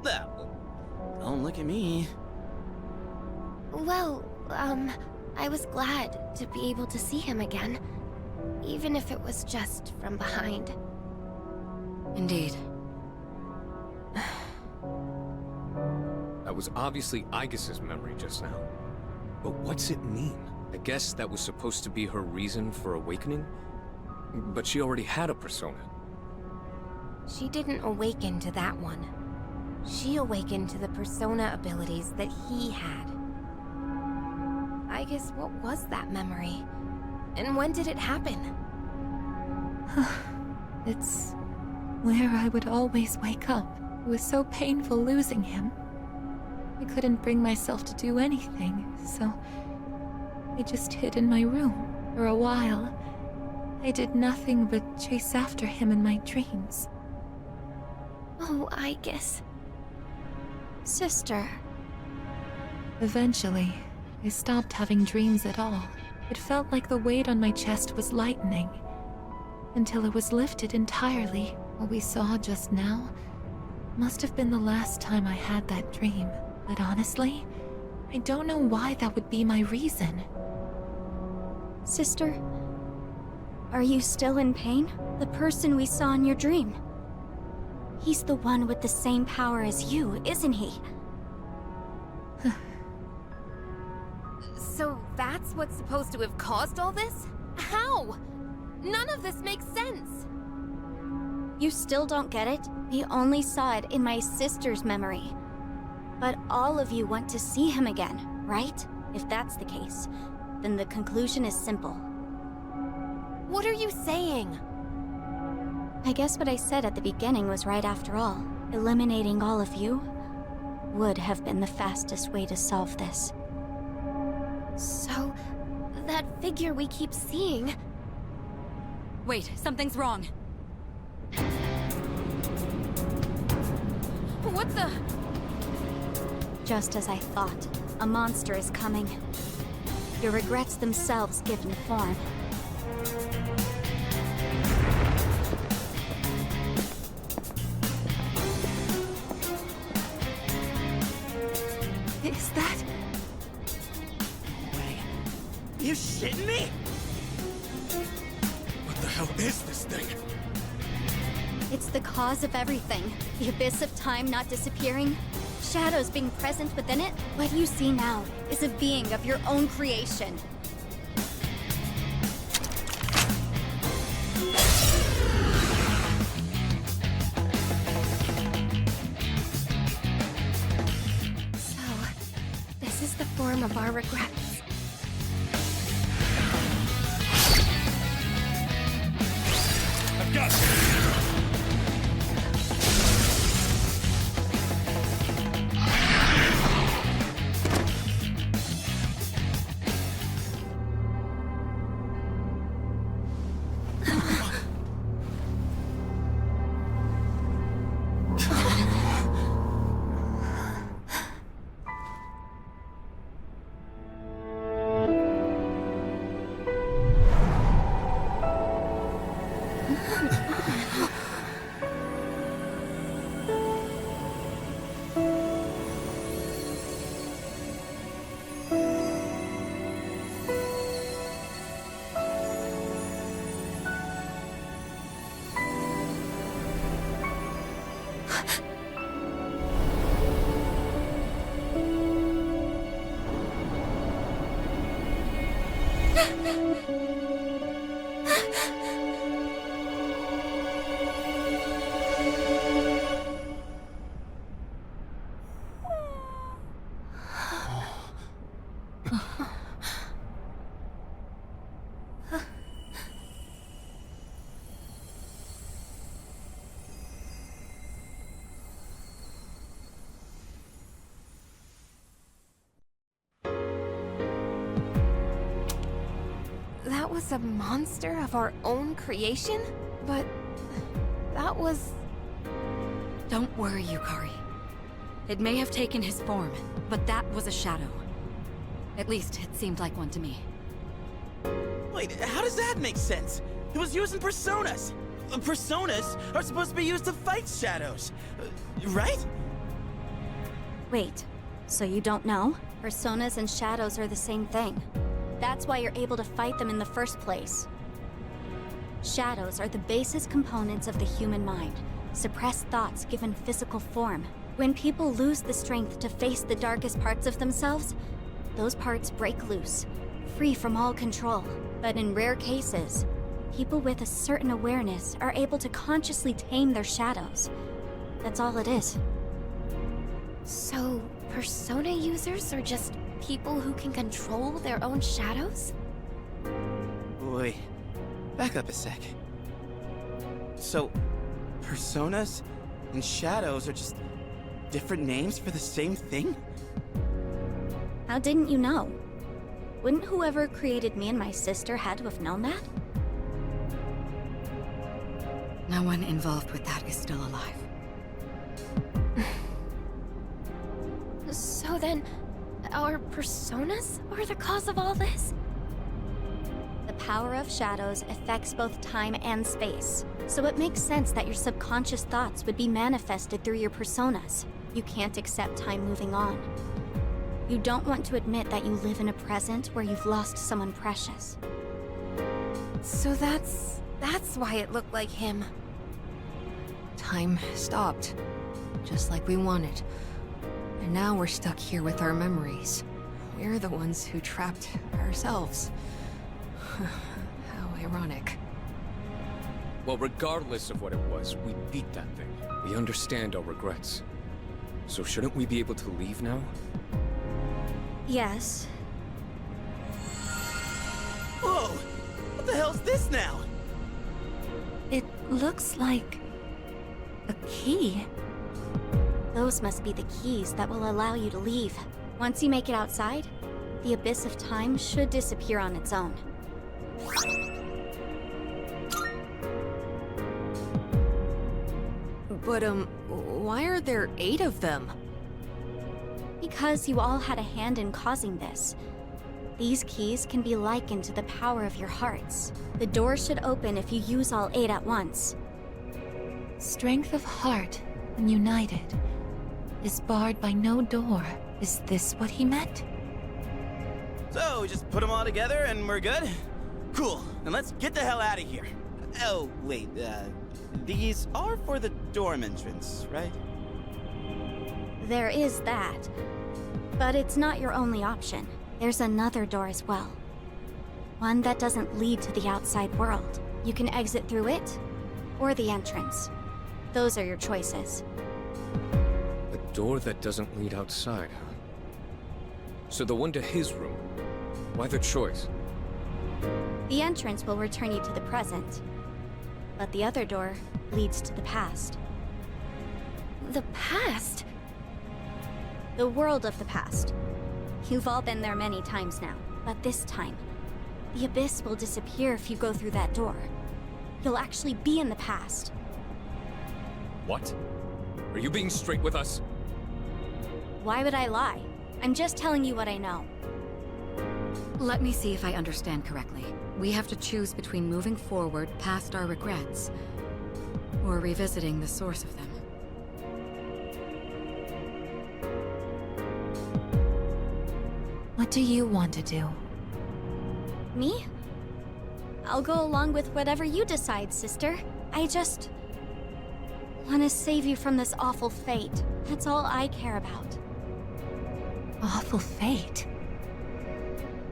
Well, don't look at me. Well, I was glad to be able to see him again. Even if it was just from behind. Indeed. That was obviously Aigis' memory just now. But what's it mean? I guess that was supposed to be her reason for awakening? But she already had a persona. She didn't awaken to that one. She awakened to the persona abilities that he had. I guess what was that memory? And when did it happen? It's where I would always wake up. It was so painful losing him. I couldn't bring myself to do anything, so I just hid in my room for a while. I did nothing but chase after him in my dreams. Oh, I guess. Sister. Eventually, I stopped having dreams at all. It felt like the weight on my chest was lightening, until it was lifted entirely. What we saw just now must have been the last time I had that dream. But honestly, I don't know why that would be my reason. Sister, are you still in pain? The person we saw in your dream. He's the one with the same power as you, isn't he? So that's what's supposed to have caused all this? How? None of this makes sense. You still don't get it? We only saw it in my sister's memory. But all of you want to see him again, right? If that's the case, then the conclusion is simple. What are you saying? I guess what I said at the beginning was right after all. Eliminating all of you would have been the fastest way to solve this. So, that figure we keep seeing... Wait, something's wrong. What the... Just as I thought, a monster is coming. Your regrets themselves given form. Is that... You shitting me? What the hell is this thing? It's the cause of everything. The abyss of time not disappearing. Shadows being present within it. What you see now is a being of your own creation. So, this is the form of our regrets. I've got it! That was a monster of our own creation? But that was... Don't worry, Yukari. It may have taken his form, but that was a shadow. At least, it seemed like one to me. Wait, how does that make sense? It was using personas. Personas are supposed to be used to fight shadows, right? Wait, so you don't know? Personas and shadows are the same thing. That's why you're able to fight them in the first place. Shadows are the basis components of the human mind, suppressed thoughts given physical form. When people lose the strength to face the darkest parts of themselves, those parts break loose, free from all control. But in rare cases, people with a certain awareness are able to consciously tame their shadows. That's all it is. So, persona users are just people who can control their own shadows? Wait, back up a sec. So, personas and shadows are just different names for the same thing? How didn't you know? Wouldn't whoever created me and my sister had to have known that? No one involved with that is still alive. So then, our personas are the cause of all this? The power of shadows affects both time and space, so it makes sense that your subconscious thoughts would be manifested through your personas. You can't accept time moving on. You don't want to admit that you live in a present where you've lost someone precious. So that's why it looked like him. Time stopped, just like we wanted. And now we're stuck here with our memories. We're the ones who trapped ourselves. How ironic. Well, regardless of what it was, we beat that thing. We understand our regrets. So shouldn't we be able to leave now? Yes. Whoa! What the hell's this now? It looks like a key. Those must be the keys that will allow you to leave. Once you make it outside, the abyss of time should disappear on its own. But, why are there 8 of them? Because you all had a hand in causing this. These keys can be likened to the power of your hearts. The door should open if you use all 8 at once. Strength of heart, when united, is barred by no door. Is this what he meant? So, we just put them all together and we're good? Cool, then let's get the hell out of here. Oh, wait, these are for the dorm entrance, right? There is that. But it's not your only option. There's another door as well. One that doesn't lead to the outside world. You can exit through it, or the entrance. Those are your choices. A door that doesn't lead outside, huh? So the one to his room. Why the choice? The entrance will return you to the present. But the other door leads to the past. The past? The world of the past. You've all been there many times now, but this time, the abyss will disappear if you go through that door. You'll actually be in the past. What? Are you being straight with us? Why would I lie? I'm just telling you what I know. Let me see if I understand correctly. We have to choose between moving forward past our regrets, or revisiting the source of them. What do you want to do? Me? I'll go along with whatever you decide, sister. want to save you from this awful fate. That's all I care about. Awful fate?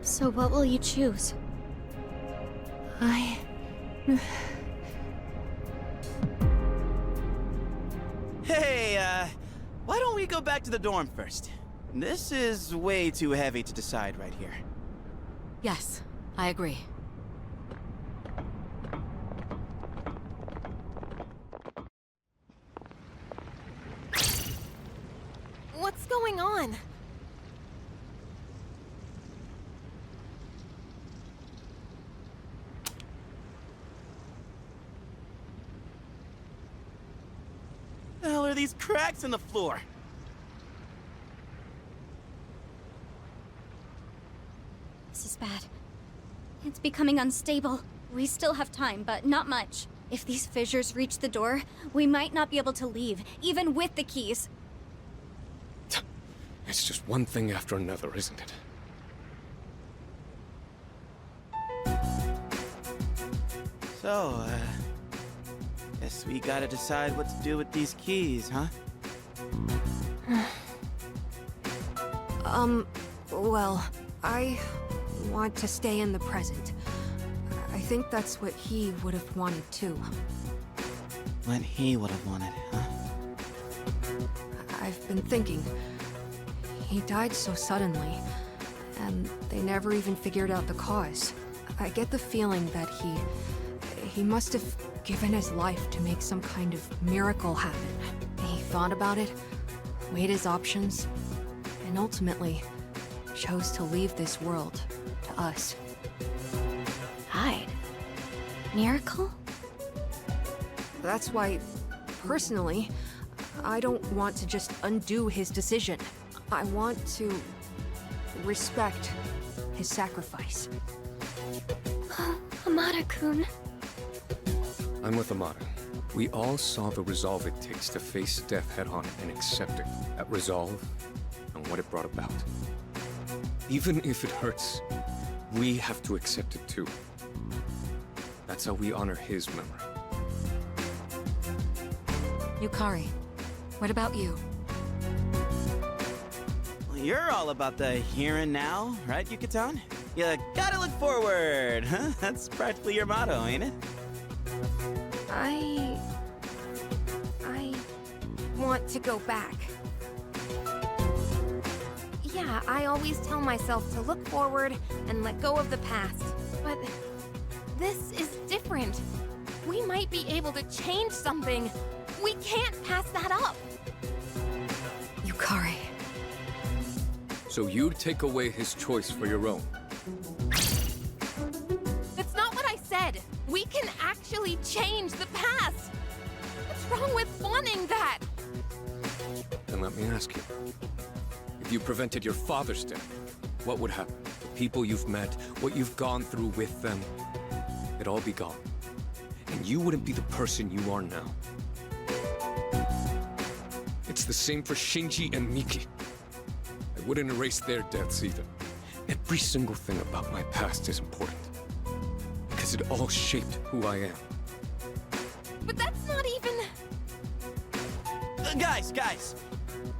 So what will you choose? Hey, why don't we go back to the dorm first? This is way too heavy to decide right here. Yes, I agree. What's going on? The hell are these cracks in the floor? This is bad. It's becoming unstable. We still have time, but not much. If these fissures reach the door, we might not be able to leave, even with the keys. It's just one thing after another, isn't it? So, guess we gotta decide what to do with these keys, huh? Well, I want to stay in the present. I think that's what he would have wanted too. What he would have wanted, huh? I've been thinking. He died so suddenly, and they never even figured out the cause. I get the feeling that he must have given his life to make some kind of miracle happen. He thought about it, weighed his options, and ultimately chose to leave this world to us. Died? Miracle? That's why, personally, I don't want to just undo his decision. I want to respect his sacrifice. Amada-kun. I'm with Amada. We all saw the resolve it takes to face death head-on and accept it. That resolve and what it brought about. Even if it hurts, we have to accept it too. That's how we honor his memory. Yukari, what about you? Well, you're all about the here and now, right, Yucatan? You gotta look forward, huh? That's practically your motto, ain't it? I want to go back. Yeah, I always tell myself to look forward and let go of the past. But this is different. We might be able to change something. We can't pass that up. Yukari. So you'd take away his choice for your own? That's not what I said. We can actually change the past. What's wrong with wanting that? Then let me ask you. If you prevented your father's death, what would happen? The people you've met, what you've gone through with them, it'd all be gone. And you wouldn't be the person you are now. It's the same for Shinji and Miki. I wouldn't erase their deaths either. Every single thing about my past is important. Because it all shaped who I am. But that's not even... Guys!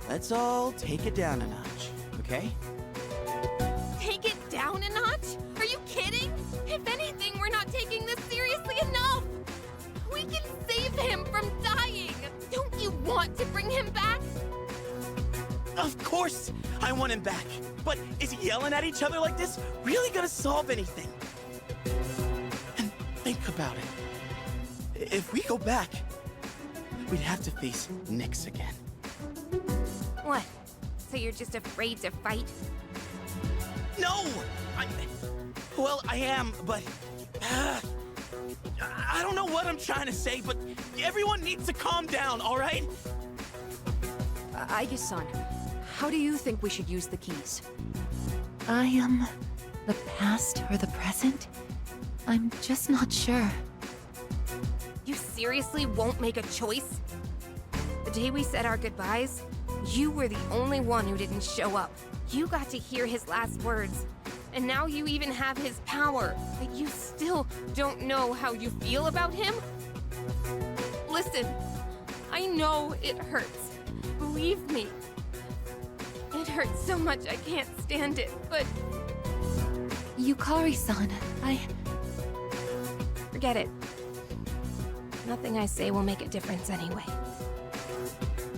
Let's all take it down a notch, okay? Take it down a notch? Are you kidding? If anything, we're not taking this seriously enough. We can save him from dying. Don't you want to bring him back? Of course I want him back. But is yelling at each other like this really gonna solve anything? And think about it. If we go back, we'd have to face Nyx again. What? So you're just afraid to fight? No! Well, I am, but... I don't know what I'm trying to say, but everyone needs to calm down, all right? Aigis-san, how do you think we should use the keys? The past or the present? I'm just not sure. You seriously won't make a choice? The day we said our goodbyes, you were the only one who didn't show up. You got to hear his last words. And now you even have his power, but you still don't know how you feel about him? Listen, I know it hurts. Believe me. It hurts so much I can't stand it, but... Yukari-san, Forget it. Nothing I say will make a difference anyway.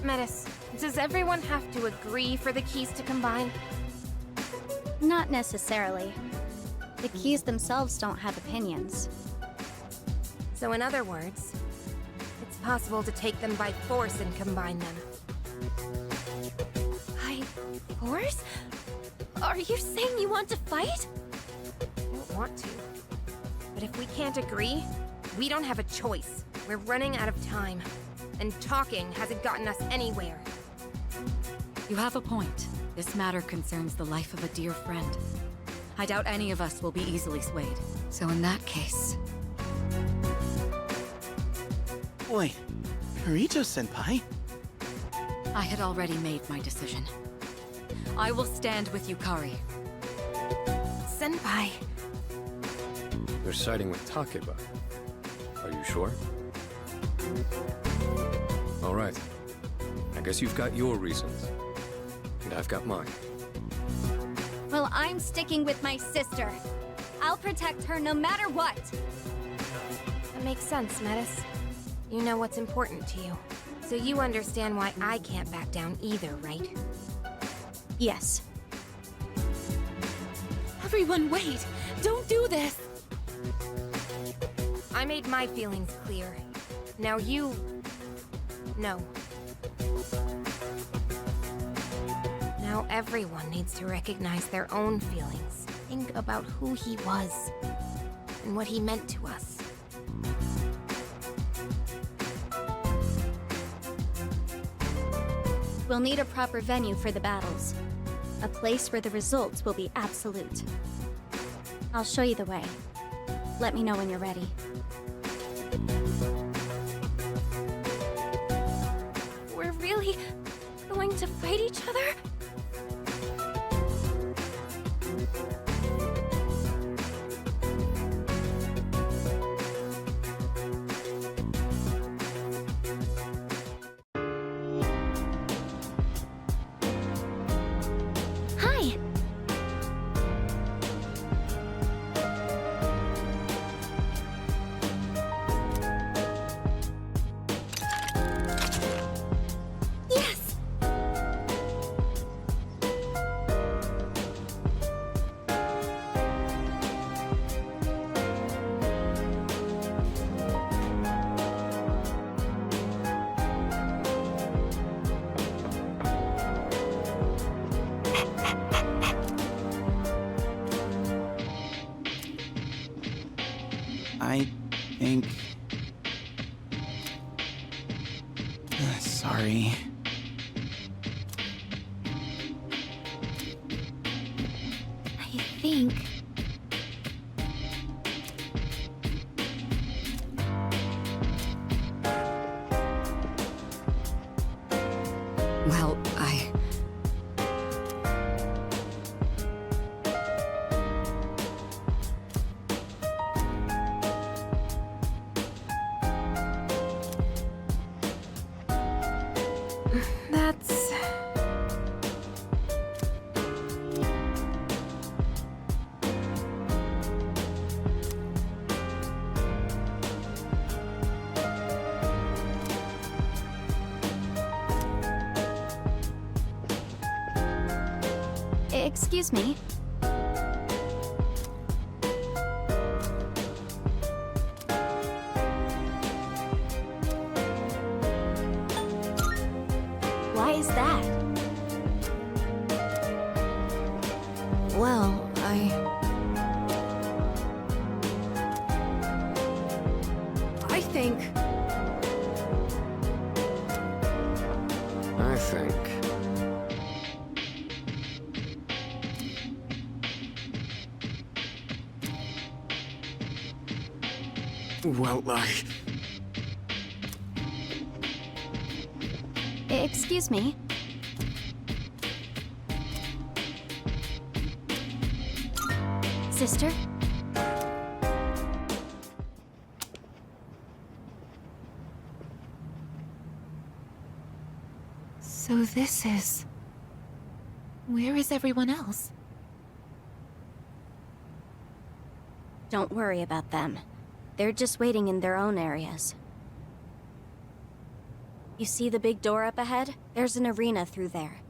Metis, does everyone have to agree for the keys to combine? Not necessarily. The keys themselves don't have opinions. So in other words, it's possible to take them by force and combine them. By force? Are you saying you want to fight? I don't want to. But if we can't agree, we don't have a choice. We're running out of time. And talking hasn't gotten us anywhere. You have a point. This matter concerns the life of a dear friend. I doubt any of us will be easily swayed. So in that case... Wait, Kirijo-senpai? I had already made my decision. I will stand with Yukari. Senpai. You're siding with Takeba. Are you sure? All right. I guess you've got your reasons. And I've got mine. Well, I'm sticking with my sister. I'll protect her no matter what. That makes sense, Metis. You know what's important to you. So you understand why I can't back down either, right? Yes. Everyone, wait! Don't do this! I made my feelings clear. Now you... No. Now everyone needs to recognize their own feelings. Think about who he was, and what he meant to us. We'll need a proper venue for the battles. A place where the results will be absolute. I'll show you the way. Let me know when you're ready. We're really going to fight each other? Hi! Yes! I think... Sorry. I think... Well, That's... Excuse me. Why is that? well, I think... I think... Well, Excuse me. Sister? So this is... Where is everyone else? Don't worry about them. They're just waiting in their own areas. You see the big door up ahead? There's an arena through there.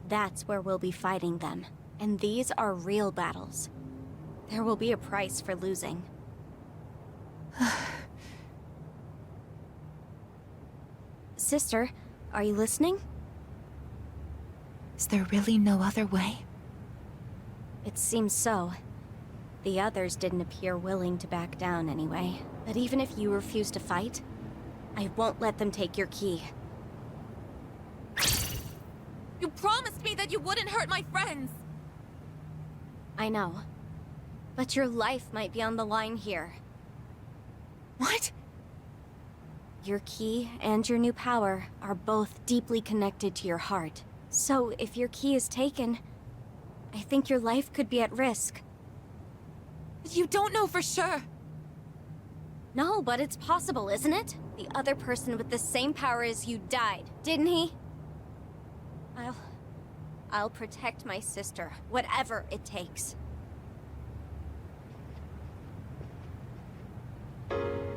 That's where we'll be fighting them. And these are real battles. There will be a price for losing. Sister, are you listening? Is there really no other way? It seems so. The others didn't appear willing to back down anyway. But even if you refuse to fight, I won't let them take your key. You promised me that you wouldn't hurt my friends! I know. But your life might be on the line here. What? Your key and your new power are both deeply connected to your heart. So if your key is taken, I think your life could be at risk. You don't know for sure! No, but it's possible, isn't it? The other person with the same power as you died, didn't he? I'll protect my sister, whatever it takes.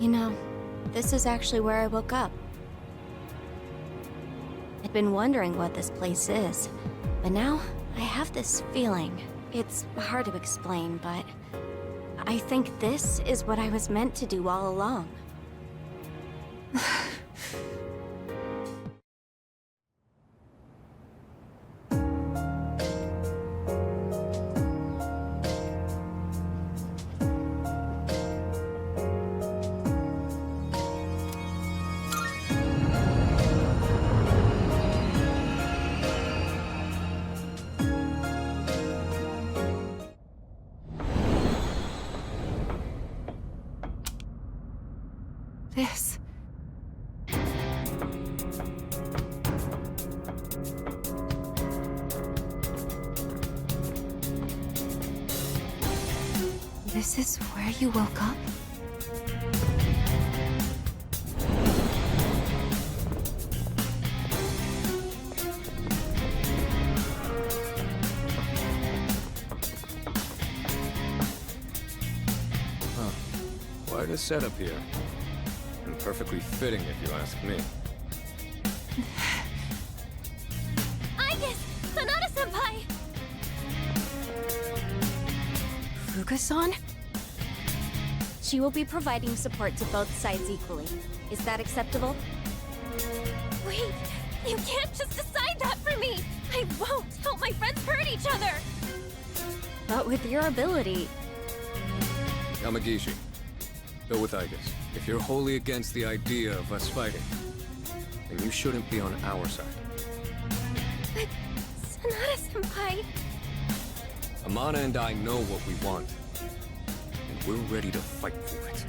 You know, this is actually where I woke up. I'd been wondering what this place is, but now I have this feeling. It's hard to explain, but I think this is what I was meant to do all along. This... This is where you woke up? Huh. Quite a setup here. And perfectly fitting, if you ask me. Aigis! Sanada-senpai! Fuka-san? She will be providing support to both sides equally. Is that acceptable? Wait, you can't just decide that for me! I won't help my friends hurt each other! But with your ability... Yamagishi, go with Aigis. If you're wholly against the idea of us fighting, then you shouldn't be on our side. But... Sanada-senpai... Amana and I know what we want. And we're ready to fight for it.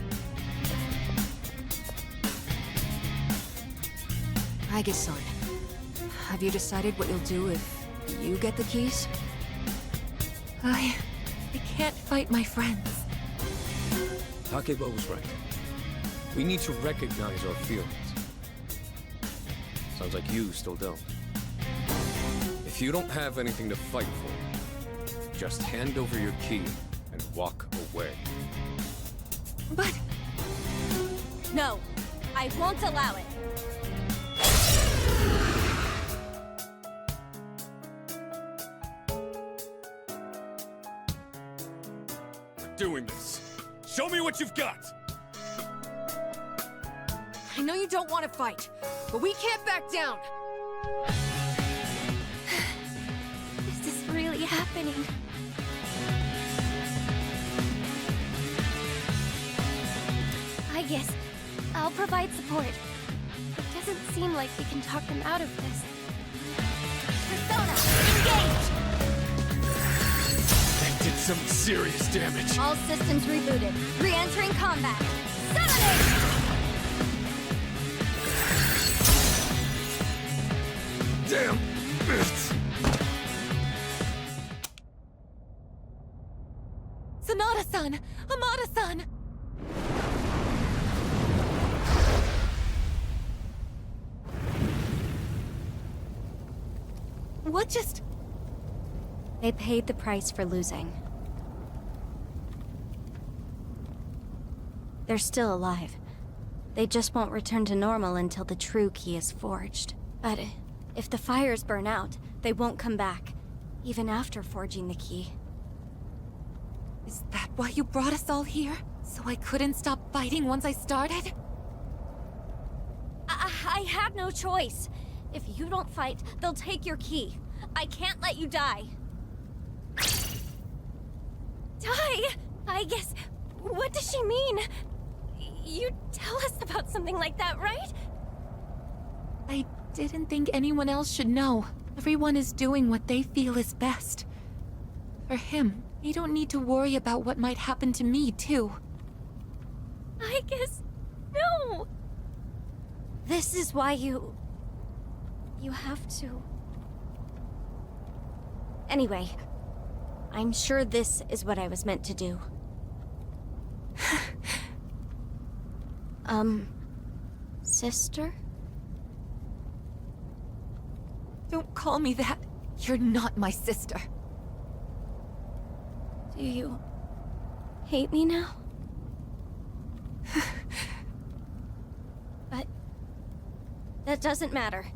Aigis-san, have you decided what you'll do if you get the keys? I can't fight my friends. Takeba was right. We need to recognize our feelings. Sounds like you still don't. If you don't have anything to fight for, just hand over your key and walk away. But... No, I won't allow it. We're doing this. Show me what you've got! I know you don't want to fight, but we can't back down! This is really happening. Aigis, I'll provide support. It doesn't seem like we can talk them out of this. Persona, engage! That did some serious damage. All systems rebooted. Re-entering combat. Summoning! Damn it! Sanada-san! Amada-san! What just... They paid the price for losing. They're still alive. They just won't return to normal until the true key is forged. But if the fires burn out, they won't come back, even after forging the key. Is that why you brought us all here? So I couldn't stop fighting once I started? I had no choice. If you don't fight, they'll take your key. I can't let you die. Die? I guess... What does she mean? You tell us about something like that, right? I didn't think anyone else should know. Everyone is doing what they feel is best. For him, they don't need to worry about what might happen to me, too. I guess... No! This is why you have to... Anyway, I'm sure this is what I was meant to do. Sister? Don't call me that. You're not my sister. Do you hate me now? But that doesn't matter.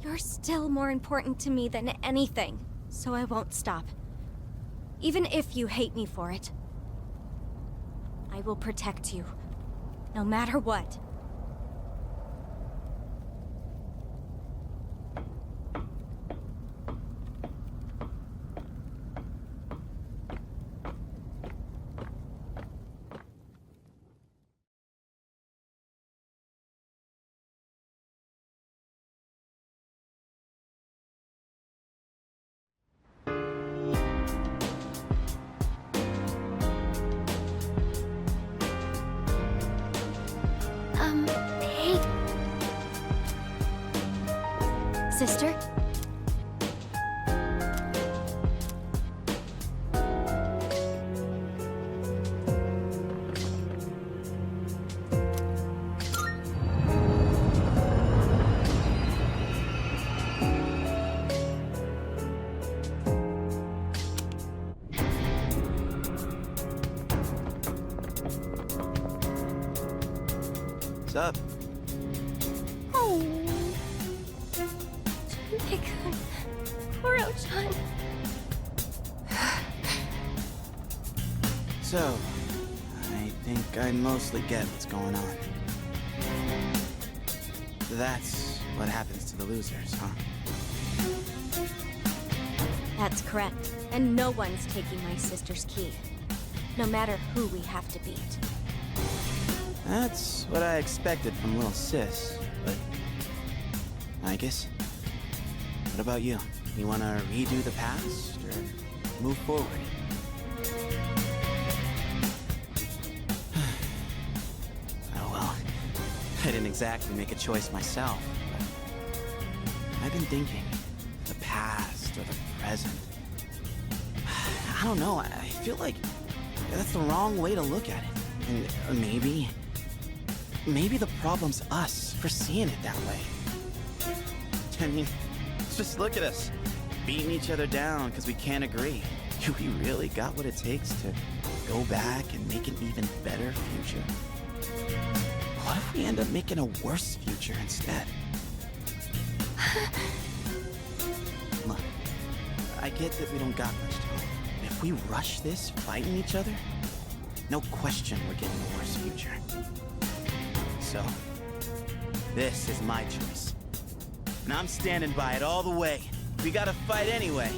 You're still more important to me than anything, so I won't stop. Even if you hate me for it. I will protect you, no matter what. Hey. Sister? What's up? Oh. Junpei-kun. Koro-chan. So, I think I mostly get what's going on. That's what happens to the losers, huh? That's correct. And no one's taking my sister's key. No matter who we have to beat. That's what I expected from little sis, but... Aigis? What about you? You wanna redo the past, or move forward? Oh well, I didn't exactly make a choice myself, but... I've been thinking, the past or the present... I don't know, I feel like that's the wrong way to look at it. And maybe the problem's us for seeing it that way. I mean, just look at us, beating each other down because we can't agree. Do we really got what it takes to go back and make an even better future? What if we end up making a worse future instead? Look, I get that we don't got much time. If we rush this, fighting each other, no question we're getting a worse future. So, this is my choice. And I'm standing by it all the way. We gotta fight anyway.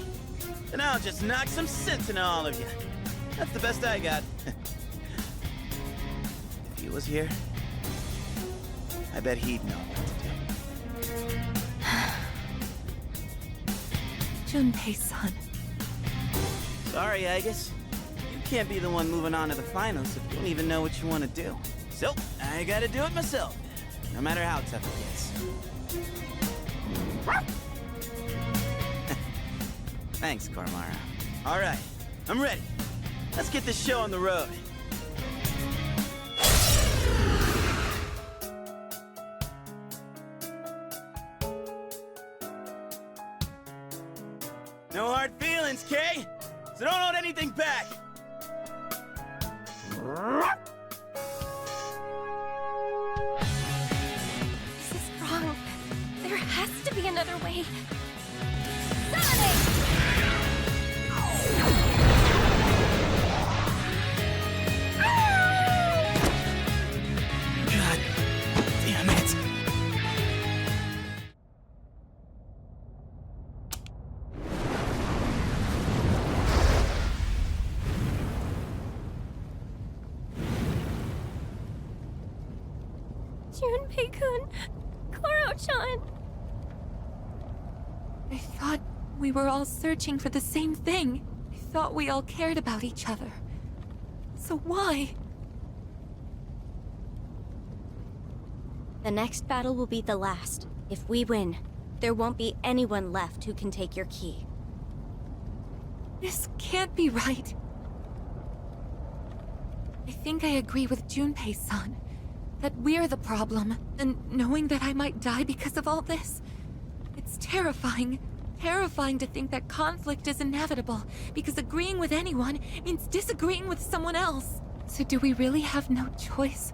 And I'll just knock some sense into all of you. That's the best I got. If he was here, I bet he'd know what to do. Junpei-san. Sorry, Aigis. You can't be the one moving on to the finals if you don't even know what you want to do. So, I gotta do it myself, no matter how tough it gets. Thanks, Kormara. All right, I'm ready. Let's get this show on the road. No hard feelings, Kay. So don't hold anything back. This is wrong. There has to be another way. Sonic! God damn it. Junpei-kun, Koro-chan. I thought we were all searching for the same thing. I thought we all cared about each other. So why? The next battle will be the last. If we win, there won't be anyone left who can take your key. This can't be right. I think I agree with Junpei-san. That we're the problem, and knowing that I might die because of all this. It's terrifying. Terrifying to think that conflict is inevitable, because agreeing with anyone means disagreeing with someone else. So do we really have no choice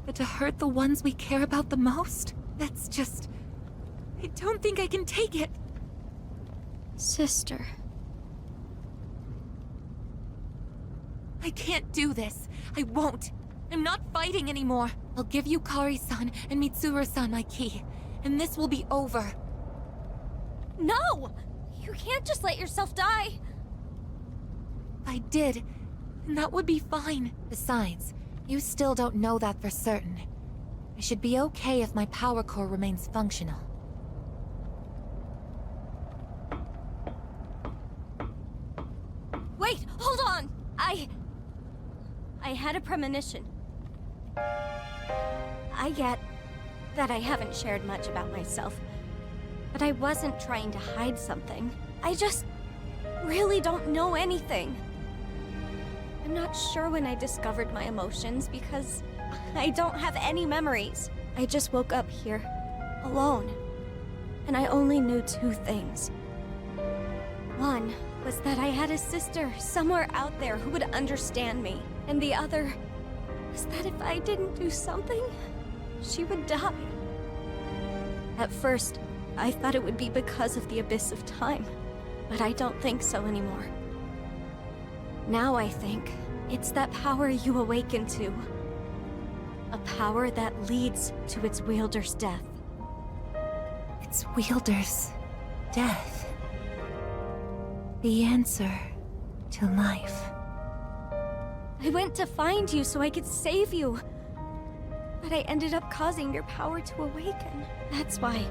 but to hurt the ones we care about the most? That's just... I don't think I can take it. Sister. I can't do this. I won't. I'm not fighting anymore. I'll give you Kari-san and Mitsuru-san my key, and this will be over. No! You can't just let yourself die. If I did, then that would be fine. Besides, you still don't know that for certain. I should be okay if my power core remains functional. Wait, hold on! I had a premonition. I get that I haven't shared much about myself, but I wasn't trying to hide something. I just really don't know anything. I'm not sure when I discovered my emotions because I don't have any memories. I just woke up here, alone, and I only knew two things. One was that I had a sister somewhere out there who would understand me, and the other was that if I didn't do something, she would die. At first, I thought it would be because of the abyss of time, but I don't think so anymore. Now I think it's that power you awaken to. A power that leads to its wielder's death. Its wielder's death. The answer to life. I went to find you so I could save you, but I ended up causing your power to awaken. That's why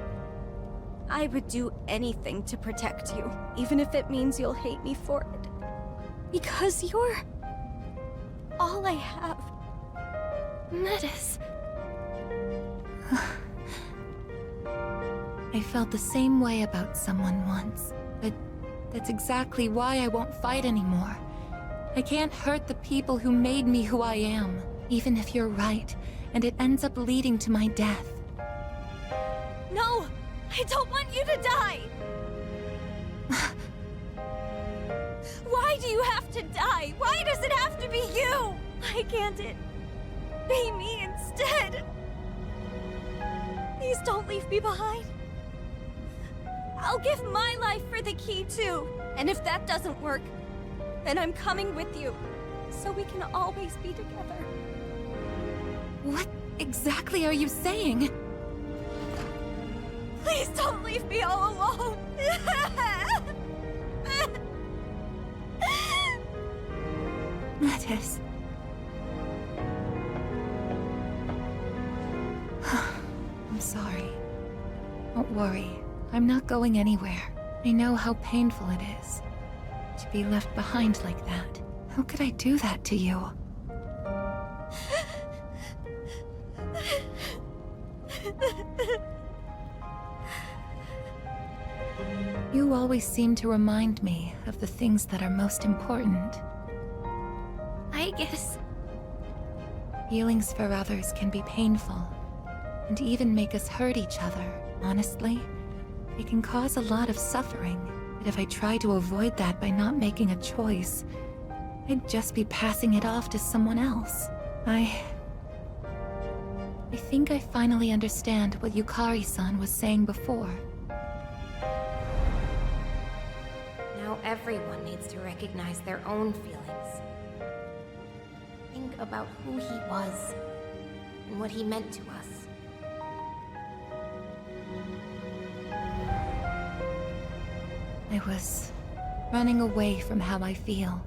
I would do anything to protect you, even if it means you'll hate me for it. Because you're all I have. Metis. I felt the same way about someone once, but that's exactly why I won't fight anymore. I can't hurt the people who made me who I am, even if you're right, and it ends up leading to my death. No! I don't want you to die! Why do you have to die? Why does it have to be you? Why can't it be me instead? Please don't leave me behind. I'll give my life for the key too. And if that doesn't work, then I'm coming with you, so we can always be together. What exactly are you saying? Please don't leave me all alone! Metis. I'm sorry. Don't worry. I'm not going anywhere. I know how painful it is to be left behind like that. How could I do that to you? You always seem to remind me of the things that are most important. I guess. Feelings for others can be painful, and even make us hurt each other. Honestly, it can cause a lot of suffering, But if I try to avoid that by not making a choice, I'd just be passing it off to someone else. I think I finally understand what Yukari-san was saying before. Now everyone needs to recognize their own feelings. Think about who he was and what he meant to us. I was running away from how I feel.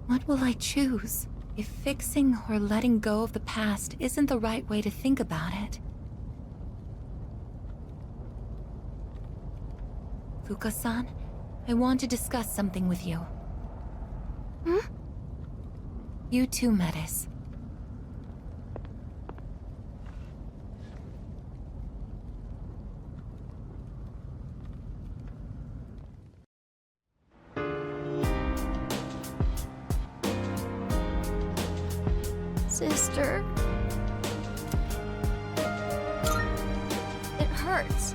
What will I choose? If fixing or letting go of the past isn't the right way to think about it. Fuka-san, I want to discuss something with you. You too, Metis. Sister. It hurts.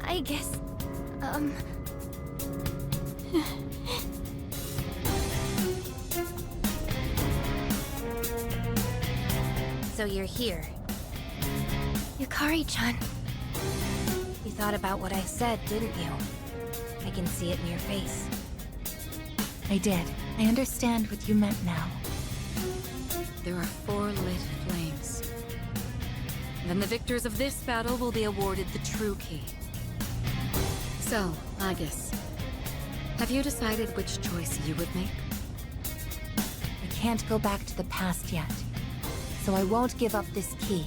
I guess, So you're here. Yukari-chan. You thought about what I said, didn't you? I can see it in your face. I did. I understand what you meant now. There are 4 lit flames. Then the victors of this battle will be awarded the true key. So, Aigis, have you decided which choice you would make? I can't go back to the past yet, so I won't give up this key.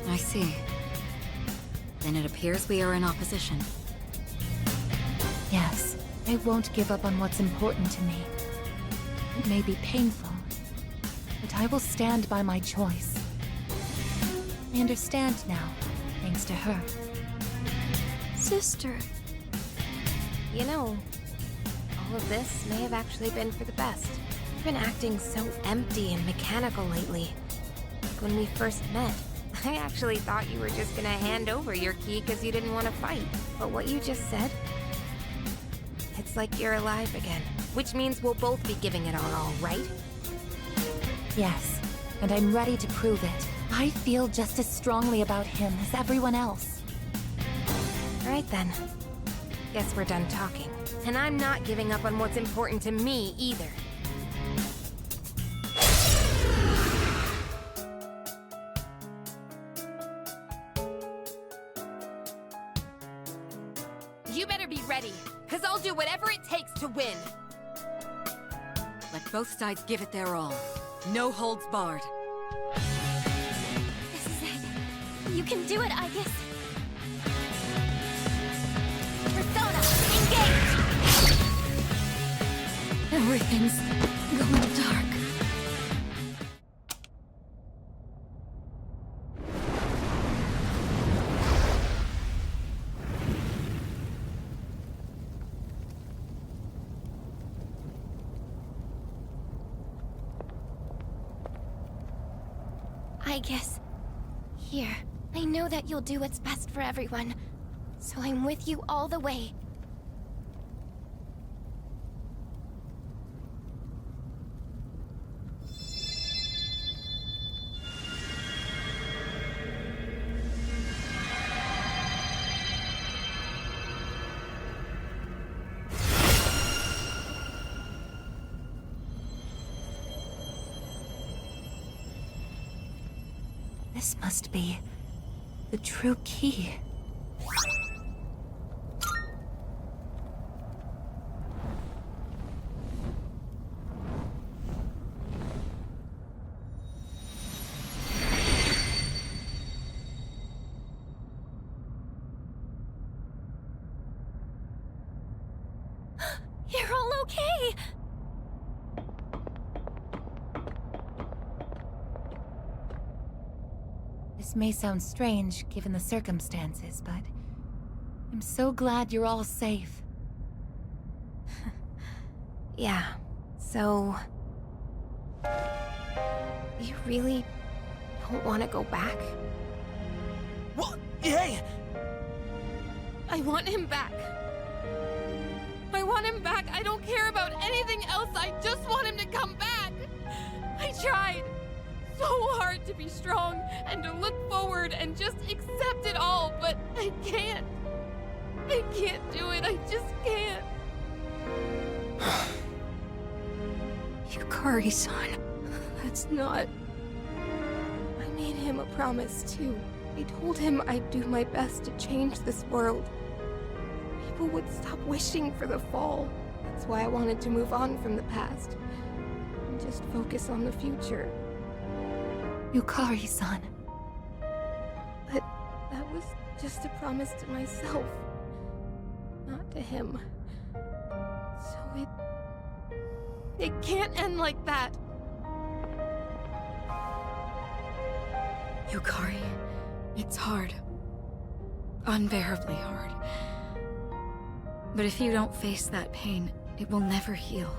I see. Then it appears we are in opposition. Yes, I won't give up on what's important to me. It may be painful, but I will stand by my choice. I understand now, thanks to her. Sister. You know, all of this may have actually been for the best. You've been acting so empty and mechanical lately. Like when we first met, I actually thought you were just gonna hand over your key because you didn't want to fight. But what you just said, it's like you're alive again. Which means we'll both be giving it our all, right? Yes, and I'm ready to prove it. I feel just as strongly about him as everyone else. Alright then. Guess we're done talking. And I'm not giving up on what's important to me, either. You better be ready, because I'll do whatever it takes to win. Let both sides give it their all. No holds barred. This is it. You can do it, Aigis. Persona, engage! Everything's going dark. I guess. Here. I know that you'll do what's best for everyone. So I'm with you all the way. This must be the true key. You're all okay! This may sound strange given the circumstances, but I'm so glad you're all safe. Yeah, so... You really don't want to go back? What? Hey! I want him back. I want him back. I don't care about anything else. I just want him to come back. I tried so hard to be strong and to look forward and just accept it all, but I can't. I can't do it. I just can't. Yukari-san. That's not... I made him a promise, too. I told him I'd do my best to change this world. People would stop wishing for the fall. That's why I wanted to move on from the past. And just focus on the future. Yukari-san. But that was just a promise to myself. Not to him. So it can't end like that. Yukari, it's hard. Unbearably hard. But if you don't face that pain, it will never heal.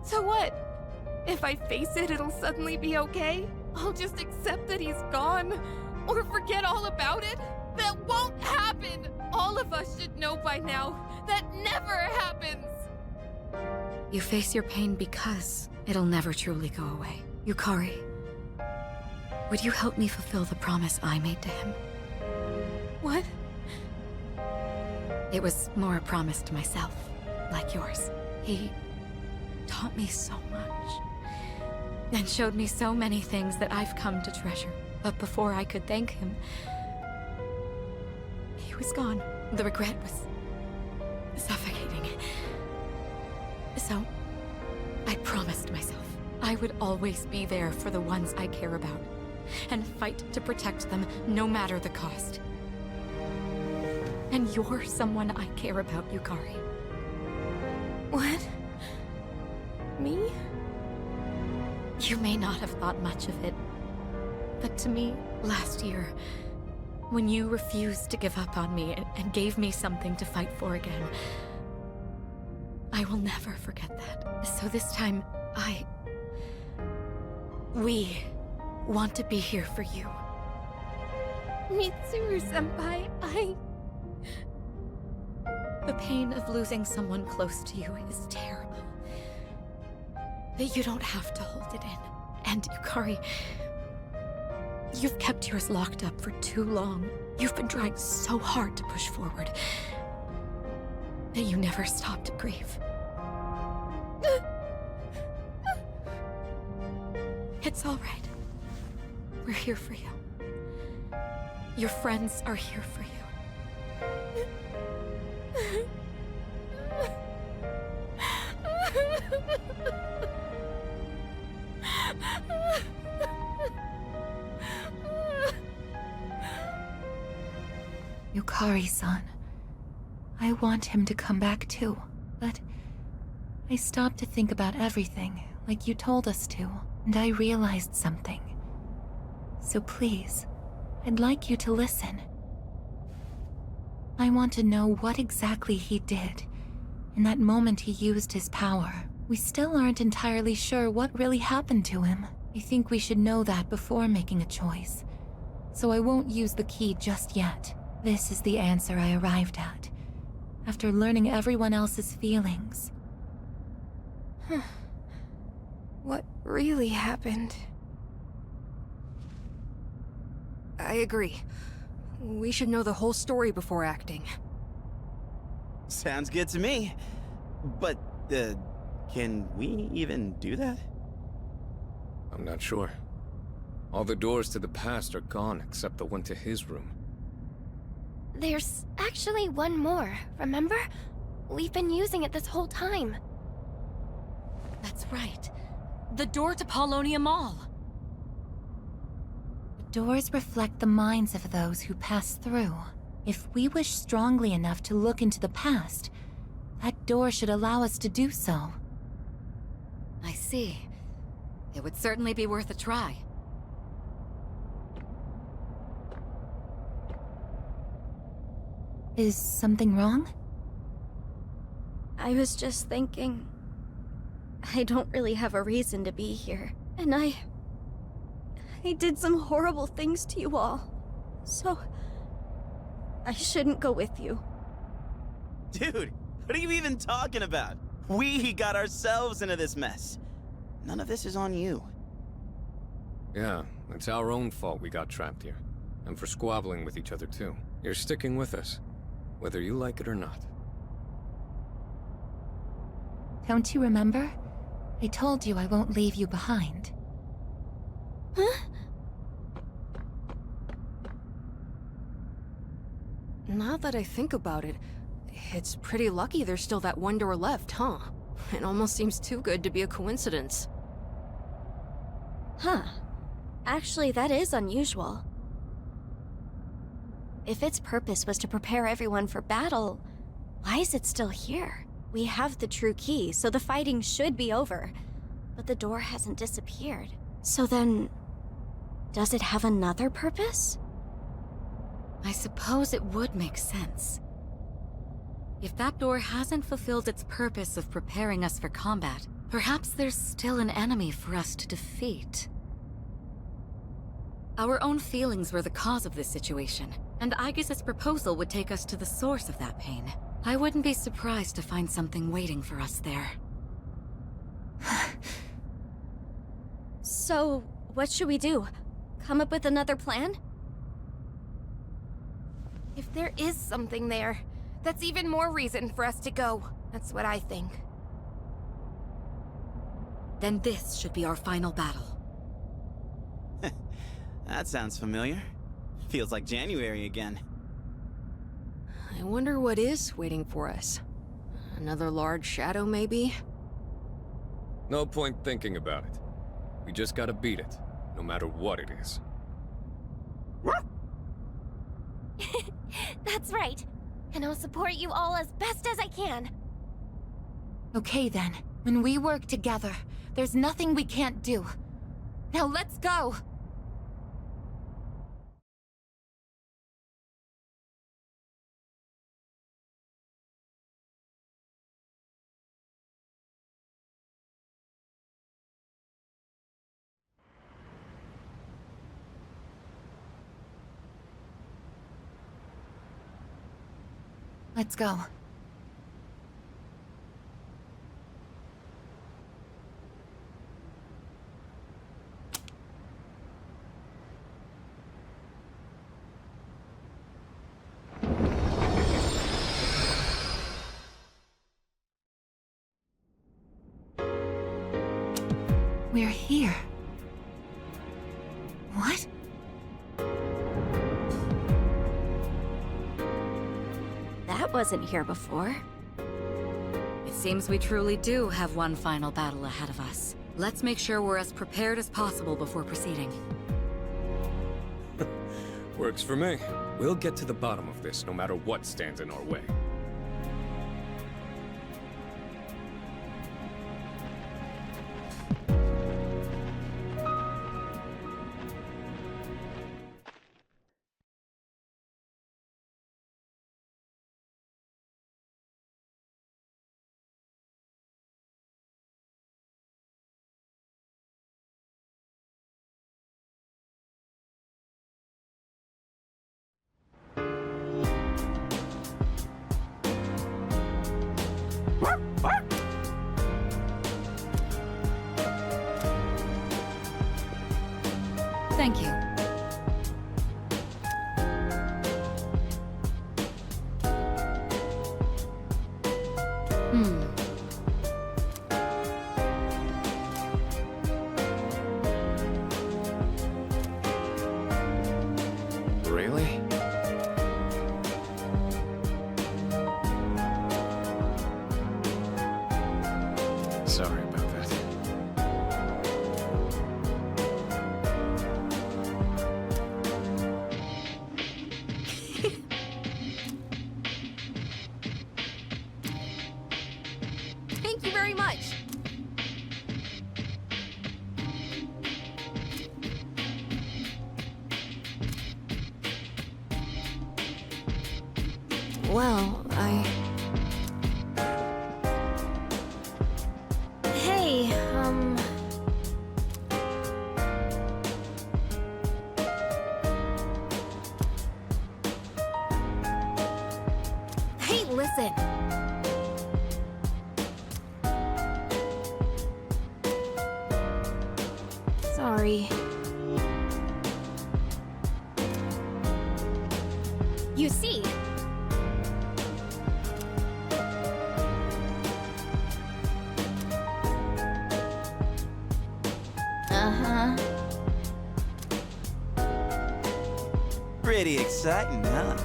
So what? If I face it, it'll suddenly be okay? I'll just accept that he's gone? Or forget all about it? That won't happen! All of us should know by now. That never happens! You face your pain because it'll never truly go away. Yukari, would you help me fulfill the promise I made to him? What? It was more a promise to myself, like yours. He taught me so much, and showed me so many things that I've come to treasure. But before I could thank him, he was gone. The regret was suffocating. So, I promised myself I would always be there for the ones I care about, and fight to protect them no matter the cost. And you're someone I care about, Yukari. What? Me? You may not have thought much of it, but to me, last year, when you refused to give up on me and gave me something to fight for again, I will never forget that. So this time, we want to be here for you. Mitsuru-senpai, The pain of losing someone close to you is terrible. But you don't have to hold it in. And Yukari, you've kept yours locked up for too long. You've been trying so hard to push forward that you never stopped to grieve. It's all right. We're here for you. Your friends are here for you. Yukari-san, I want him to come back too, but I stopped to think about everything, like you told us to, and I realized something. So please, I'd like you to listen. I want to know what exactly he did. In that moment he used his power. We still aren't entirely sure what really happened to him. I think we should know that before making a choice. So I won't use the key just yet. This is the answer I arrived at, after learning everyone else's feelings. what really happened? I agree. We should know the whole story before acting. Sounds good to me. But, can we even do that? I'm not sure. All the doors to the past are gone except the one to his room. There's actually one more, remember? We've been using it this whole time. That's right. The door to Paulonia Mall. Doors reflect the minds of those who pass through. If we wish strongly enough to look into the past, that door should allow us to do so. I see. It would certainly be worth a try. Is something wrong? I was just thinking... I don't really have a reason to be here. And I did some horrible things to you all. So... I shouldn't go with you. Dude, what are you even talking about? We got ourselves into this mess. None of this is on you. Yeah, it's our own fault we got trapped here. And for squabbling with each other too. You're sticking with us, whether you like it or not. Don't you remember? I told you I won't leave you behind. Huh? Now that I think about it, it's pretty lucky there's still that one door left, huh? It almost seems too good to be a coincidence. Huh. Actually, that is unusual. If its purpose was to prepare everyone for battle, why is it still here? We have the true key, so the fighting should be over. But the door hasn't disappeared. So then... does it have another purpose? I suppose it would make sense. If that door hasn't fulfilled its purpose of preparing us for combat, perhaps there's still an enemy for us to defeat. Our own feelings were the cause of this situation, and Aigis' proposal would take us to the source of that pain. I wouldn't be surprised to find something waiting for us there. So, what should we do? Come up with another plan? If there is something there, that's even more reason for us to go. That's what I think. Then this should be our final battle. That sounds familiar. Feels like January again. I wonder what is waiting for us. Another large shadow, maybe? No point thinking about it. We just gotta beat it, no matter what it is. That's right. And I'll support you all as best as I can. Okay then, when we work together, there's nothing we can't do. Now let's go! Let's go. We're here. What? That wasn't here before. It seems we truly do have one final battle ahead of us. Let's make sure we're as prepared as possible before proceeding. Works for me. We'll get to the bottom of this, no matter what stands in our way. Thank you. Sorry about that. Thank you very much. Well, Hey, Hey, listen. Sorry. You see, Pretty exciting, huh?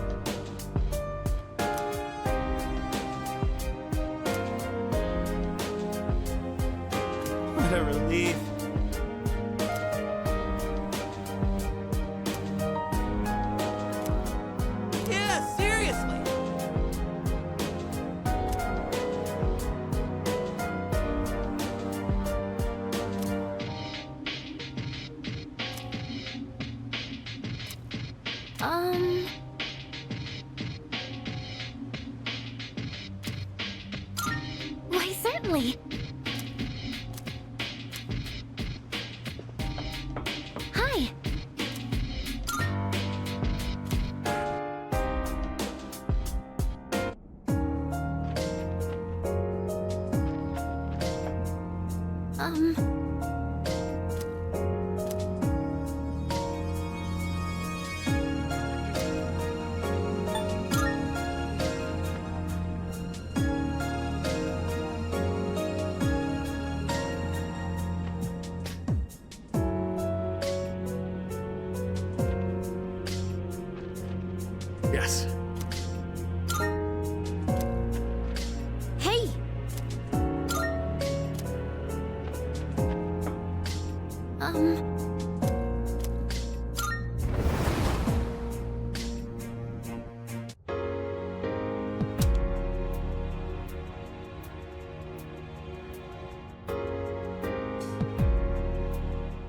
What a relief. Yeah, seriously. Why, certainly. Hi. Yes. Hey.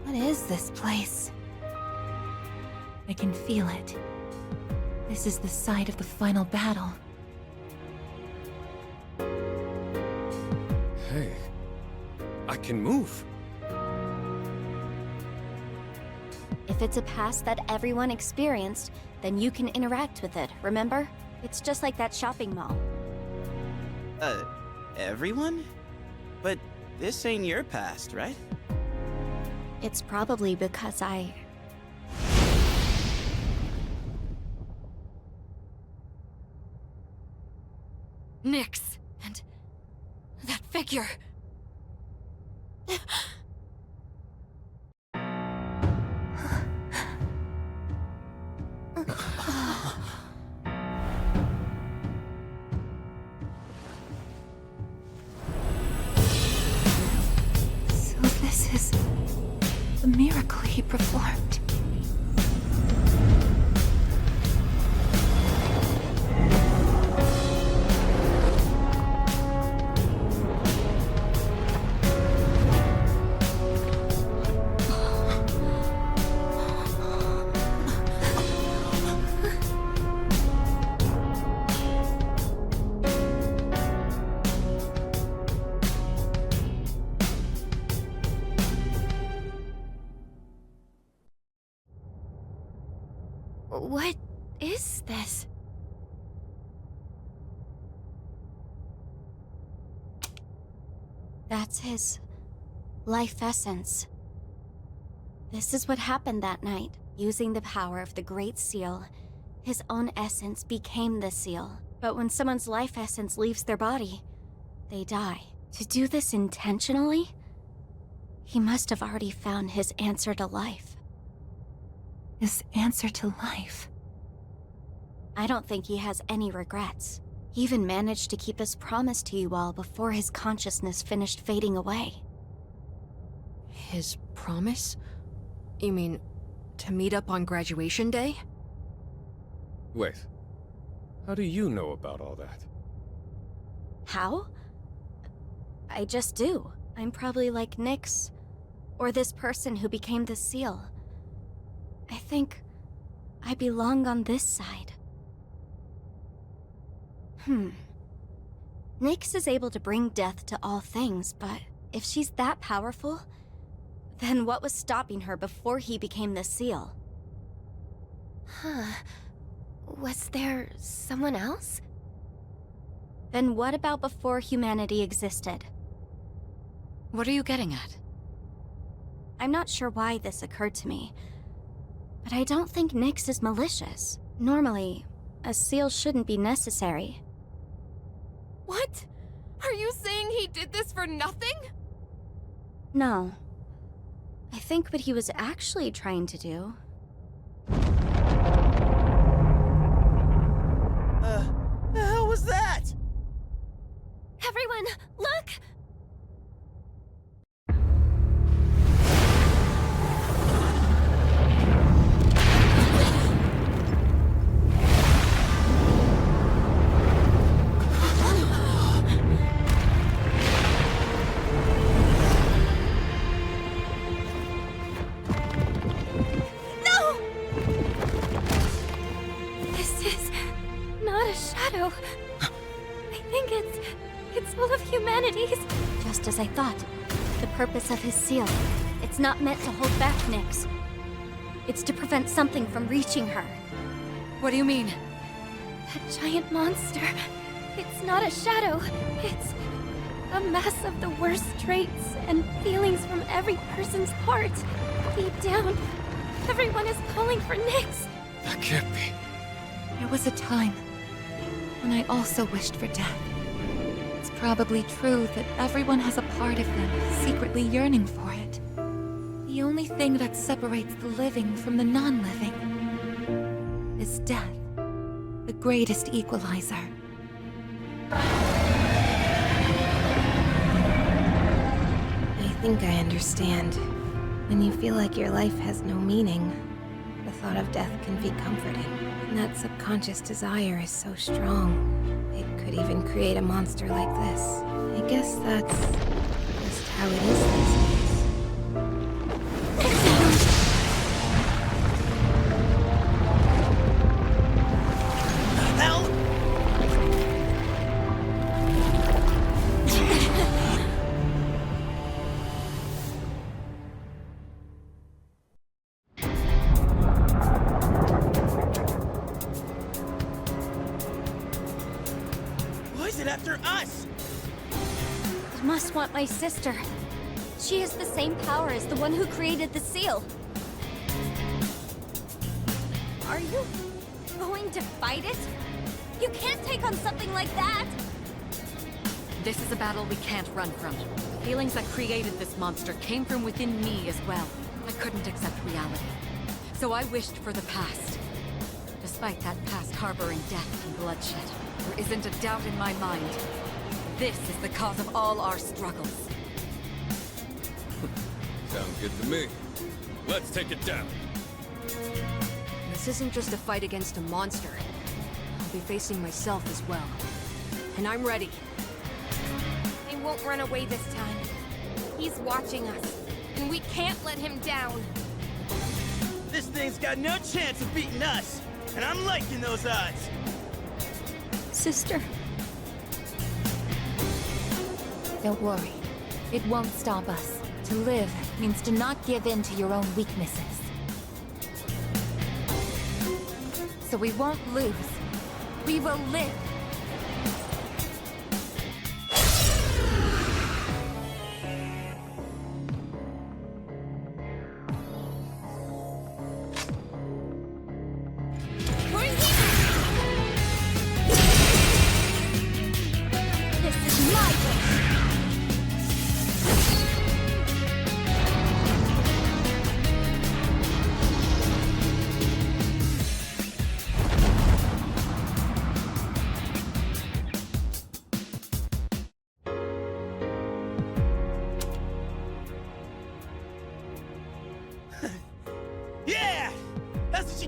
What is this place? I can feel it. This is the site of the final battle. Hey, I can move. If it's a past that everyone experienced, then you can interact with it, remember? It's just like that shopping mall. Everyone? But this ain't your past, right? It's probably because Nyx, and that figure. So this is the miracle he performed. What is this? That's his life essence. This is what happened that night. Using the power of the Great Seal, his own essence became the seal. But when someone's life essence leaves their body, they die. To do this intentionally, he must have already found his answer to life. His answer to life. I don't think he has any regrets. even managed to keep his promise to you all before his consciousness finished fading away. His promise? You mean, to meet up on graduation day? Wait. How do you know about all that? How? I just do. I'm probably like Nyx, or this person who became the seal. I think I belong on this side. Nyx is able to bring death to all things, but if she's that powerful, then what was stopping her before he became the seal? Huh. Was there someone else? Then what about before humanity existed? What are you getting at? I'm not sure why this occurred to me, but I don't think Nyx is malicious. Normally, a seal shouldn't be necessary. What? Are you saying he did this for nothing? No. I think what he was actually trying to do... The hell was that? Everyone, look! Just as I thought. The purpose of his seal. It's not meant to hold back Nyx. It's to prevent something from reaching her. What do you mean? That giant monster. It's not a shadow. It's a mass of the worst traits and feelings from every person's heart. Deep down, everyone is calling for Nyx. That can't be. There was a time when I also wished for death. It's probably true that everyone has a part of them secretly yearning for it. The only thing that separates the living from the non-living is death, the greatest equalizer. I think I understand. When you feel like your life has no meaning, the thought of death can be comforting. And that subconscious desire is so strong. It could even create a monster like this. I guess that's just how it is these days. After us! It must want my sister. She has the same power as the one who created the seal. Are you going to fight it? You can't take on something like that! This is a battle we can't run from. The feelings that created this monster came from within me as well. I couldn't accept reality. So I wished for the past. Despite that past harboring death and bloodshed, there isn't a doubt in my mind. This is the cause of all our struggles. Sounds good to me. Let's take it down. This isn't just a fight against a monster. I'll be facing myself as well. And I'm ready. He won't run away this time. He's watching us, and we can't let him down. This thing's got no chance of beating us, and I'm liking those odds. Sister. Don't worry. It won't stop us. To live means to not give in to your own weaknesses. So we won't lose. We will live.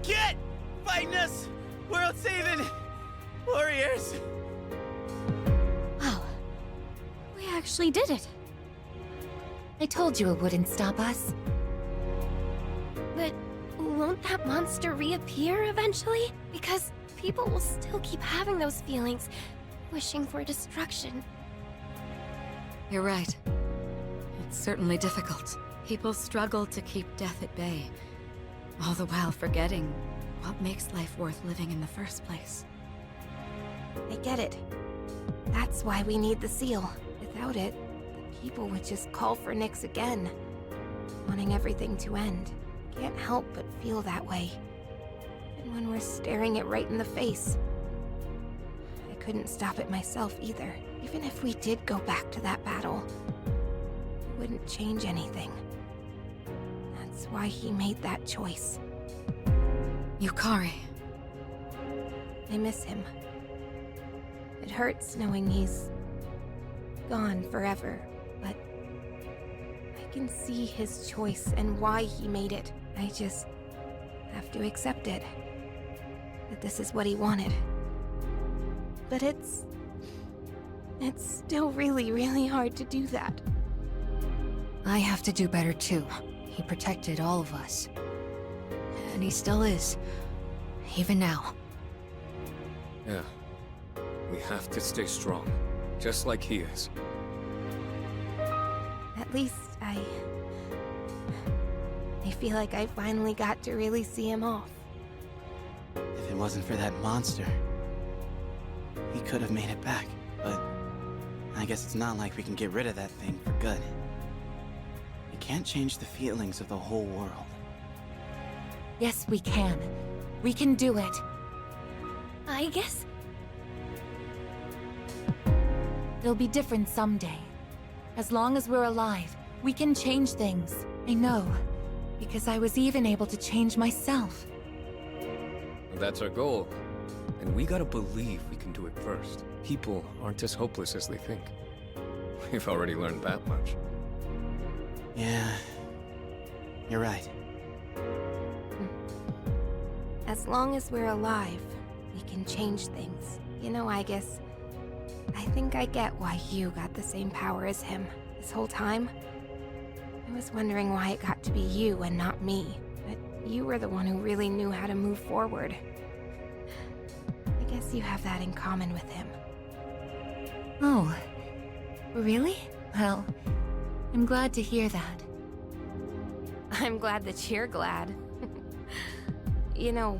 kid! Fighting us! World-saving warriors! Wow. We actually did it. I told you it wouldn't stop us. But won't that monster reappear eventually? Because people will still keep having those feelings, wishing for destruction. You're right. It's certainly difficult. People struggle to keep death at bay, all the while forgetting what makes life worth living in the first place. I get it. That's why we need the seal. Without it, the people would just call for Nyx again, wanting everything to end. Can't help but feel that way. And when we're staring it right in the face. I couldn't stop it myself either. Even if we did go back to that battle, it wouldn't change anything. That's why he made that choice. Yukari. I miss him. It hurts knowing he's gone forever, but I can see his choice and why he made it. I just have to accept it. That this is what he wanted. But it's still really, really hard to do that. I have to do better too. He protected all of us. And he still is. Even now. Yeah. We have to stay strong. Just like he is. At least I feel like I finally got to really see him off. If it wasn't for that monster, he could have made it back, but I guess it's not like we can get rid of that thing for good. We can't change the feelings of the whole world. Yes, we can. We can do it. I guess It'll be different someday. As long as we're alive, we can change things. I know, because I was even able to change myself. That's our goal. And we gotta believe we can do it first. People aren't as hopeless as they think. We've already learned that much. Yeah, you're right. as long as we're alive, we can change things. You know, I think I get why you got the same power as him. This whole time, I was wondering why it got to be you and not me. But you were the one who really knew how to move forward. I guess you have that in common with him. Oh, really? Well, I'm glad to hear that. I'm glad that you're glad. You know,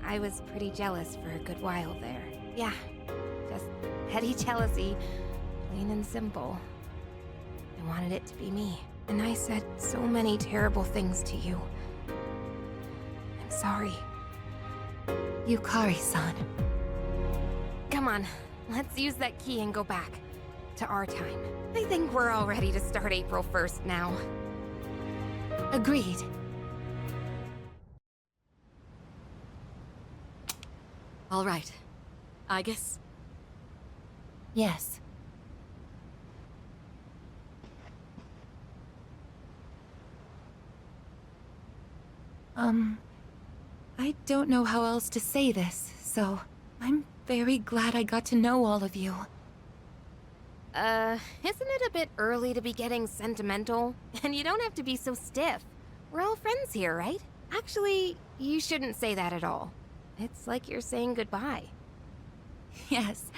I was pretty jealous for a good while there. Yeah, just petty jealousy, plain and simple. I wanted it to be me, and I said so many terrible things to you. I'm sorry. Yukari-san. Come on, let's use that key and go back to our time. I think we're all ready to start April 1st now. Agreed. All right. Aigis? Yes. I don't know how else to say this, so I'm very glad I got to know all of you. Isn't it a bit early to be getting sentimental? And you don't have to be so stiff. We're all friends here, right? Actually, you shouldn't say that at all. It's like you're saying goodbye. Yes,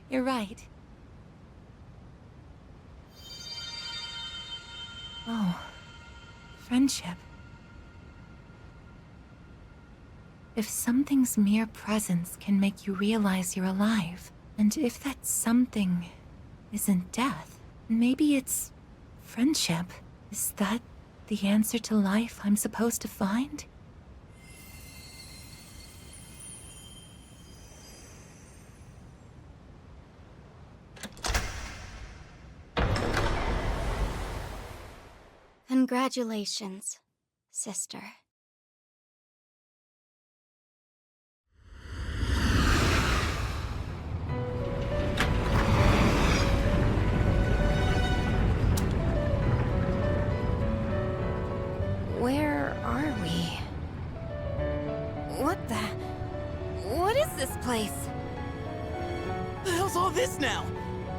you're right. Oh, friendship. If something's mere presence can make you realize you're alive, and if that something isn't death, maybe it's friendship. Is that the answer to life I'm supposed to find? Congratulations, sister. Where are we? hell's all this now?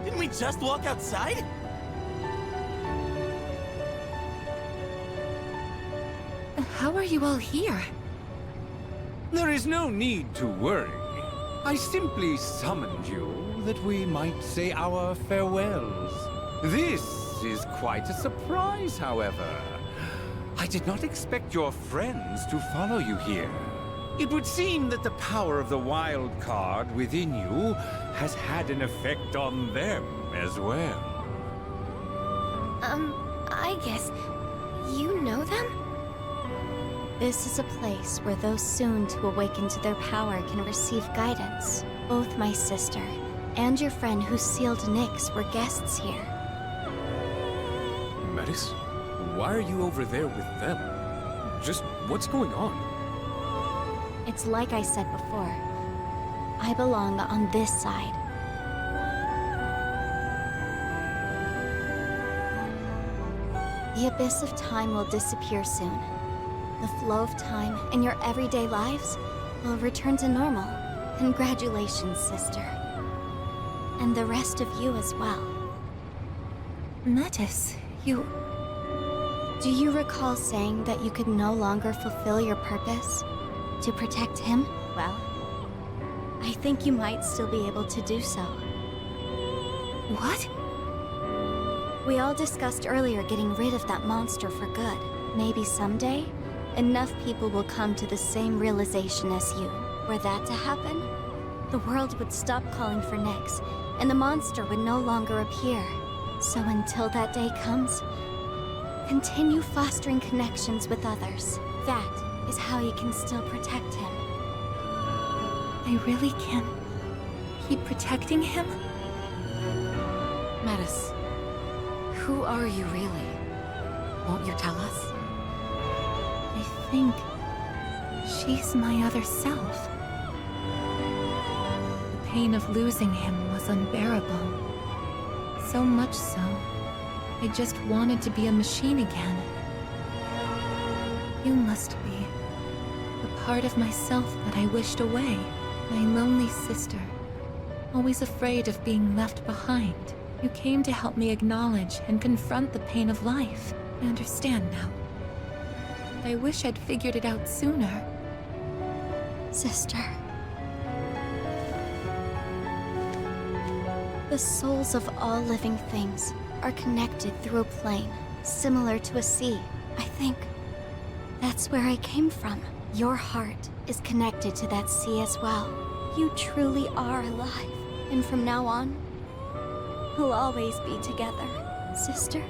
Didn't we just walk outside? How are you all here? There is no need to worry. I simply summoned you that we might say our farewells. This is quite a surprise, however. I did not expect your friends to follow you here. It would seem that the power of the wild card within you has had an effect on them as well. I guess you know them? This is a place where those soon to awaken to their power can receive guidance. Both my sister and your friend who sealed Nyx were guests here. Metis, why are you over there with them? Just what's going on? It's like I said before. I belong on this side. The abyss of time will disappear soon. The flow of time in your everyday lives will return to normal. Congratulations, sister. And the rest of you as well. Metis, you... Do you recall saying that you could no longer fulfill your purpose? To protect him? Well, I think you might still be able to do so. What? We all discussed earlier getting rid of that monster for good. Maybe someday, enough people will come to the same realization as you. Were that to happen, the world would stop calling for Nyx, and the monster would no longer appear. So until that day comes, continue fostering connections with others. That is how you can still protect him. I really can keep protecting him? Metis, who are you really? Won't you tell us? I think she's my other self. The pain of losing him was unbearable. So much so, I just wanted to be a machine again. You must be the part of myself that I wished away. My lonely sister, always afraid of being left behind. You came to help me acknowledge and confront the pain of life. I understand now. I wish I'd figured it out sooner. Sister. The souls of all living things are connected through a plane, similar to a sea. I think that's where I came from. Your heart is connected to that sea as well. You truly are alive, and from now on, we'll always be together, sister.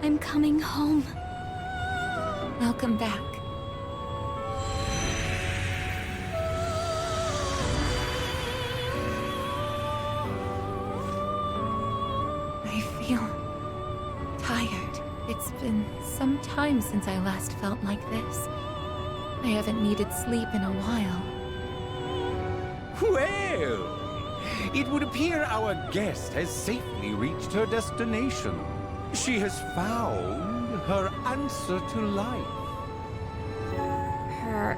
I'm coming home. Welcome back. I feel tired. It's been some time since I last felt like this. I haven't needed sleep in a while. Well, it would appear our guest has safely reached her destination. She has found her answer to life. Her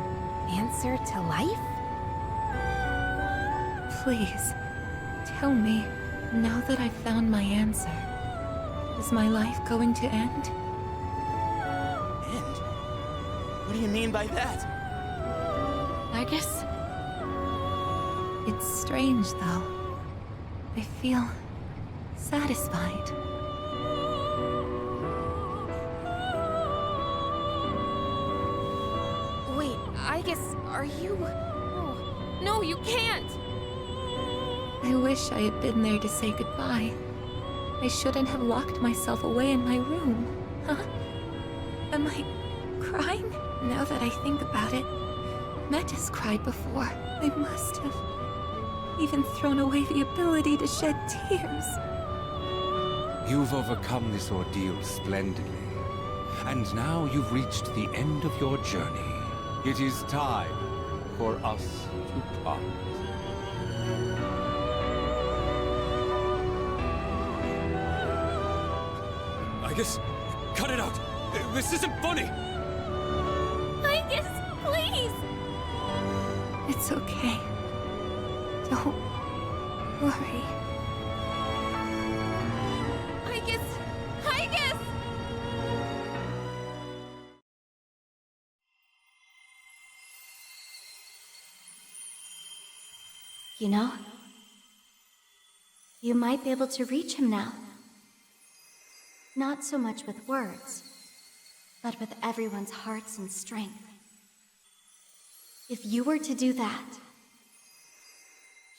answer to life? Please, tell me, now that I've found my answer, is my life going to end? End? What do you mean by that? I guess... It's strange, though. I feel satisfied. Wait, I guess, are you... Oh, no, you can't! I wish I had been there to say goodbye. I shouldn't have locked myself away in my room. Huh? Am I crying? Now that I think about it, Metis cried before. I must have even thrown away the ability to shed tears. You've overcome this ordeal splendidly. And now you've reached the end of your journey. It is time for us to part. Aigis, cut it out! This isn't funny! Aigis, please! It's okay. Don't worry. Aigis! You know, you might be able to reach him now. Not so much with words, but with everyone's hearts and strength. If you were to do that,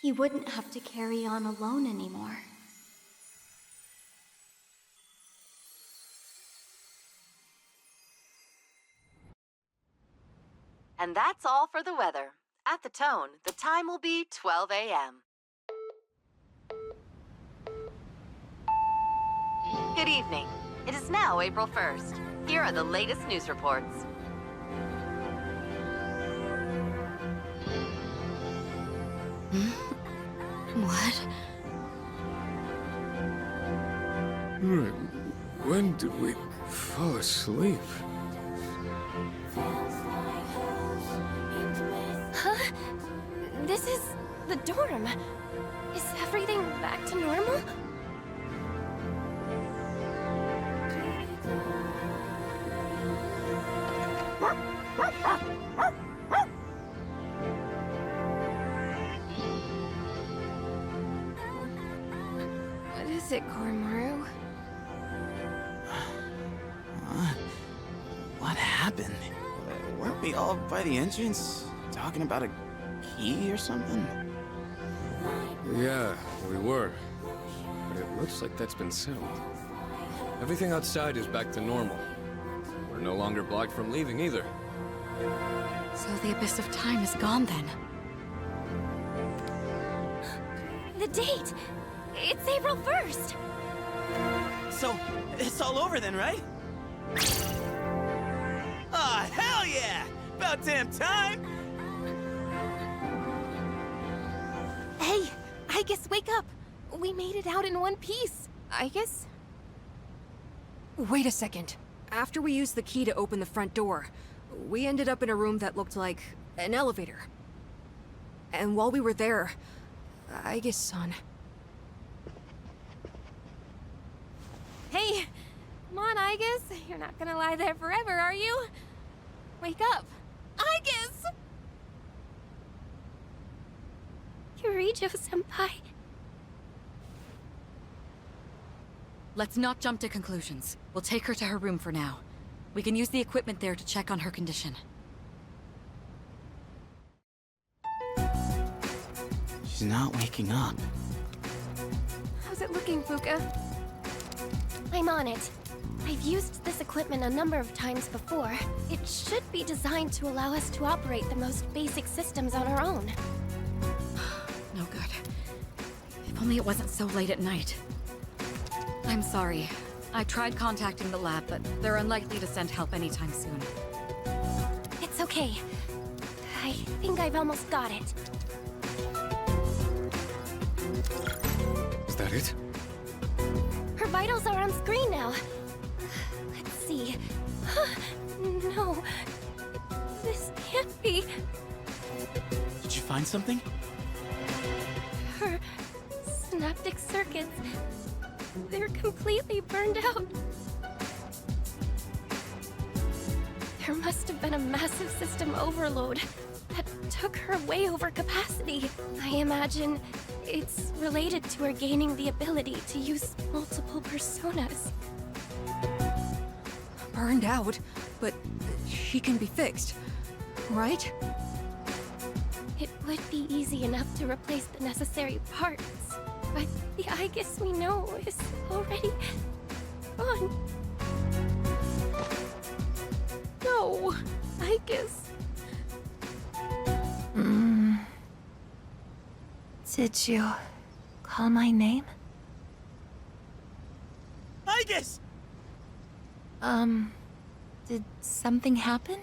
he wouldn't have to carry on alone anymore. And that's all for the weather. At the tone, the time will be 12 a.m. Good evening. It is now April 1st. Here are the latest news reports. What? When did we fall asleep? Huh? This is the dorm. Is everything back to normal? What is it, Koromaru? What happened? Weren't we all by the entrance talking about a key or something? Yeah, we were. But it looks like that's been settled. Everything outside is back to normal. We're no longer blocked from leaving either. So the abyss of time is gone then. The date! It's April 1st! So, it's all over then, right? Ah, hell yeah! About damn time! Hey, Aigis, wake up! We made it out in one piece. Aigis? Wait a second. After we used the key to open the front door, we ended up in a room that looked like an elevator. And while we were there, Aigis-san... Hey, come on, Aigis. You're not gonna lie there forever, are you? Wake up. Aigis! Yurijo-senpai. Let's not jump to conclusions. We'll take her to her room for now. We can use the equipment there to check on her condition. She's not waking up. How's it looking, Fuka? I'm on it. I've used this equipment a number of times before. It should be designed to allow us to operate the most basic systems on our own. No good. If only it wasn't so late at night. I'm sorry. I tried contacting the lab, but they're unlikely to send help anytime soon. It's okay. I think I've almost got it. Is that it? Her vitals are on screen now. Let's see. No. This can't be. Did you find something? Her synaptic circuits. They're completely burned out. There must have been a massive system overload that took her way over capacity. I imagine it's related to her gaining the ability to use multiple personas. Burned out, but she can be fixed, right? It would be easy enough to replace the necessary parts, but the Aigis we know is already gone. No, Aigis. Did you call my name? Aigis! Did something happen?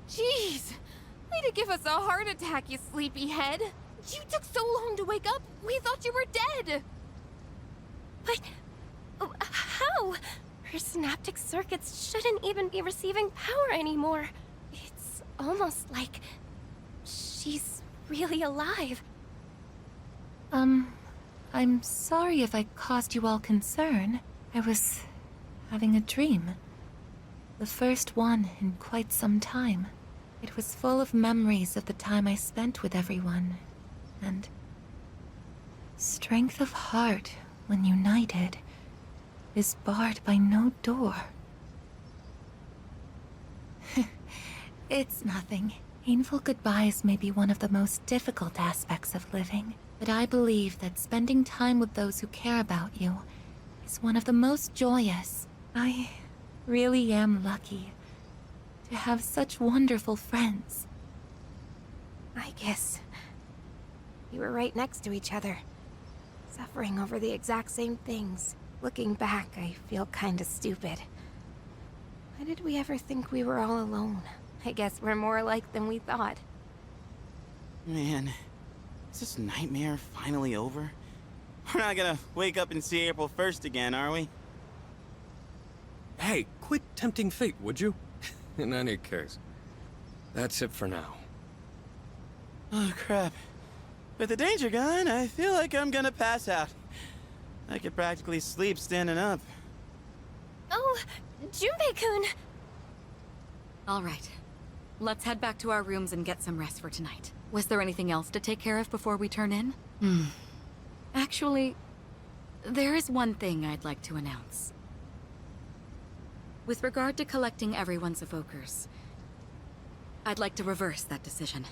Jeez! Way to give us a heart attack, you sleepyhead! You took so long to wake up, we thought you were dead! But how? Her synaptic circuits shouldn't even be receiving power anymore. It's almost like she's really alive. I'm sorry if I caused you all concern. I was having a dream. The first one in quite some time. It was full of memories of the time I spent with everyone, and strength of heart when united is barred by no door. It's nothing. Painful goodbyes may be one of the most difficult aspects of living, but I believe that spending time with those who care about you is one of the most joyous. I really am lucky to have such wonderful friends. I guess we were right next to each other, suffering over the exact same things. Looking back, I feel kinda stupid. Why did we ever think we were all alone? I guess we're more alike than we thought. Man, is this nightmare finally over? We're not gonna wake up and see April 1st again, are we? Hey, quit tempting fate, would you? In any case, that's it for now. Oh, crap. With the danger gone, I feel like I'm gonna pass out. I could practically sleep standing up. Oh, Junpei-kun! All right. Let's head back to our rooms and get some rest for tonight. Was there anything else to take care of before we turn in? Actually, there is one thing I'd like to announce. With regard to collecting everyone's evokers, I'd like to reverse that decision.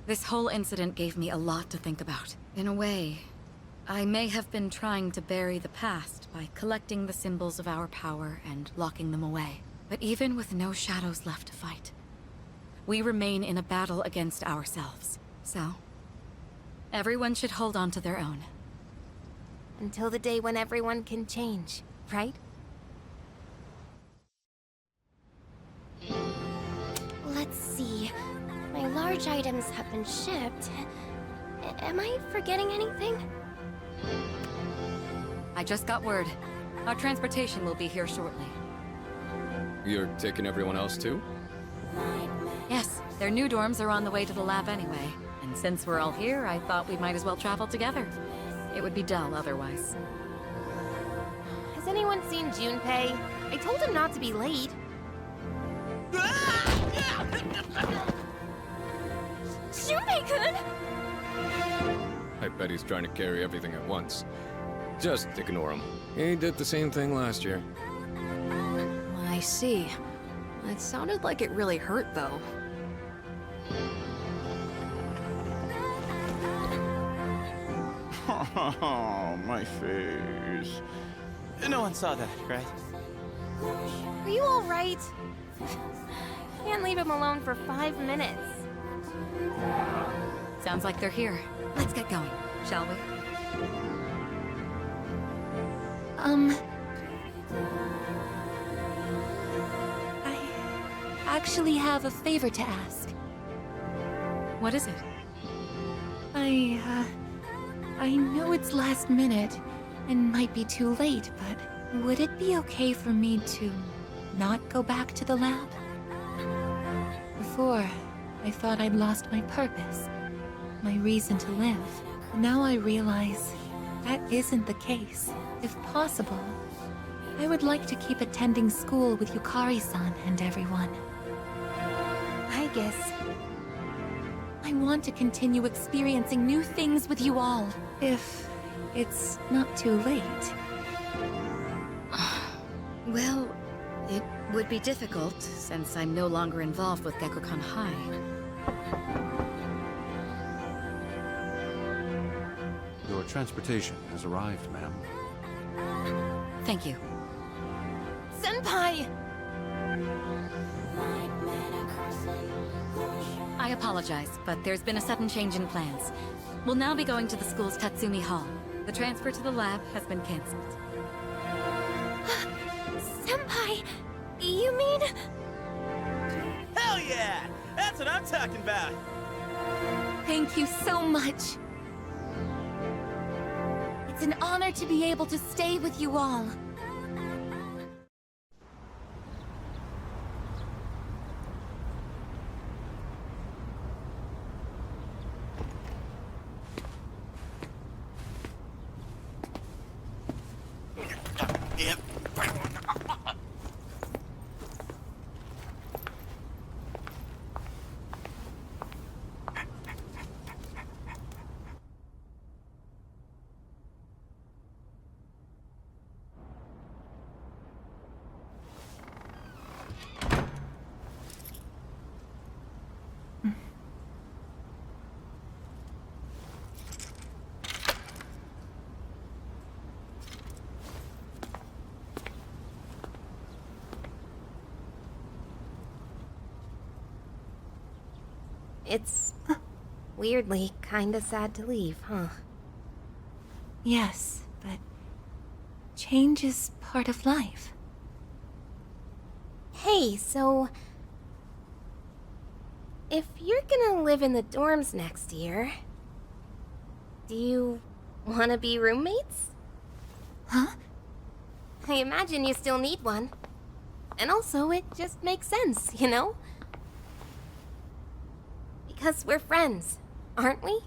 This whole incident gave me a lot to think about. In a way, I may have been trying to bury the past by collecting the symbols of our power and locking them away. But even with no shadows left to fight, we remain in a battle against ourselves. So, everyone should hold on to their own. Until the day when everyone can change, right? Let's see. My large items have been shipped. Am I forgetting anything? I just got word. Our transportation will be here shortly. You're taking everyone else too? Yes, their new dorms are on the way to the lab anyway. And since we're all here, I thought we might as well travel together. It would be dull otherwise. Has anyone seen Junpei? I told him not to be late. Junpei-kun! I bet he's trying to carry everything at once. Just ignore him. He did the same thing last year. I see. It sounded like it really hurt, though. Oh, my face. No one saw that, right? Are you all right? Can't leave him alone for 5 minutes. Sounds like they're here. Let's get going, shall we? I actually have a favor to ask. What is it? I know it's last minute and might be too late, but would it be okay for me to not go back to the lab? Before, I thought I'd lost my purpose, my reason to live. Now I realize that isn't the case. If possible, I would like to keep attending school with Yukari-san and everyone. I guess. I want to continue experiencing new things with you all, if it's not too late. Well, it would be difficult, since I'm no longer involved with Gekkoukan High. Your transportation has arrived, ma'am. Thank you. Senpai! I apologize, but there's been a sudden change in plans. We'll now be going to the school's Tatsumi Hall. The transfer to the lab has been cancelled. Senpai! You mean... Hell yeah! That's what I'm talking about! Thank you so much. It's an honor to be able to stay with you all. It's weirdly kinda sad to leave, huh? Yes, but change is part of life. Hey, so... if you're gonna live in the dorms next year... do you wanna be roommates? Huh? I imagine you still need one. And also, it just makes sense, you know? Because we're friends, aren't we?